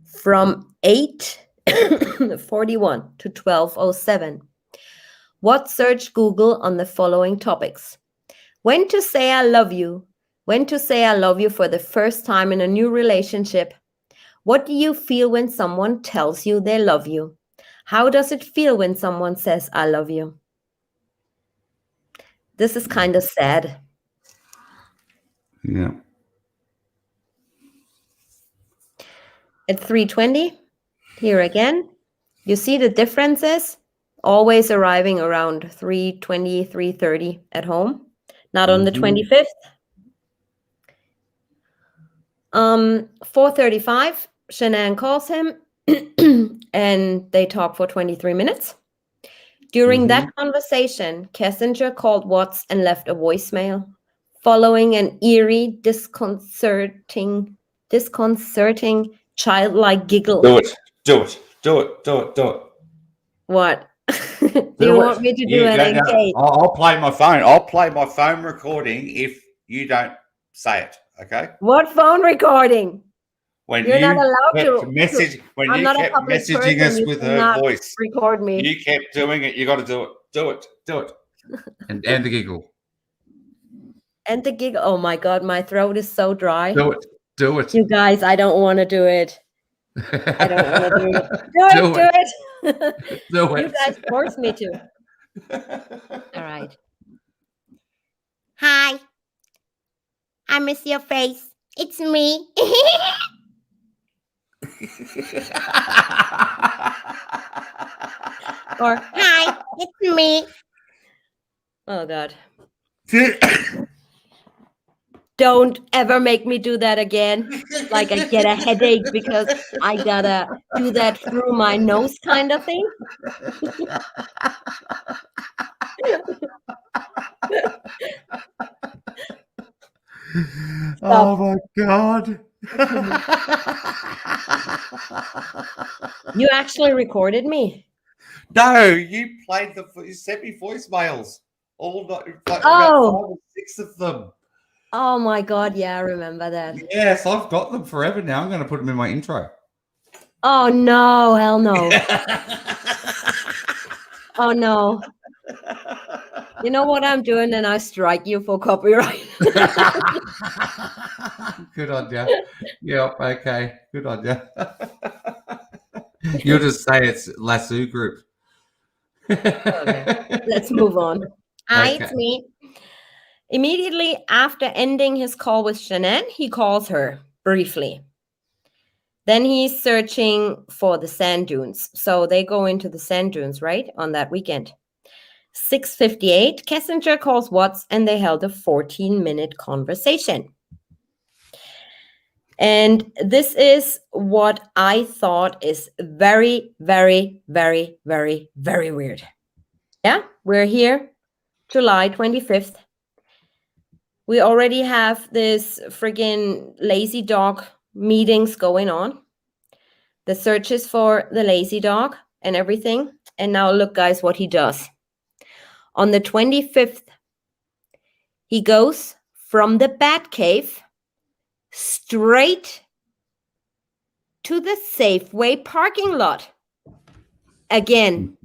From 8:41 to 12:07, Watts searched Google on the following topics: when to say I love you, when to say I love you for the first time in a new relationship, what do you feel when someone tells you they love you, how does it feel when someone says I love you. This is kind of sad. Yeah. At 3:20, here again, you see the differences, always arriving around 3:20, 3:30 at home, not on the 25th. 4:35, Shanann calls him and they talk for 23 minutes. During that conversation, Kessinger called Watts and left a voicemail, following an eerie, disconcerting, childlike giggle. Do it. What? Do you want me to do it again? I'll play my phone. I'll play my phone recording if you don't say it. Okay. What phone recording? When You're not you allowed kept to message, when I'm you not a kept public messaging person. us You with her cannot voice, record me. you kept doing it. You got to do it. Do it. And the giggle. And the giggle. Oh my God, my throat is so dry. Do it. Do it. You guys, I don't want to do it. I don't want to do it. Do Do it. it. Do You it. guys force me to. All right. Hi. I miss your face. It's me. Or hi, it's me. Oh God. Don't ever make me do that again. Like I get a headache because I gotta do that through my nose kind of thing. Oh my God. You actually recorded me. No, you you sent me voicemails. All like about 5 Oh. or 6 of them. Oh my God. Yeah, I remember that. Yes, I've got them forever now. I'm going to put them in my intro. Oh no, hell no. Oh no. You know what I'm doing? And I strike you for copyright. Good on you. Yep, okay. Good on you. You'll just say it's Lasso Group. Okay, let's move on. Hi, Okay. it's me. Immediately after ending his call with Shanann, he calls her briefly. Then he's searching for the sand dunes. So they go into the sand dunes, right, on that weekend. 6:58, Kessinger calls Watts and they held a 14-minute conversation. And this is what I thought is very, very, very, very, very weird. Yeah, we're here, July 25th. We already have this friggin' lazy dog meetings going on. The searches for the lazy dog and everything. And now look, guys, what he does. On the 25th, he goes from the bat cave straight to the Safeway parking lot. Again.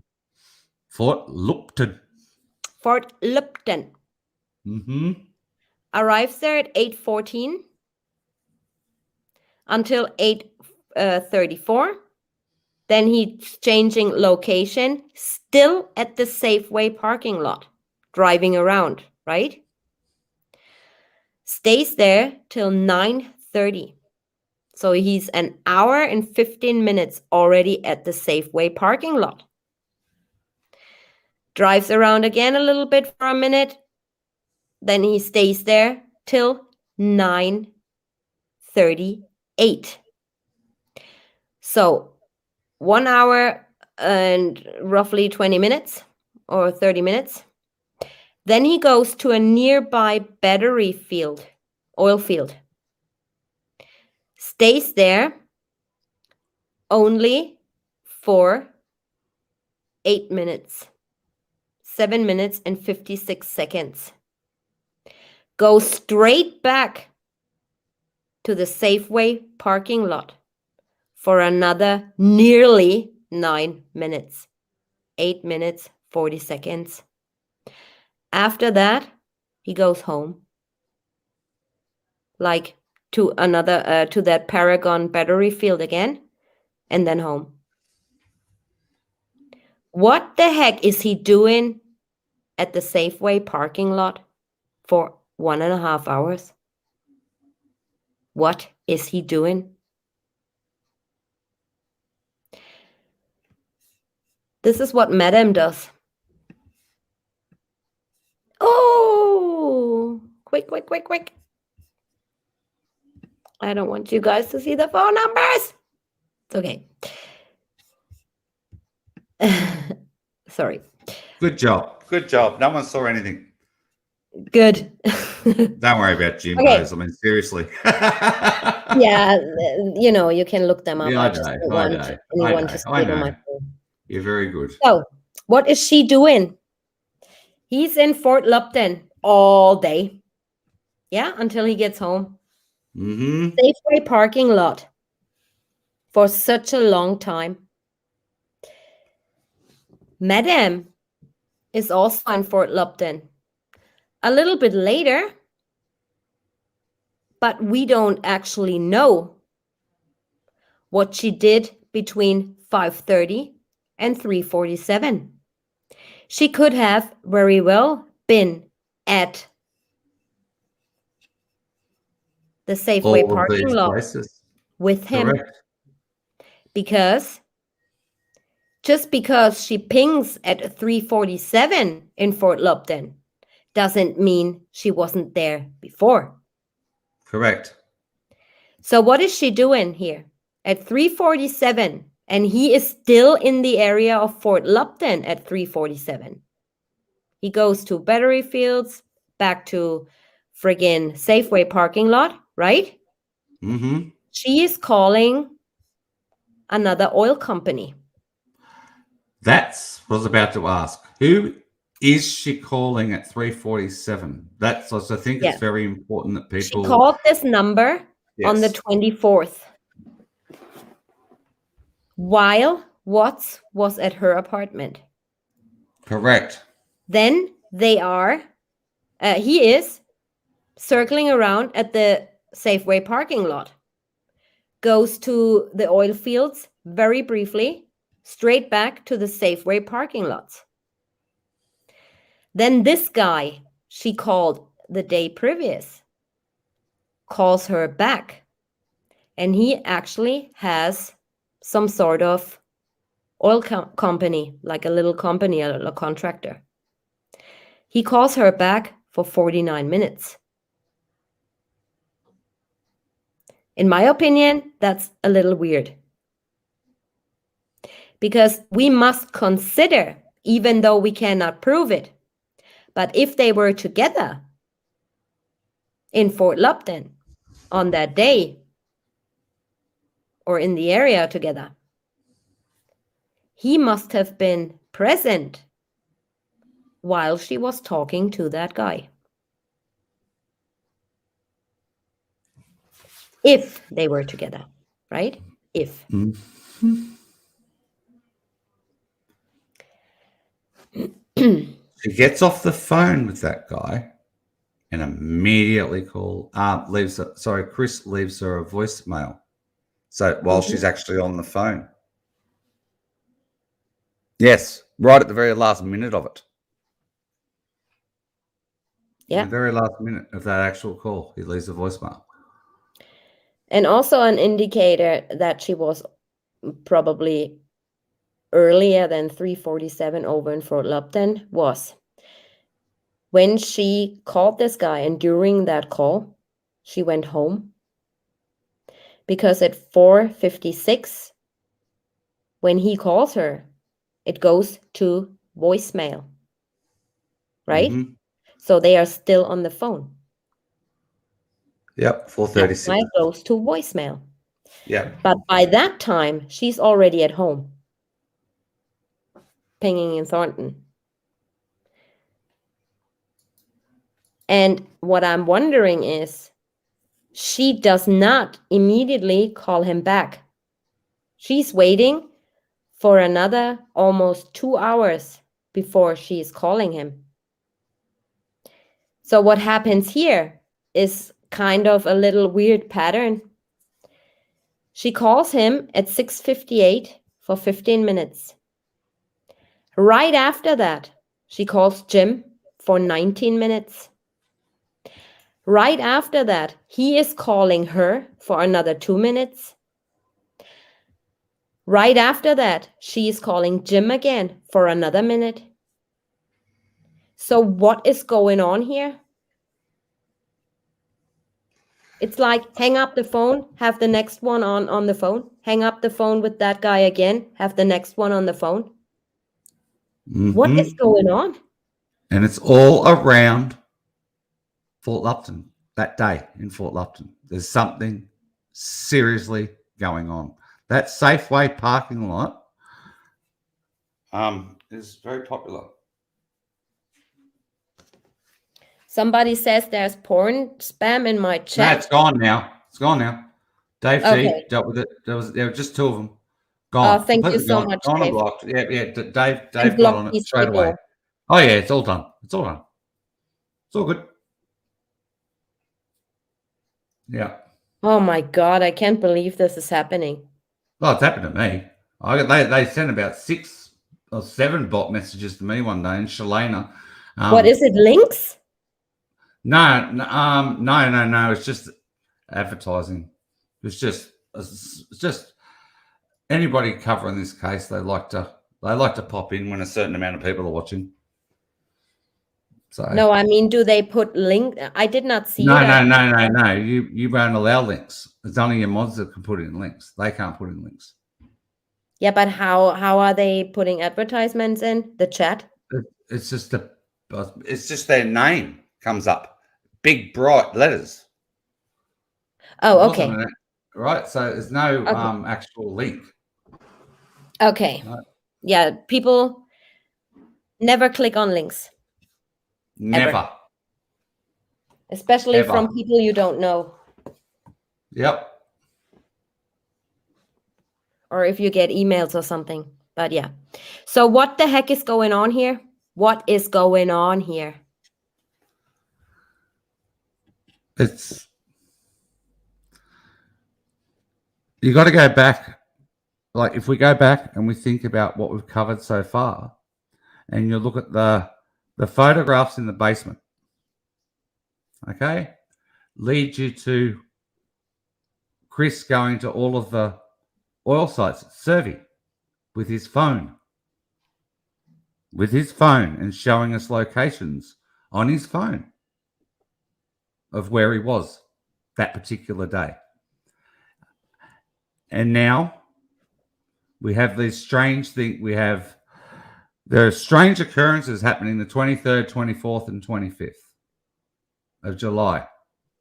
Fort Lupton. Fort Lupton. Mm-hmm. Arrives there at 8:14 until 8:34. Then he's changing location, still at the Safeway parking lot, driving around, right? Stays there till 9:30. So he's an hour and 15 minutes already at the Safeway parking lot. Drives around again a little bit for a minute. Then he stays there till 9:38. So 1 hour and roughly 20 minutes or 30 minutes. Then he goes to a nearby battery field, oil field. Stays there only for 8 minutes, 7 minutes and 56 seconds. Goes straight back to the Safeway parking lot for another nearly 9 minutes, 8 minutes, 40 seconds. After that, he goes home. Like to another, to that Paragon battery field again, and then home. What the heck is he doing at the Safeway parking lot for 1.5 hours? What is he doing? This is what Madame does. Oh, quick. I don't want you guys to see the phone numbers. It's okay. Sorry. Good job. Good job. No one saw anything. Good. Don't worry about Jimbos. Okay. I mean, seriously. Yeah, you know, you can look them up. Yeah, I just don't want anyone to see it on my phone. You're very good. So, what is she doing? He's in Fort Lupton all day. Yeah, until he gets home. Mm-hmm. Safeway parking lot for such a long time. Madame is also in Fort Lupton. A little bit later, but we don't actually know what she did between 5:30 and 3:47. She could have very well been at the Safeway All of parking these lot places. with him, Correct. because just because she pings at 3:47 in Fort Lupton doesn't mean she wasn't there before. Correct. So what is she doing here at 3:47? And he is still in the area of Fort Lupton at 3:47. He goes to Battery Fields, back to friggin' Safeway parking lot, right? Mm-hmm. She is calling another oil company. That's what I was about to ask. Who is she calling at 3:47? That's, I think Yeah. it's very important that She people. called this number on the Yes. 24th, while Watts was at her apartment. Correct. Then he is circling around at the Safeway parking lot, goes to the oil fields very briefly, straight back to the Safeway parking lots. Then this guy she called the day previous calls her back, and he actually has some sort of oil company, like a little company, a contractor. He calls her back for 49 minutes. In my opinion, that's a little weird. Because we must consider, even though we cannot prove it, but if they were together in Fort Lupton on that day, or in the area together, he must have been present while she was talking to that guy. If they were together, right? If. Mm-hmm. She gets off the phone with that guy and immediately Chris leaves her a voicemail. So while she's actually on the phone. Yes, right at the very last minute of it. Yeah. In the very last minute of that actual call, he leaves a voicemail. And also an indicator that she was probably earlier than 3:47 over in Fort Lupton was when she called this guy, and during that call, she went home. Because at 4:56, when he calls her, it goes to voicemail, right? Mm-hmm. So they are still on the phone. Yep, That's 4:36. why it goes to voicemail. Yeah. But by that time, she's already at home, pinging in Thornton. And what I'm wondering is, she does not immediately call him back. She's waiting for another almost 2 hours before she's calling him. So what happens here is kind of a little weird pattern. She calls him at 6:58 for 15 minutes. Right after that, she calls Jim for 19 minutes. Right after that, he is calling her for another 2 minutes. Right after that, she is calling Jim again for another minute. So what is going on here? It's like hang up the phone, have the next one on the phone. Hang up the phone with that guy again, have the next one on the phone. Mm-hmm. What is going on? And it's all around Fort Lupton that day in Fort Lupton. There's something seriously going on. That Safeway parking lot is very popular. Somebody says there's porn spam in my No, chat. it's gone now. It's gone now. Dave Okay. T dealt with it. There were just two of them. Gone. Thank you Completely so gone. much, Gone and Dave. blocked. Yeah. Dave And got block on it these straight away. people. Oh yeah, it's all done. It's all done. It's all good. Yeah. Oh my God, I can't believe this is happening. Well, it's happened to me. They sent about 6 or 7 bot messages to me one day in Shalana. What is it, links? No. It's just advertising. It's just anybody covering this case. They like to pop in when a certain amount of people are watching. So No, I mean, do they put link? I did not see no. it. You won't allow links. It's only your mods that can put in links. They can't put in links. Yeah, but how are they putting advertisements in the chat? It's just their name comes up, big bright letters. Oh, okay. Right. So there's no Okay. actual link. Okay. Right. Yeah, people never click on links. Never. Ever. Especially Ever. from people you don't know. Yep. Or if you get emails or something. But yeah. So what the heck is going on here? What is going on here? You got to go back. Like if we go back and we think about what we've covered so far, and you look at the photographs in the basement, okay, lead you to Chris going to all of the oil sites at Servi with his phone. And showing us locations on his phone of where he was that particular day. And now we have these strange things. There are strange occurrences happening the 23rd, 24th, and 25th of July.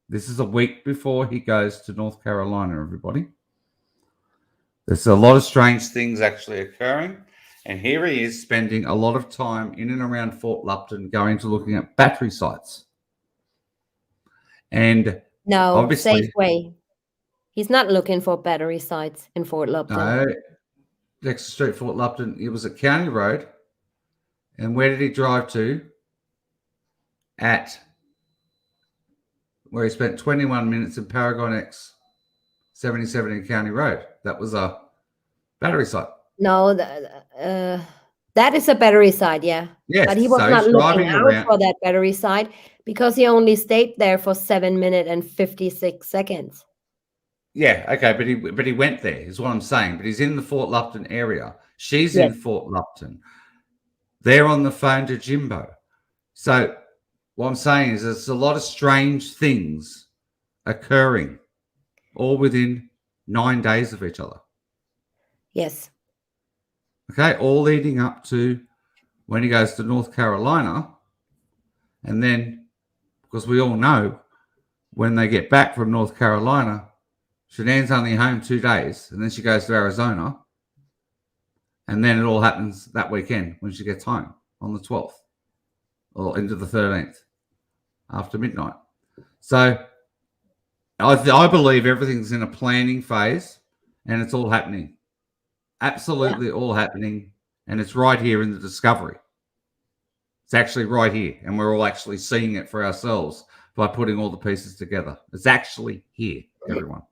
This is a week before he goes to North Carolina, everybody. There's a lot of strange things actually occurring. And here he is spending a lot of time in and around Fort Lupton going to looking at battery sites. And no, obviously, Safeway. He's not looking for battery sites in Fort Lupton. No, Dexter Street, Fort Lupton. It was a county road. And where did he drive to? At where he spent 21 minutes in Paragon X 77 in County Road. That was a battery site. No, that is a battery site, yeah. Yes, but he was not looking out for that battery site because he only stayed there for 7 minutes and 56 seconds. Yeah, okay, but he went there, is what I'm saying. But he's in the Fort Lupton area. She's in Fort Lupton. They're on the phone to Jimbo. So what I'm saying is there's a lot of strange things occurring all within 9 days of each other. Yes. Okay, all leading up to when he goes to North Carolina. And then, because we all know when they get back from North Carolina, Shanann's only home 2 days, and then she goes to Arizona. And then it all happens that weekend when she gets home on the 12th or into the 13th after midnight. So I believe everything's in a planning phase and it's all happening. Absolutely all happening. And it's right here in the discovery. It's actually right here. And we're all actually seeing it for ourselves by putting all the pieces together. It's actually here, everyone.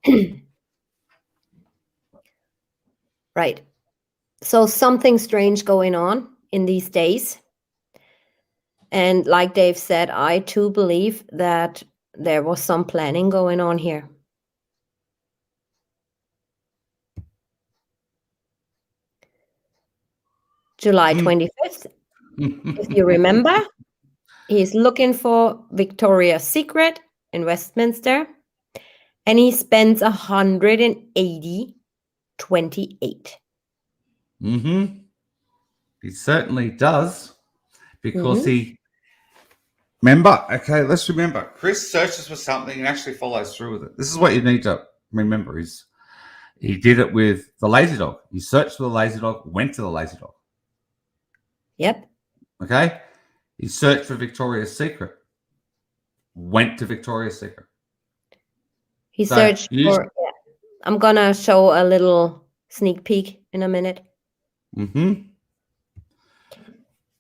Right. So something strange going on in these days. And like Dave said, I too believe that there was some planning going on here. July 25th, if you remember, he's looking for Victoria's Secret in Westminster, and he spends 180.28. He certainly does, because he remember. Okay, let's remember. Chris searches for something and actually follows through with it. This is what you need to remember: is he did it with the lazy dog. He searched for the lazy dog, went to the lazy dog. Yep. Okay. He searched for Victoria's Secret, went to Victoria's Secret. He searched for. Yeah, I'm gonna show a little sneak peek in a minute.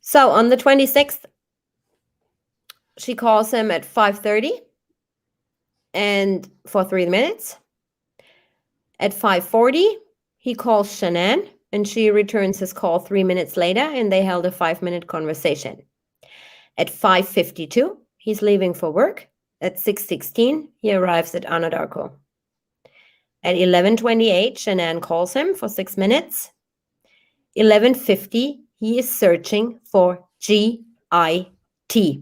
So on the 26th, she calls him at 5:30, and for 3 minutes. At 5:40, he calls Shanann, and she returns his call 3 minutes later, and they held a 5-minute conversation. At 5:52, he's leaving for work. At 6:16, he arrives at Anadarko. At 11:28, Shanann calls him for 6 minutes. 11:50, he is searching for GIT.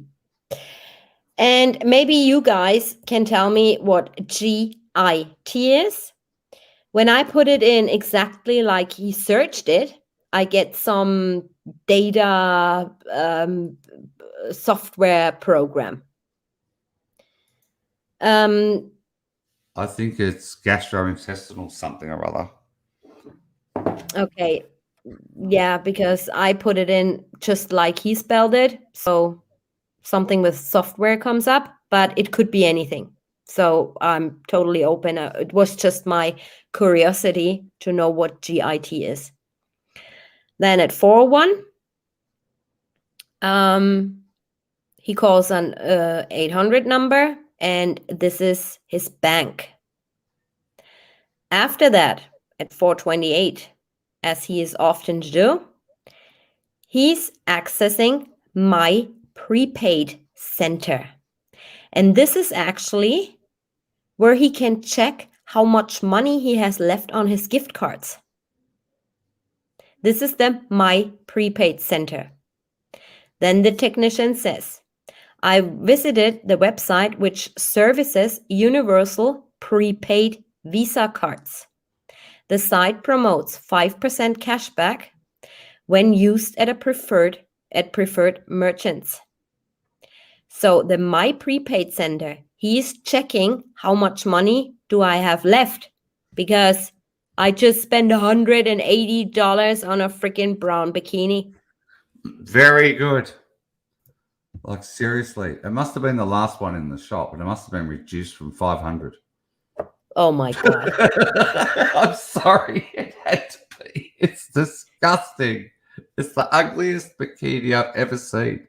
And maybe you guys can tell me what GIT is. When I put it in exactly like he searched it, I get some data software program. I think it's gastrointestinal something or other. Okay. Yeah, because I put it in just like he spelled it. So something with software comes up, but it could be anything. So I'm totally open. It was just my curiosity to know what GIT is. Then at 4:01, he calls an 800 number, and this is his bank. After that, at 4:28, as he is often to do, he's accessing my prepaid center. And this is actually where he can check how much money he has left on his gift cards. This is the My Prepaid Center. Then the technician says, I visited the website which services universal prepaid Visa cards. The site promotes 5% cashback when used at preferred merchants. So the My Prepaid Center, he's checking how much money do I have left, because I just spent $180 on a freaking brown bikini. Very good. Like, seriously, it must have been the last one in the shop, and it must have been reduced from 500. Oh my God. I'm sorry, it had to be. It's disgusting. It's the ugliest bikini I've ever seen.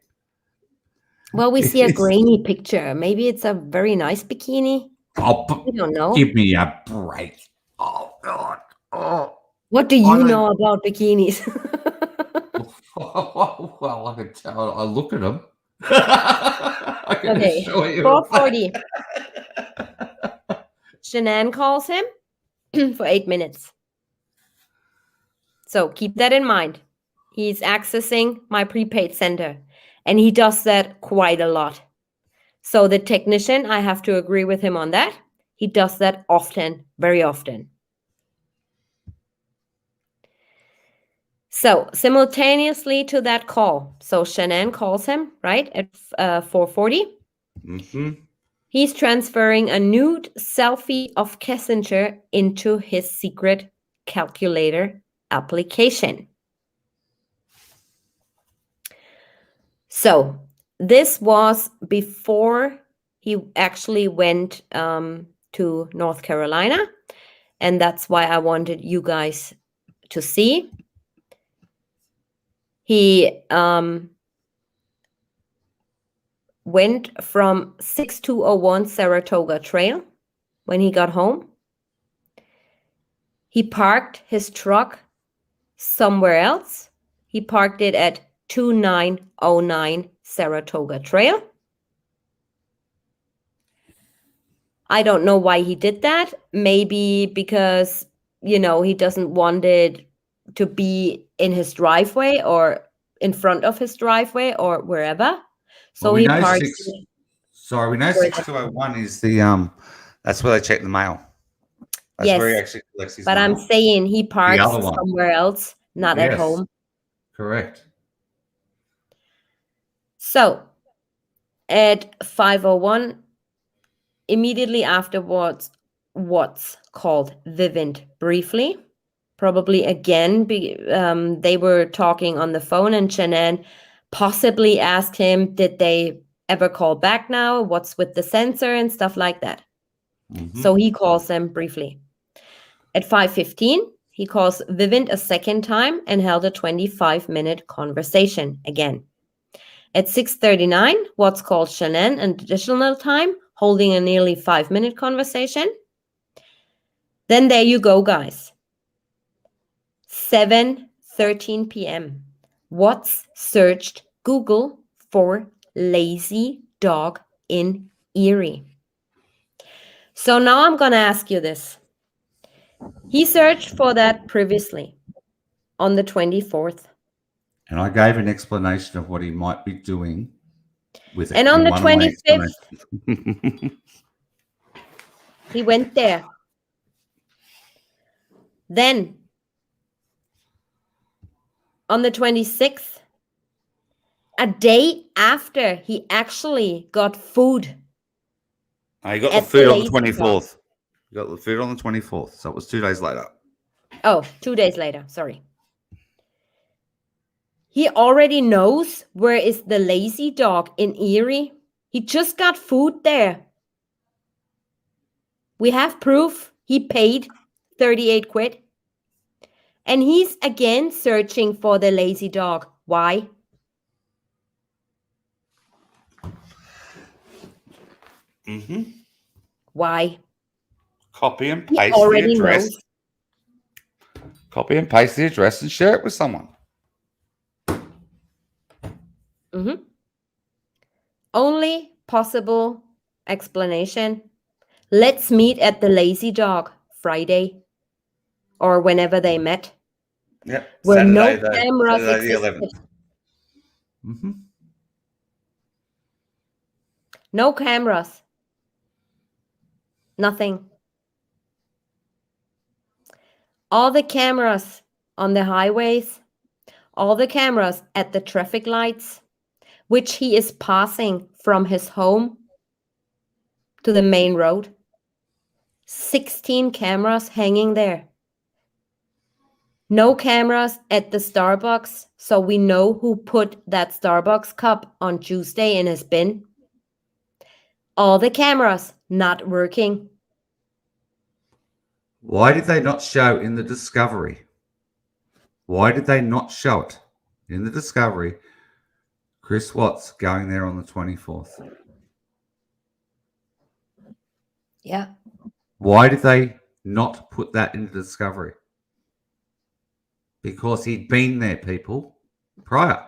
Well, we see a grainy picture. Maybe it's a very nice bikini. Oh, I don't know. Give me a break. Oh, God. Oh. What do you know about bikinis? Well, I can tell. I look at them. I can assure you. 4:40. Shanann calls him for 8 minutes. So keep that in mind. He's accessing my prepaid center, and he does that quite a lot. So the technician, I have to agree with him on that. He does that often, very often. So simultaneously to that call, so Shanann calls him, right, at 4:40. Mm-hmm. He's transferring a nude selfie of Kissinger into his secret calculator application. So this was before he actually went to North Carolina, and that's why I wanted you guys to see. He went from 6201 Saratoga Trail when he got home. He parked his truck somewhere else. He parked it at 2909 Saratoga Trail. I don't know why he did that. Maybe because, he doesn't want it to be in his driveway or in front of his driveway or wherever. So well, he parks. We know 6201 is the that's where they check the mail. That's yes, where he actually collects his but mail. I'm saying he parks somewhere else, not at home. Correct. So at 5:01, immediately afterwards, what's called Vivint briefly. Probably again, they were talking on the phone, and Shanann possibly asked him, did they ever call back now? What's with the sensor and stuff like that? Mm-hmm. So he calls them briefly. At 5:15, he calls Vivint a second time and held a 25-minute conversation again. At 6:39, Watts called Shanann an additional time, holding a nearly 5-minute conversation. Then there you go, guys. 7:13 p.m. What's searched Google for lazy dog in Erie? So now I'm going to ask you this. He searched for that previously on the 24th. And I gave an explanation of what he might be doing with it. And on in the one of my 25th, he went there. Then, on the 26th, a day after he actually got food. He got the at food on the Lazy Dog. 24th. He got the food on the 24th. So it was 2 days later. Oh, 2 days later. Sorry. He already knows where is the Lazy Dog in Erie. He just got food there. We have proof he paid 38 quid. And he's again searching for the Lazy Dog. Why? Why? Copy and He paste the already address. knows. Copy and paste the address and share it with someone. Only possible explanation. Let's meet at the Lazy Dog Friday or whenever they met. Yep. Where Saturday, no cameras Saturday the existed. 11th. No cameras. Nothing. All the cameras on the highways, all the cameras at the traffic lights, which he is passing from his home to the main road. 16 cameras hanging there. No cameras at the Starbucks, so we know who put that Starbucks cup on Tuesday in his bin. All the cameras not working. Why did they not show in the discovery? Why did they not show it in the discovery? Chris Watts going there on the 24th. Yeah. Why did they not put that in the discovery? Because he'd been there, people, prior.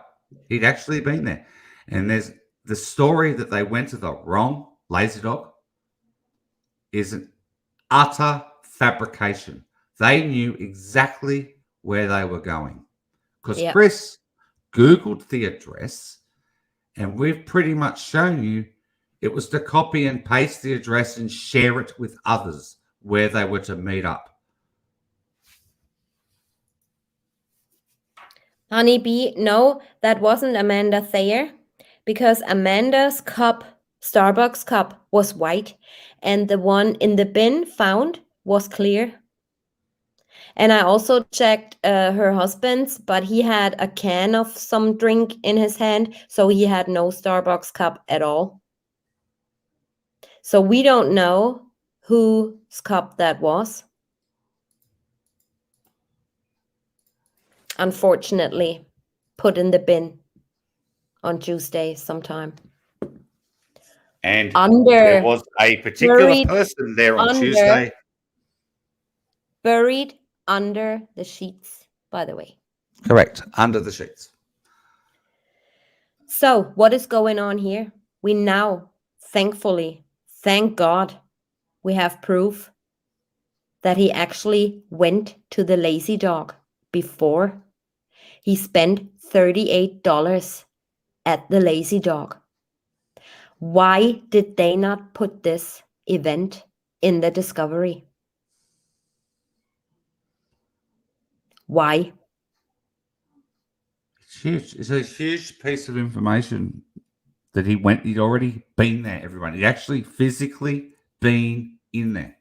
He'd actually been there. And there's the story that they went to the wrong Lazy Dog is an utter fabrication. They knew exactly where they were going. Because Chris Googled the address, and we've pretty much shown you it was to copy and paste the address and share it with others where they were to meet up. Honeybee, no, that wasn't Amanda Thayer, because Amanda's cup, Starbucks cup, was white, and the one in the bin found was clear. And I also checked her husband's, but he had a can of some drink in his hand, so he had no Starbucks cup at all. So we don't know whose cup that was. Unfortunately, put in the bin on Tuesday sometime. And there was a particular person there on Tuesday. Buried under the sheets, by the way. Correct, under the sheets. So what is going on here? We now, thankfully, thank God, we have proof that he actually went to the Lazy Dog before. He spent $38 at the Lazy Dog. Why did they not put this event in the discovery? Why? It's huge. It's a huge piece of information that he'd already been there, everyone. He'd actually physically been in there.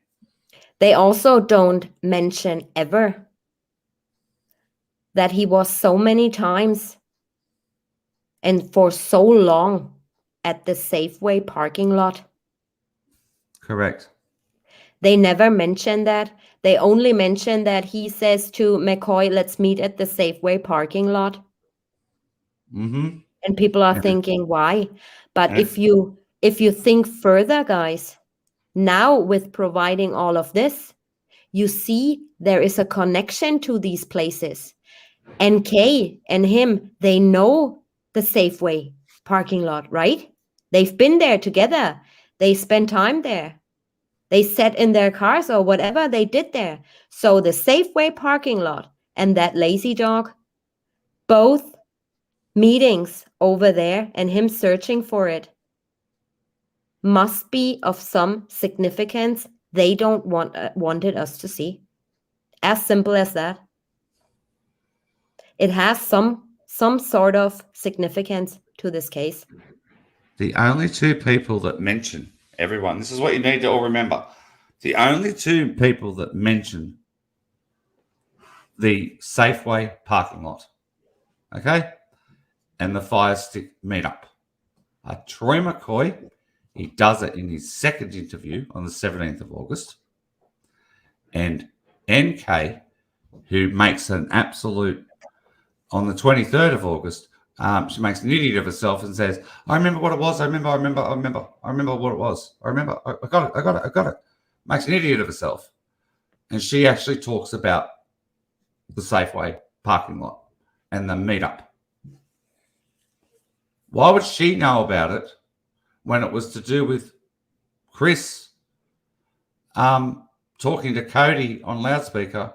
They also don't mention ever that he was so many times and for so long at the Safeway parking lot. Correct. They never mention that. They only mention that he says to McCoy, let's meet at the Safeway parking lot. Mm-hmm. And people are thinking, why? But if you if you think further, guys, now with providing all of this, you see there is a connection to these places. NK and him, they know the Safeway parking lot, right? They've been there together. They spent time there. They sat in their cars or whatever they did there. So the Safeway parking lot and that lazy dog, both meetings over there and him searching for it must be of some significance they don't wanted us to see. As simple as that. It has some sort of significance to this case. The only two people that mention everyone, this is what you need to all remember. The only two people that mention the Safeway parking lot, okay, and the fire stick meetup are Troy McCoy. He does it in his second interview on the 17th of August. And NK, who makes an absolute, on the 23rd of August, she makes an idiot of herself and says, I remember what it was. I remember what it was. I got it. Makes an idiot of herself. And she actually talks about the Safeway parking lot and the meetup. Why would she know about it when it was to do with Chris talking to Cody on loudspeaker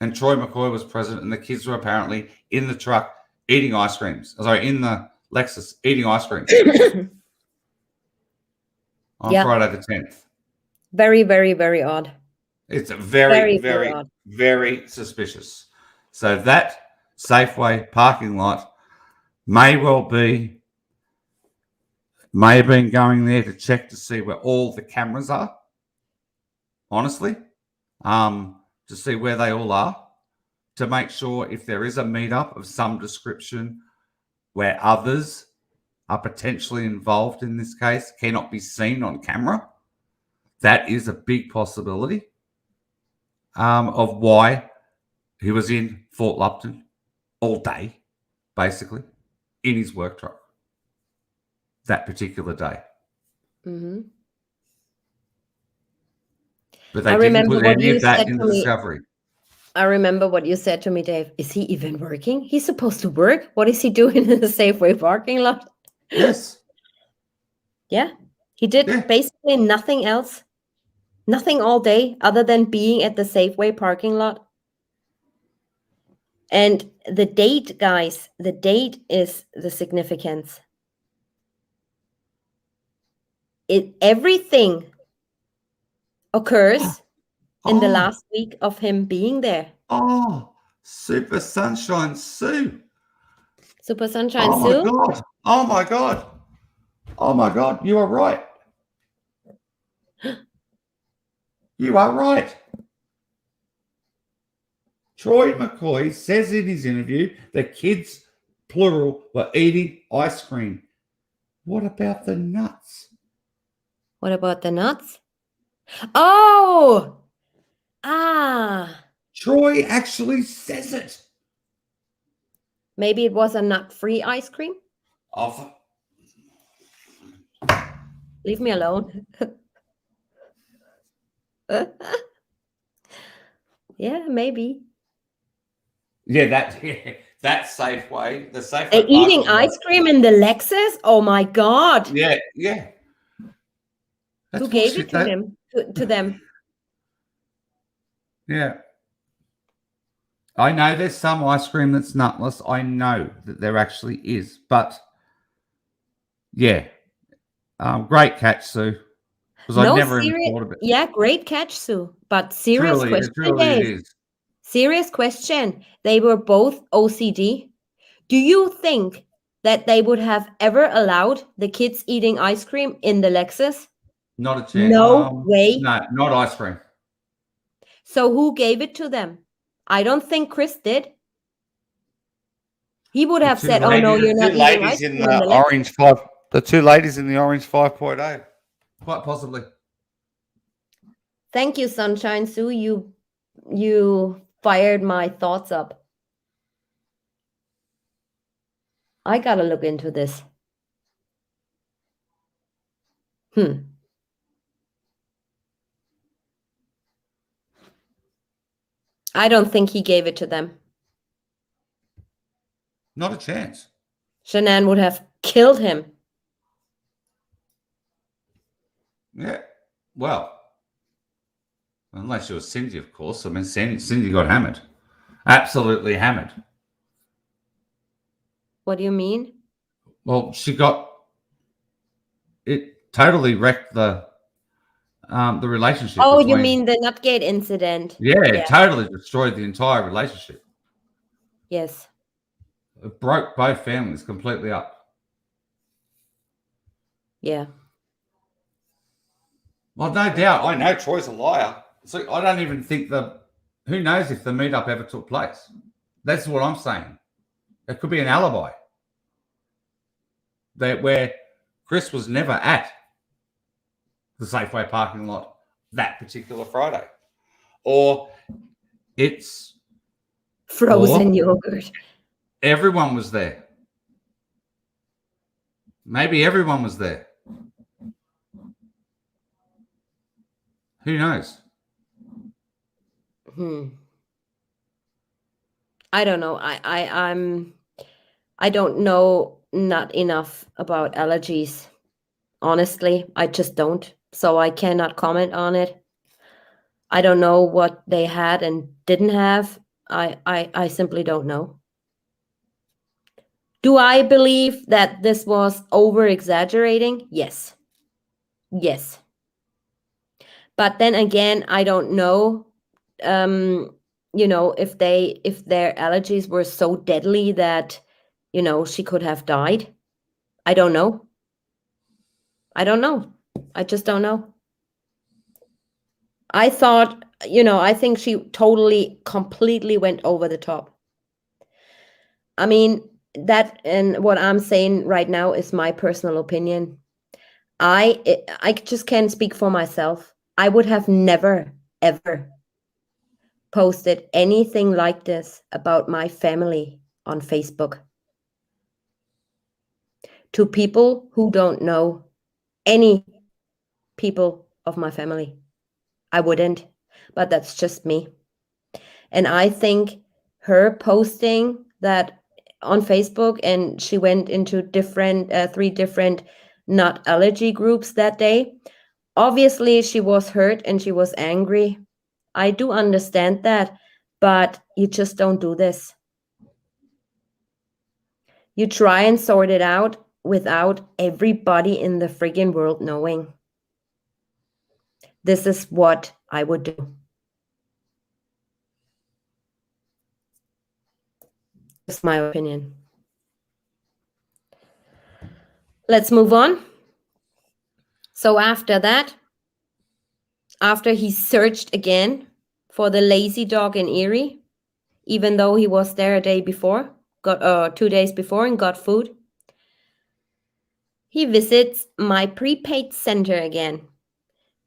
and Troy McCoy was present and the kids were apparently in the truck eating ice creams. Sorry, in the Lexus eating ice cream on Friday the 10th. Very, very, very odd. It's very suspicious. So that Safeway parking lot may have been going there to check to see where all the cameras are, honestly, to see where they all are, to make sure if there is a meetup of some description where others are potentially involved in this case, cannot be seen on camera. That is a big possibility of why he was in Fort Lupton all day, basically, in his work truck that particular day. Mm-hmm. But they didn't put any of that in the discovery. I remember what you said to me, Dave. Is he even working? He's supposed to work. What is he doing in the Safeway parking lot? Yes. Yeah. He did basically nothing else. Nothing all day other than being at the Safeway parking lot. And the date, guys, the date is the significance. Everything occurs in the last week of him being there. Oh, Super Sunshine Sue. Super Sunshine Sue? Oh my God. Oh my God. You are right. You are right. Troy McCoy says in his interview the kids, plural, were eating ice cream. What about the nuts? What about the nuts? Oh! Troy actually says it. Maybe it was a nut-free ice cream? Leave me alone. Yeah, maybe. Yeah, that's Safeway. The Safeway. They're eating ice cream in the Lexus? Oh my God. Yeah. Who gave it to him? To them? Yeah. I know there's some ice cream that's nutless. I know that there actually is. But, yeah. Great catch, Sue. Because I never even thought of it. Yeah, great catch, Sue. But serious question, Dave. Serious question. They were both OCD. Do you think that they would have ever allowed the kids eating ice cream in the Lexus? Not a chance. No way. No, not ice cream. So who gave it to them? I don't think Chris did. He would have said, "Oh no, you're not eating ice cream." The two ladies in the orange 5.8. Quite possibly. Thank you, Sunshine Sue. You fired my thoughts up. I gotta look into this. I don't think he gave it to them. Not a chance. Shanann would have killed him. Yeah. Well, unless it was Cindy, of course. I mean, Cindy got hammered. Absolutely hammered. What do you mean? Well, it totally wrecked the relationship Oh, you between. mean the Nutgate incident? Yeah, Yeah. it totally destroyed the entire relationship. Yes. It broke both families completely up. Yeah. Well, no doubt. I know Troy's a liar. So I don't even think who knows if the meetup ever took place. That's what I'm saying. It could be an alibi. Where Chris was never at the Safeway parking lot that particular Friday. Or it's Frozen yogurt. Everyone was there. Maybe everyone was there. Who knows? I don't know. I don't know not enough about allergies. Honestly, I just don't. So I cannot comment on it. I don't know what they had and didn't have. I simply don't know. Do I believe that this was over exaggerating? Yes. Yes. But then again, I don't know if their allergies were so deadly that she could have died. I don't know. I just don't know. I thought, I think she totally completely went over the top. I mean, that, and what I'm saying right now is my personal opinion. I just can't speak for myself. I would have never ever posted anything like this about my family on Facebook to people who don't know any people of my family. I wouldn't, but that's just me. And I think her posting that on Facebook, and she went into three different nut allergy groups that day. Obviously, she was hurt and she was angry. I do understand that, but you just don't do this. You try and sort it out without everybody in the friggin' world knowing. This is what I would do. Just my opinion. Let's move on. So after that, after he searched again for the lazy dog in Erie, even though he was there a day before, got 2 days before, and got food, he visits my prepaid center again.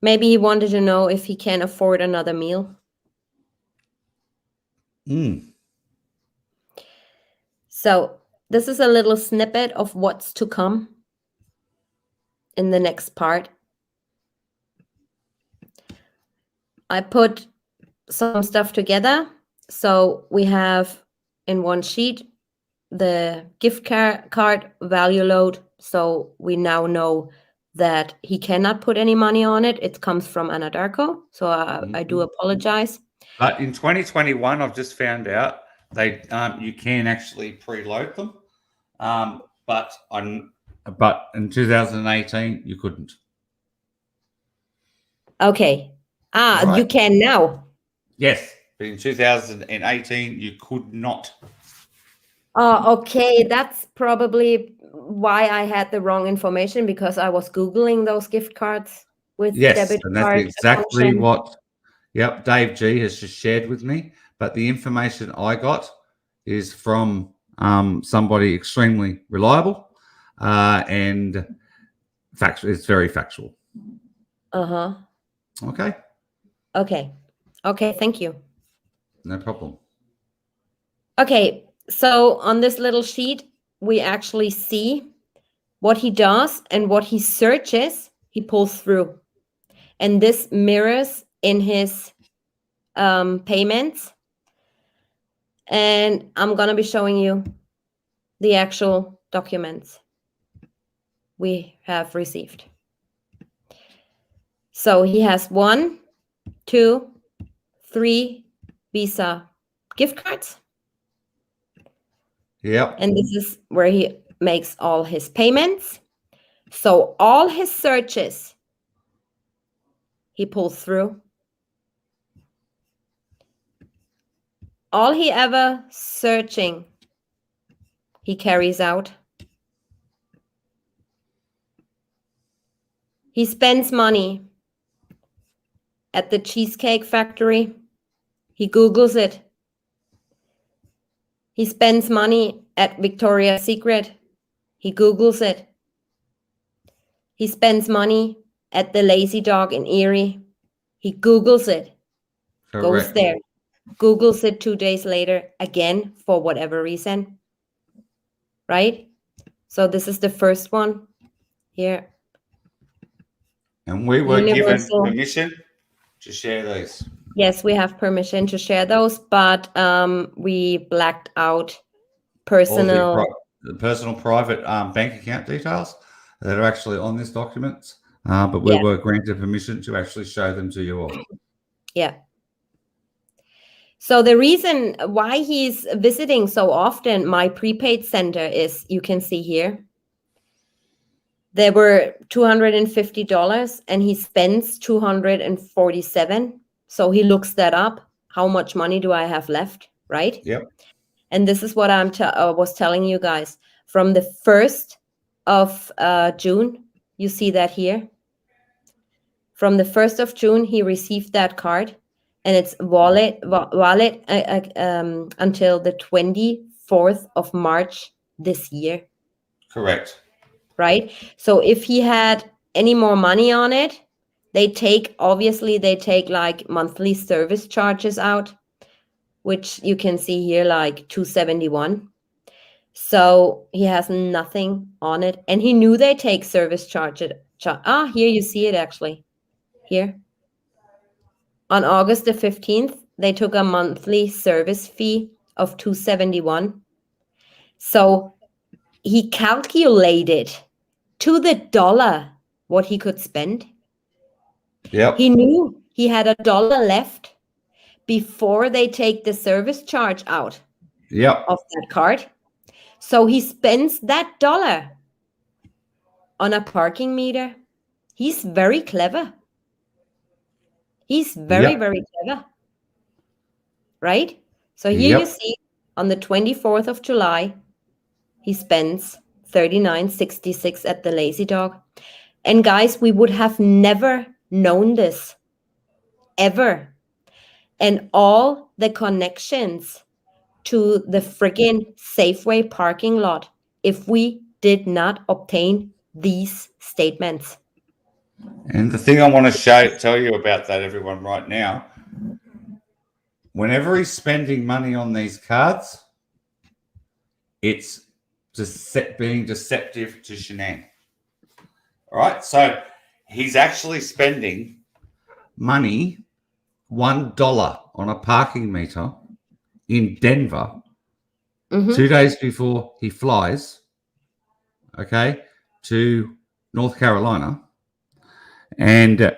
Maybe he wanted to know if he can afford another meal. So this is a little snippet of what's to come in the next part. I put some stuff together. So we have in one sheet the gift card value load. So we now know that he cannot put any money on it. It comes from Anadarko. So I do apologize. But in 2021, I've just found out you can actually preload them. But in 2018 you couldn't. Okay. Right. You can now. Yes, but in 2018 you could not. Oh, okay. That's probably why I had the wrong information, because I was Googling those gift cards with debit and card. That's exactly what Dave G has just shared with me. But the information I got is from somebody extremely reliable and factual. It's very factual. Uh-huh. Okay. Okay, thank you. No problem. Okay, so on this little sheet, we actually see what he does and what he searches he pulls through. And this mirrors in his payments. And I'm going to be showing you the actual documents we have received. So he has 1, 2, 3 Visa gift cards. Yep. And this is where he makes all his payments. So all his searches, he pulls through. All he ever searching, he carries out. He spends money at the Cheesecake Factory. He Googles it. He spends money at Victoria's Secret. He Googles it. He spends money at the Lazy Dog in Erie. He Googles it. Correct. Goes there. Googles it 2 days later again for whatever reason. Right? So this is the first one here. And we were Universal. given permission to share these. Yes, we have permission to share those, but we blacked out personal. The personal private bank account details that are actually on this document, but we were granted permission to actually show them to you all. Yeah. So the reason why he's visiting so often my prepaid center is, you can see here, there were $250 and he spends $247. So he looks that up. How much money do I have left? Right? Yep. And this is what was telling you guys. From the 1st of June, you see that here. From the 1st of June, he received that card, and it's valid until the 24th of March this year. Correct. Right? So if he had any more money on it, they take like monthly service charges out, which you can see here, like $271. So he has nothing on it. And he knew they take service charges. Here you see it actually. Here. On August the 15th, they took a monthly service fee of $271. So he calculated to the dollar what he could spend. Yep. He knew he had $1 left before they take the service charge out of that card. So he spends that $1 on a parking meter. He's very clever. He's very, very clever. Right? So here you see on the 24th of July, he spends $39.66 at the Lazy Dog. And guys, we would have never known this ever. And all the connections to the friggin' Safeway parking lot if we did not obtain these statements. And the thing I want to tell you about that, everyone, right now, whenever he's spending money on these cards, it's just being deceptive to Shanann. All right, so he's actually spending money, $1 on a parking meter in Denver 2 days before he flies, to North Carolina. And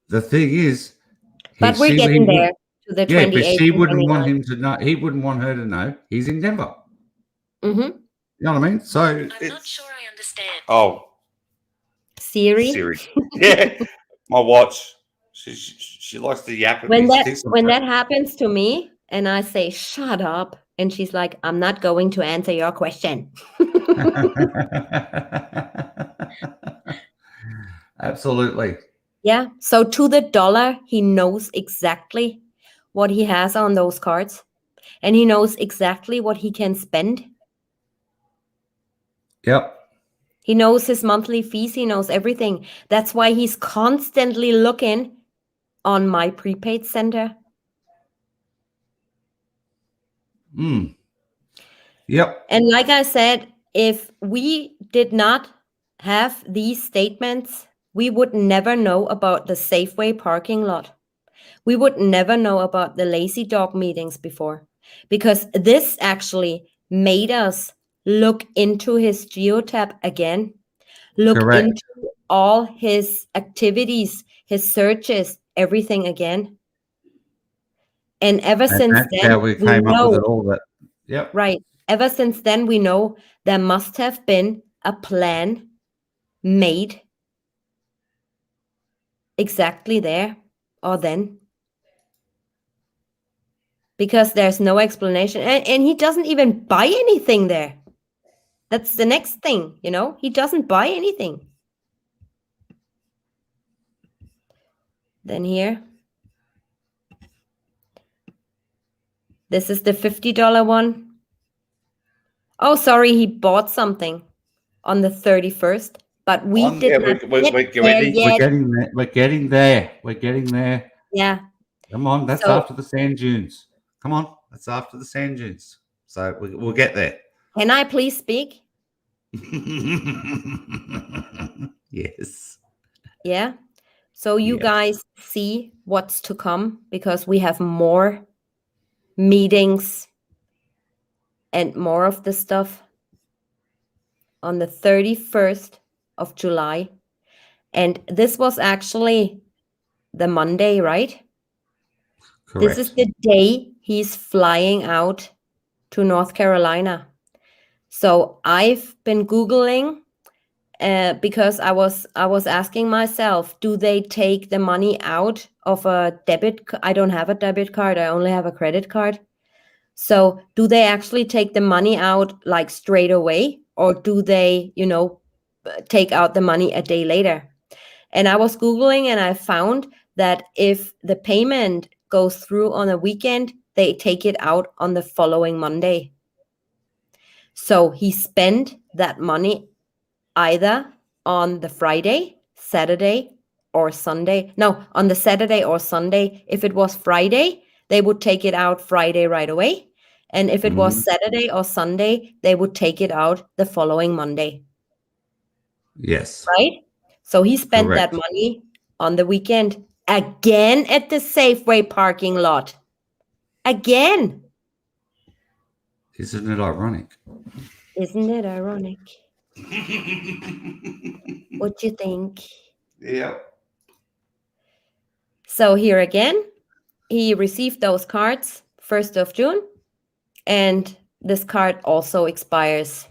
the thing is, but we're getting there to the 28th. But she wouldn't want him to know. He wouldn't want her to know he's in Denver. You know what I mean? So I'm not sure I understand. Oh, Siri. Yeah, my watch. She likes to yap at when me. that happens to me, and I say shut up, and she's like, I'm not going to answer your question. Absolutely. Yeah. So to the dollar, he knows exactly what he has on those cards, and he knows exactly what he can spend. Yep. He knows his monthly fees. He knows everything. That's why he's constantly looking on my prepaid center. Yep. And like I said, if we did not have these statements we would never know about the Safeway parking lot. We would never know about the lazy dog meetings before, because this actually made us look into his geotab again, look Correct. into all his activities, his searches, everything again. And ever And since that's then, how we we came up with know, it all. That. Yep. right? Ever since then, we know there must have been a plan made exactly there or then, because there's no explanation. And he doesn't even buy anything there. That's the next thing, he doesn't buy anything. Then here, this is the $50 one. Oh, sorry, he bought something on the 31st, but we did not get there yet. We're getting there. We're getting there. Yeah. Come on, that's So, after the sand dunes. Come on, that's after the sand dunes. So we'll get there. can I please speak? Yes. Yeah. So you Yes. guys see what's to come, because we have more meetings and more of the stuff on the 31st of July. And this was actually the Monday, right? Correct. This is the day he's flying out to North Carolina. So I've been Googling because I was asking myself, do they take the money out of a debit? I don't have a debit card. I only have a credit card. So do they actually take the money out like straight away, or do they, take out the money a day later? And I was Googling and I found that if the payment goes through on a weekend, they take it out on the following Monday. So he spent that money either on the Friday, Saturday, or Sunday. No, on the Saturday or Sunday. If it was Friday, they would take it out Friday right away. And if it was Saturday or Sunday, they would take it out the following Monday. Yes. Right? So he spent that Correct. money on the weekend again at the Safeway parking lot. Again. Isn't it ironic? Isn't it ironic? What do you think? Yeah. So here again, he received those cards 1st of June, and this card also expires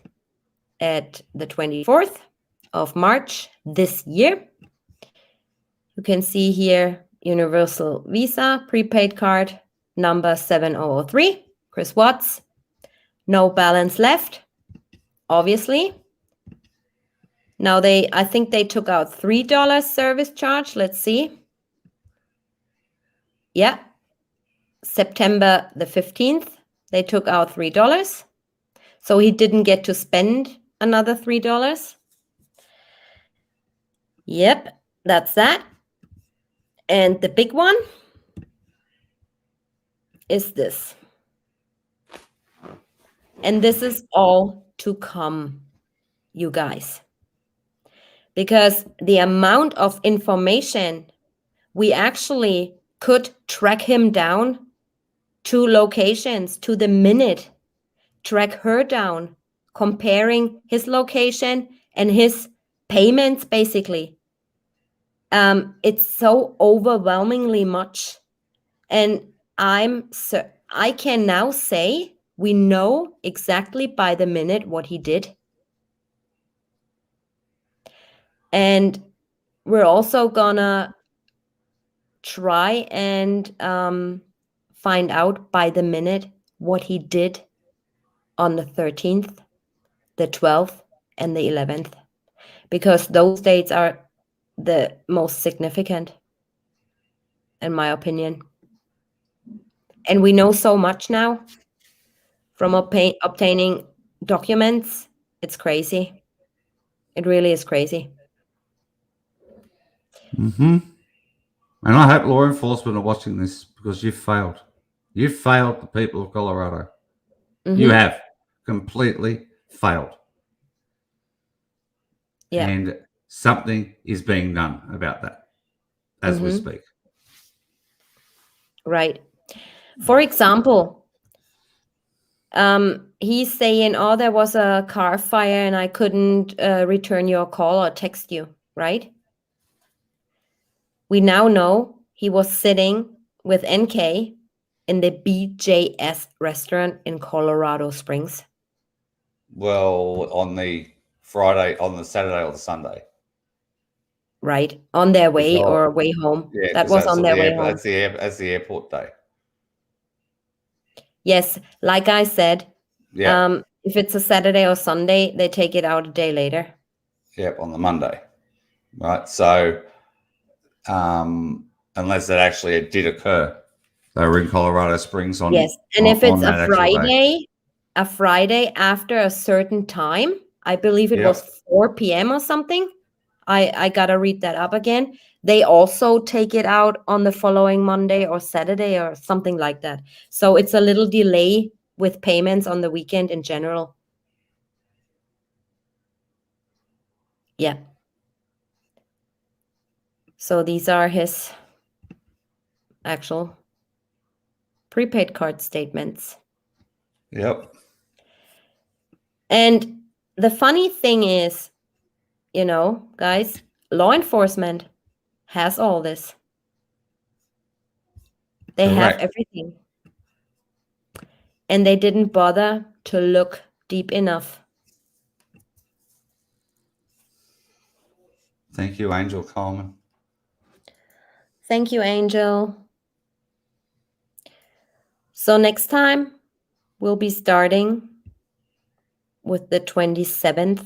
at the 24th of March this year. You can see here Universal Visa prepaid card number 7003, Chris Watts. No balance left, obviously. Now I think they took out $3 service charge. Let's see. Yeah. September the 15th, they took out $3. So he didn't get to spend another $3. Yep, that's that. And the big one is this. And this is all to come, you guys. Because the amount of information, we actually could track him down to locations to the minute, track her down, comparing his location and his payments, basically. It's so overwhelmingly much. And I can now say we know exactly by the minute what he did. And we're also gonna try and find out by the minute what he did on the 13th, the 12th, and the 11th, because those dates are the most significant, in my opinion. And we know so much now from obtaining documents. It's crazy. It really is crazy. And I hope law enforcement are watching this, because you've failed. You've failed the people of Colorado. You have completely failed. Yeah. And something is being done about that as we speak. Right. For example, he's saying, oh, there was a car fire and I couldn't return your call or text you, right? We now know he was sitting with NK in the BJS restaurant in Colorado Springs. Well, on the Friday, on the Saturday or the Sunday. Right. On their way or way home. Yeah, that was on their way home. That's the airport day. Yes. Like I said, Yeah. if it's a Saturday or Sunday, they take it out a day later. Yep, on the Monday. Right. So unless it actually did occur. They were in Colorado Springs on yes. And if it's a Friday after a certain time, I believe it was 4 p.m. or something. I gotta read that up again. They also take it out on the following Monday or Saturday or something like that. So it's a little delay with payments on the weekend in general. Yeah. So these are his actual prepaid card statements. Yep. And the funny thing is, you know, guys, law enforcement has all this. They have everything. And they didn't bother to look deep enough. Thank you, Angel Coleman. Thank you, Angel. So next time, we'll be starting with the 27th.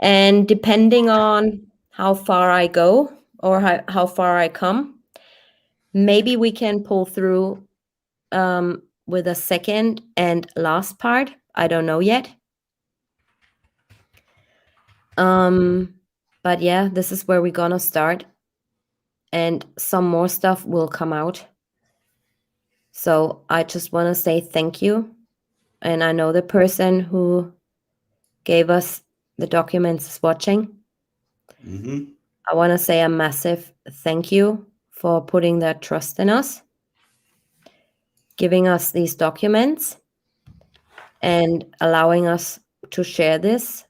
And depending on how far I go or how far I come, maybe we can pull through with a second and last part. I don't know yet. But yeah, this is where we're gonna start. And some more stuff will come out. So I just want to say thank you. And I know the person who gave us the documents is watching. I want to say a massive thank you for putting that trust in us, giving us these documents, and allowing us to share this.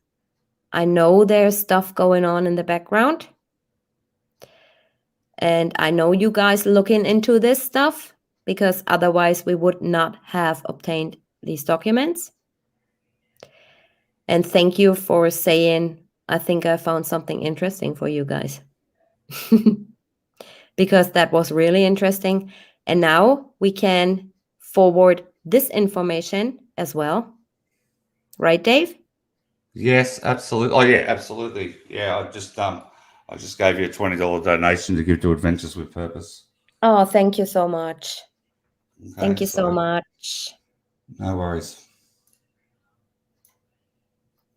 I know there's stuff going on in the background. And I know you guys looking into this stuff because otherwise we would not have obtained these documents. And thank you for saying, I think I found something interesting for you guys. Because that was really interesting. And now we can forward this information as well. Right, Dave? Yes, absolutely. Oh yeah, absolutely. Yeah, I just gave you a $20 donation to give to Adventures with Purpose. Oh, thank you so much. Okay, thank you so much. No worries.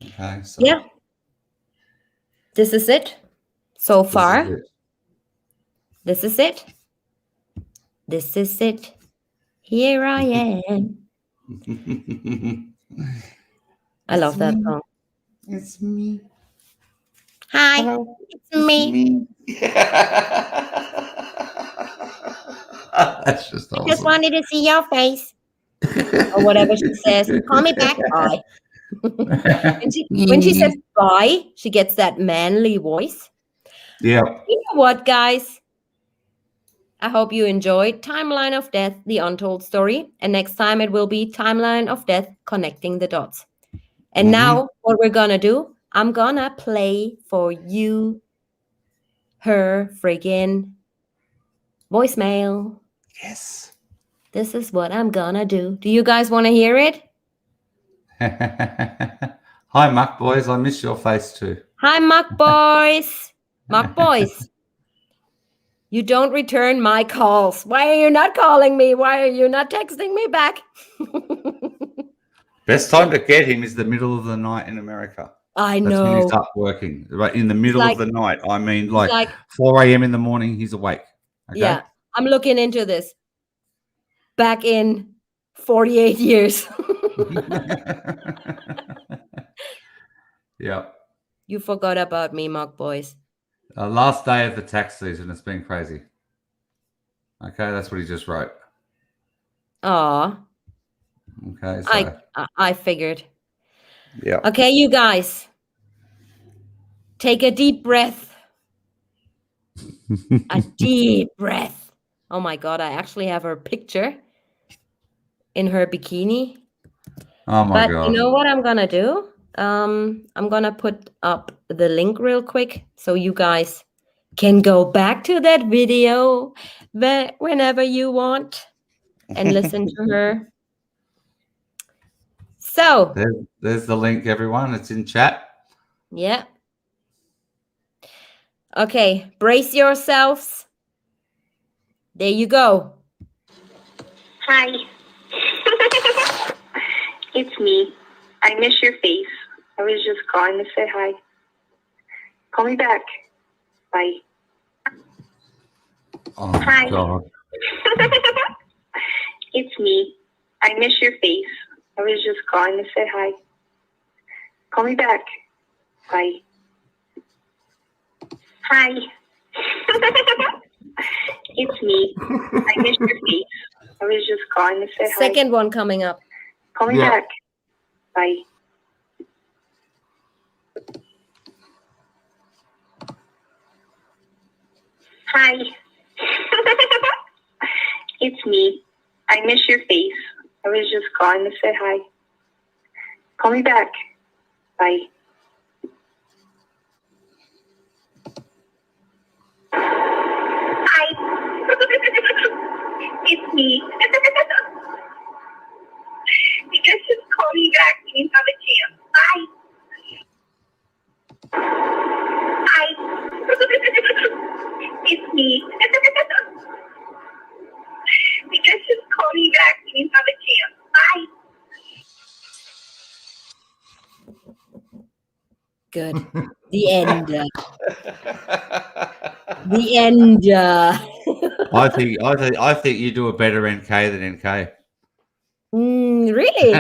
Okay, so yeah. This is it so far. This is it. This is it. Here I am. I love that song. It's me. Hi, hello. It's me. That's just awesome. I just wanted to see your face. Or whatever she says. Call me back. Bye. when she says bye, she gets that manly voice. Yeah. You know what, guys? I hope you enjoyed Timeline of Death, the untold story. And next time it will be Timeline of Death, connecting the dots. And now what we're going to do, I'm going to play for you her friggin' voicemail. Yes. This is what I'm going to do. Do you guys want to hear it? Hi, Muck Boys. I miss your face too. Hi, Muck Boys. Muck Boys. You don't return my calls. Why are you not calling me? Why are you not texting me back? Best time to get him is the middle of the night in America. I know. That's when he's up working. Right in the middle of the night. I mean, like 4 a.m. in the morning, he's awake. Okay? Yeah, I'm looking into this. Back in 48 years. Yeah. You forgot about me, Mug Boys. Last day of the tax season. It's been crazy. Okay, that's what he just wrote. Aw. Okay, so I figured. yeah. Okay, you guys. Take a deep breath. A deep breath. Oh my God, I actually have her picture in her bikini. Oh my But God. you know what I'm gonna do? I'm gonna put up the link real quick so you guys can go back to that video whenever you want and listen to her. So, There's the link, everyone. It's in chat. yeah. Okay, brace yourselves. There you go. Hi. It's me. I miss your face. I was just calling to say hi. Call me back. Bye. Oh Hi. God. It's me. I miss your face. I was just calling to say hi. Call me back. Bye. Hi. It's me. I miss your face. I was just calling to say hi. Second one coming up. Call me Yeah. back. Bye. Hi. It's me. I miss your face. I was just calling to say hi. Call me back. Bye. Hi. It's me. You guys just call me back when you have a chance. Bye. Hi. It's me. You guys just call me back when you have a chance. Bye. Good. The end. The end. I think you do a better NK than NK. Really?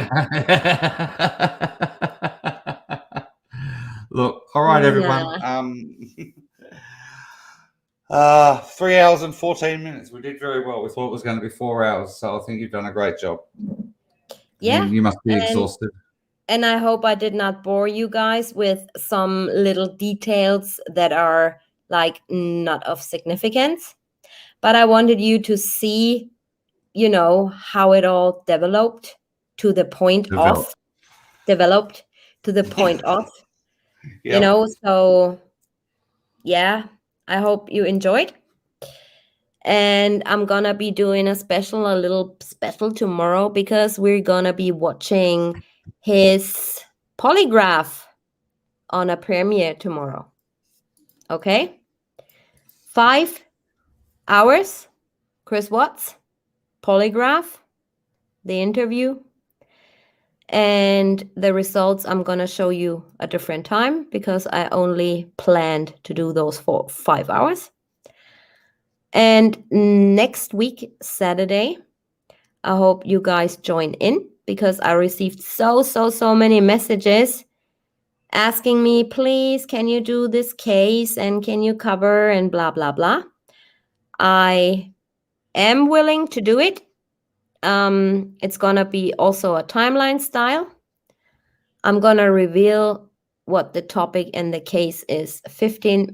Look, all right, everyone. Nah. 3 hours and 14 minutes. We did very well. We thought it was going to be 4 hours, so I think you've done a great job. Yeah. You must be exhausted. And I hope I did not bore you guys with some little details that are like not of significance. But I wanted you to see, you know, how it all developed to the point of, developed to the point of, you know, so yeah, I hope you enjoyed. And I'm gonna be doing a little special tomorrow because we're gonna be watching his polygraph on a premiere tomorrow. Okay? 5 hours, Chris Watts, polygraph, the interview, and the results I'm gonna show you a different time because I only planned to do those for 5 hours. And next week, Saturday, I hope you guys join in because I received so many messages asking me, please, can you do this case and can you cover and blah, blah, blah. I am willing to do it. It's going to be also a timeline style. I'm going to reveal what the topic and the case is 15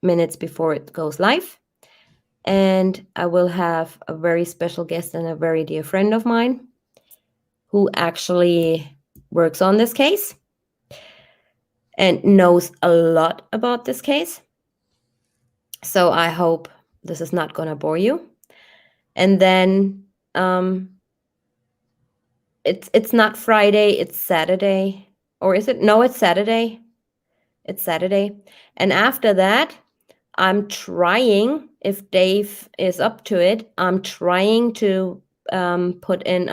minutes before it goes live. And I will have a very special guest and a very dear friend of mine who actually works on this case and knows a lot about this case. So I hope this is not going to bore you. And then it's not Friday, it's Saturday. Or is it? No, it's Saturday. It's Saturday. And after that, I'm trying, if Dave is up to it, I'm trying to put in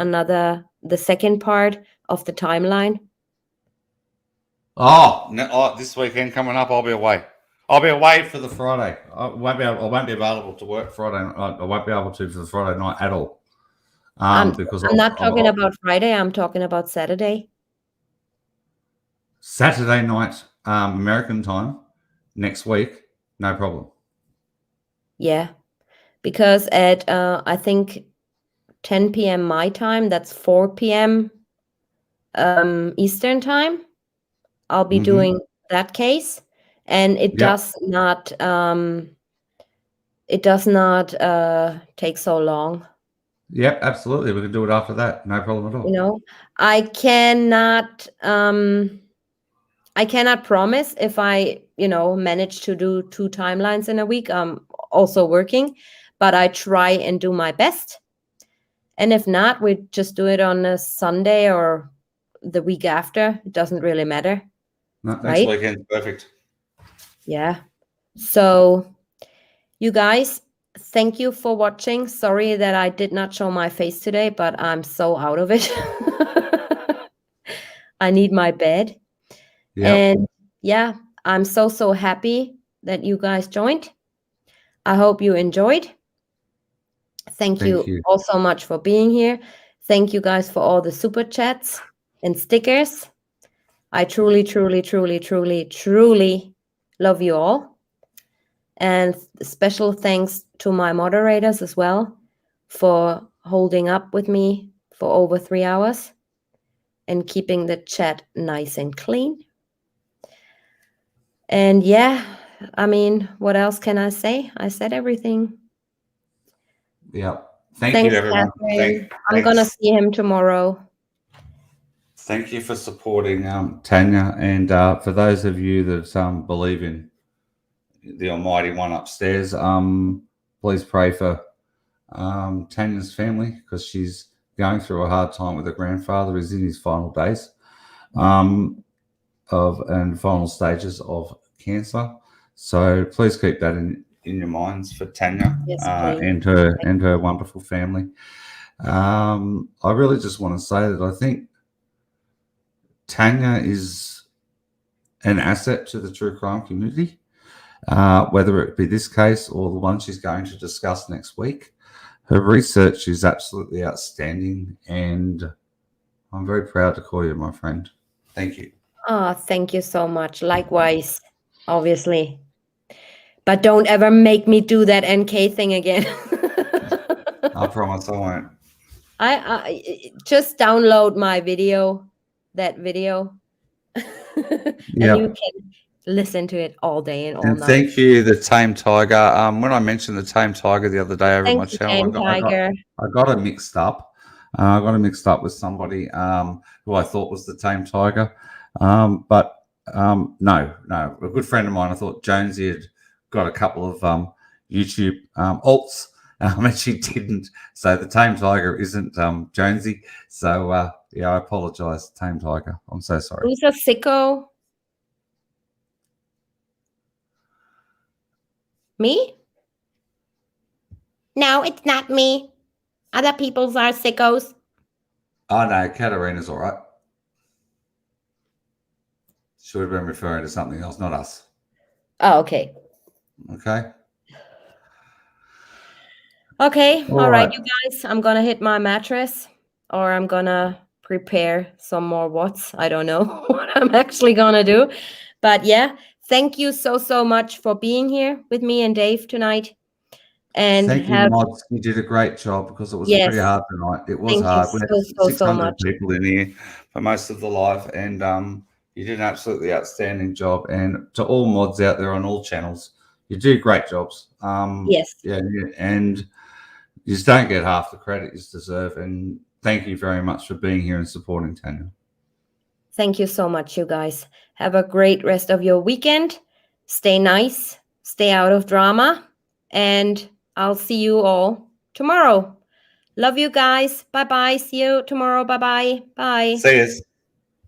the second part of the timeline. This weekend coming up, I'll be away. I'll be away for the Friday. I won't be available to work Friday. I won't be able to for the Friday night at all. Because I'm not talking about Friday. I'm talking about Saturday. Saturday night. American time next week, no problem. Yeah, because at I think 10 p.m. my time, that's 4 p.m. Eastern time, I'll be doing that case, and it Yep. does not take so long. Yep, absolutely. We can do it after that. No problem at all. You know, I cannot promise if I, manage to do 2 timelines in a week. I'm also working, but I try and do my best. And if not, we just do it on a Sunday or the week after. It doesn't really matter. No, next Right? weekend's perfect. Yeah. So, you guys, thank you for watching. Sorry that I did not show my face today, but I'm so out of it. I need my bed. Yep. And yeah, I'm so happy that you guys joined. I hope you enjoyed. Thank you all so much for being here. Thank you guys for all the super chats and stickers. I truly love you all. And special thanks to my moderators as well for holding up with me for over 3 hours and keeping the chat nice and clean. And yeah, I mean, what else can I say? I said everything. Yeah. Thank you, everyone. I'm going to see him tomorrow. Thank you for supporting Tanya. And for those of you that believe in the Almighty One upstairs, please pray for Tanya's family, because she's going through a hard time with her grandfather. He's in his final days and final stages of cancer. So please keep that in your minds for Tanya. Yes, and her wonderful family. I really just want to say that I think Tanya is an asset to the true crime community, whether it be this case or the one she's going to discuss next week. Her research is absolutely outstanding, and I'm very proud to call you my friend. Thank you. Oh, thank you so much. Likewise, obviously. But don't ever make me do that NK thing again. I promise I won't. I just download my video, that video, and you can listen to it all day and all night. Thank you, the Tame Tiger. When I mentioned the Tame Tiger the other day over my channel, I got it mixed up. I got it mixed up with somebody who I thought was the Tame Tiger. But no. A good friend of mine, I thought Jonesy had got a couple of YouTube alts, and she didn't. So the Tame Tiger isn't Jonesy. So yeah, I apologize, Tame Tiger. I'm so sorry. Who's a sicko? Me? No, it's not me. Other people's are sickos. Oh no, Katarina's all right. She would have been referring to something else, not us. Oh, okay. Okay. Okay. All right, you guys. I'm going to hit my mattress, or I'm going to prepare some more watts. I don't know what I'm actually going to do. But yeah, thank you so much for being here with me and Dave tonight. And thank you, Mods. You did a great job, because it was pretty hard tonight. It was hard. We had 600 people in here for most of the live, and you did an absolutely outstanding job. And to all mods out there on all channels, you do great jobs. Yes. Yeah, and you just don't get half the credit you deserve. And thank you very much for being here and supporting Tanya. Thank you so much, you guys. Have a great rest of your weekend. Stay nice. Stay out of drama. And I'll see you all tomorrow. Love you guys. Bye-bye. See you tomorrow. Bye-bye. Bye. See you.